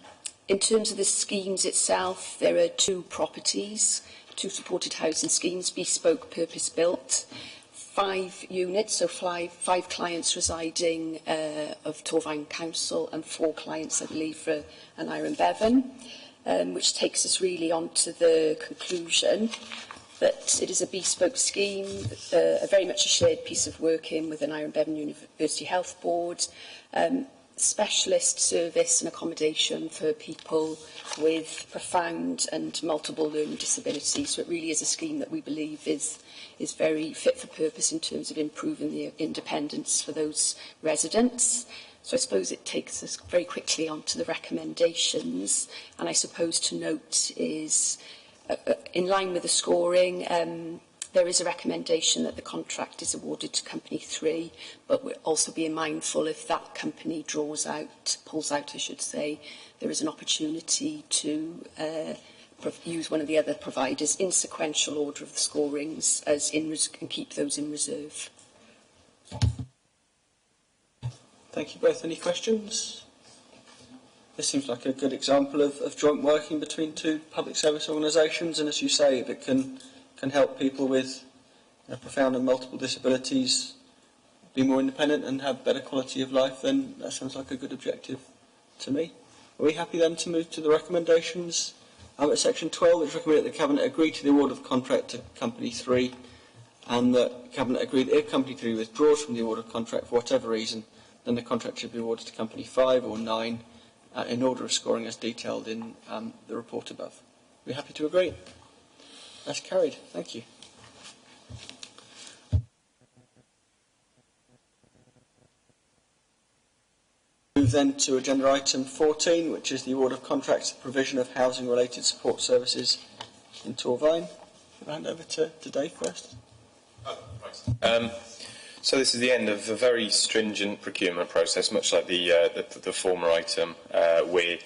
terms of the schemes itself, there are 2 properties, 2 supported housing schemes, bespoke purpose-built, 5 units, so 5 clients residing of Torvine Council and 4 clients, I believe, for an Iron Bevan, which takes us really on to the conclusion that it is a bespoke scheme, very much a shared piece of working with an Iron Bevan University Health Board, specialist service and accommodation for people with profound and multiple learning disabilities. So it really is a scheme that we believe is very fit for purpose in terms of improving the independence for those residents. So I suppose it takes us very quickly on to the recommendations, and I suppose to note is, in line with the scoring, there is a recommendation that the contract is awarded to Company 3, but we're also being mindful if that company pulls out, I should say, there is an opportunity to use one of the other providers in sequential order of the scorings and keep those in reserve. Thank you both. Any questions? This seems like a good example of joint working between 2 public service organisations, and as you say, if it can help people with profound and multiple disabilities be more independent and have better quality of life, then that sounds like a good objective to me. Are we happy then to move to the recommendations? At section 12, it's recommended that the Cabinet agree to the award of contract to Company 3, and that Cabinet agree that if Company 3 withdraws from the award of contract for whatever reason, then the contract should be awarded to Company 5 or 9 in order of scoring as detailed in the report above. Are we happy to agree? That's carried. Thank you. Move then to agenda item 14, which is the award of contracts for provision of housing-related support services in Torvine. I'll hand over to Dave first. So this is the end of a very stringent procurement process, much like the former item, where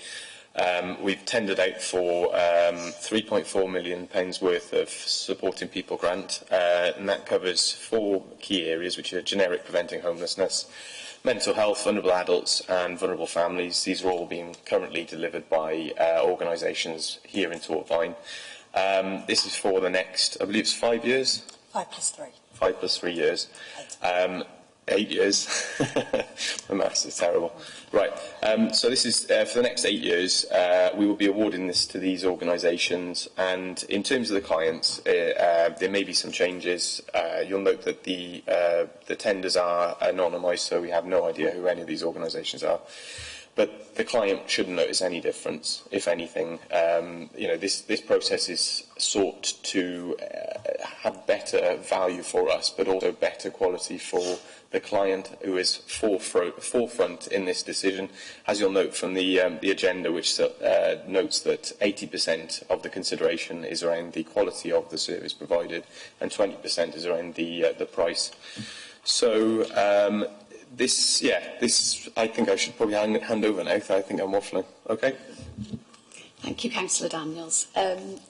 We've tendered out for £3.4 million worth of Supporting People grant, and that covers 4 key areas, which are generic preventing homelessness, mental health, vulnerable adults and vulnerable families. These are all being currently delivered by organisations here in Torfaen. This is for the next, I believe it's 5 years? 5 plus 3. 5 plus 3 years. 8 years. My maths is terrible. Right, so this is for the next 8 years. We will be awarding this to these organisations, and in terms of the clients, there may be some changes. You'll note that the tenders are anonymised, so we have no idea who any of these organisations are. But the client shouldn't notice any difference, if anything. This process is sought to have better value for us, but also better quality for the client, who is forefront in this decision. As you'll note from the agenda, which notes that 80% of the consideration is around the quality of the service provided, and 20% is around the price. So this, I think I should probably hand over now. I think I'm waffling. Okay. Thank you, Councillor Daniels.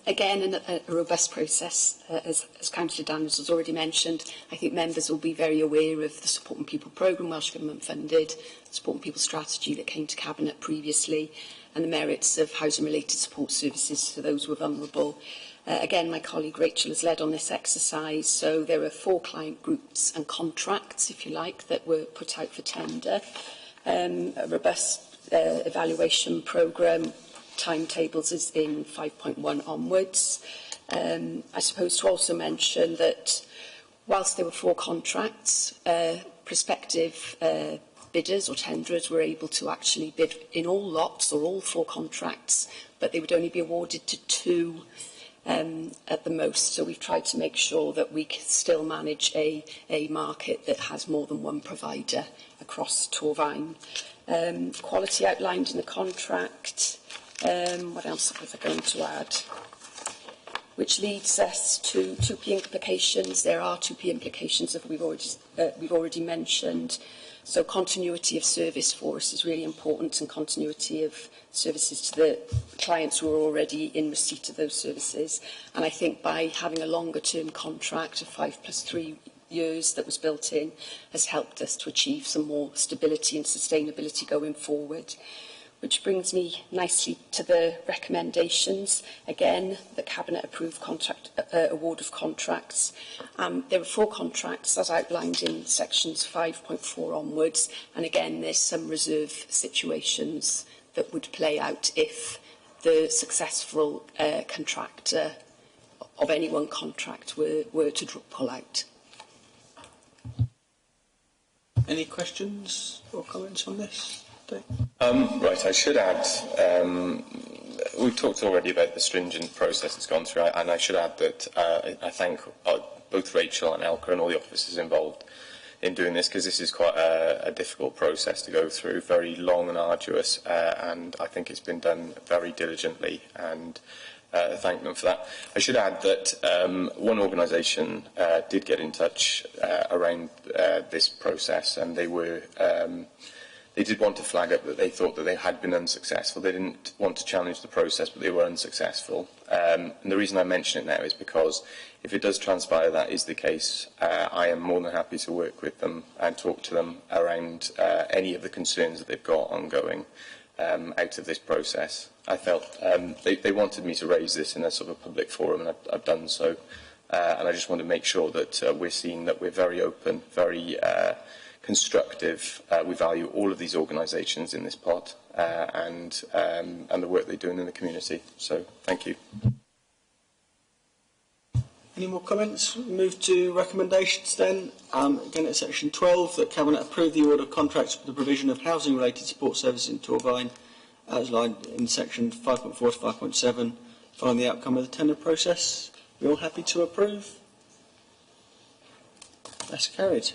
Again, a robust process, as Councillor Daniels has already mentioned. I think members will be very aware of the Supporting People programme, Welsh Government funded, Supporting People strategy that came to Cabinet previously, and the merits of housing-related support services for those who are vulnerable. Again, my colleague Rachel has led on this exercise, so there are 4 client groups and contracts, if you like, that were put out for tender. A robust evaluation programme, timetables is in 5.1 onwards. I suppose to also mention that whilst there were 4 contracts, prospective bidders or tenderers were able to actually bid in all lots or all 4 contracts, but they would only be awarded to 2 at the most. So we've tried to make sure that we can still manage a market that has more than one provider across Torfaen. Quality outlined in the contract. What else was I going to add? Which leads us to 2P implications. There are 2P implications that we've already mentioned. So continuity of service for us is really important, and continuity of services to the clients who are already in receipt of those services. And I think by having a longer-term contract of 5 plus 3 years that was built in has helped us to achieve some more stability and sustainability going forward. Which brings me nicely to the recommendations. Again, the Cabinet approved award of contracts. There are 4 contracts as outlined in sections 5.4 onwards, and again there's some reserve situations that would play out if the successful contractor of any one contract were to pull out. Any questions or comments on this? Right, I should add, we've talked already about the stringent process it's gone through, and I should add that I thank both Rachel and Elka and all the officers involved in doing this, because this is quite a difficult process to go through, very long and arduous, and I think it's been done very diligently, and thank them for that. I should add that one organisation did get in touch around this process, and they did want to flag up that they thought that they had been unsuccessful. They didn't want to challenge the process, but they were unsuccessful. And the reason I mention it now is because if it does transpire that is the case, I am more than happy to work with them and talk to them around any of the concerns that they've got ongoing out of this process. I felt they wanted me to raise this in a sort of public forum, and I've done so. And I just want to make sure that we're seeing that we're very open, very constructive. We value all of these organisations in this pot and the work they're doing in the community. So, thank you. Any more comments? Move to recommendations then. Again at section 12, that Cabinet approve the award of contracts for the provision of housing-related support services in Torfaen, as outlined in section 5.4 to 5.7, following the outcome of the tender process. We all happy to approve? That's carried.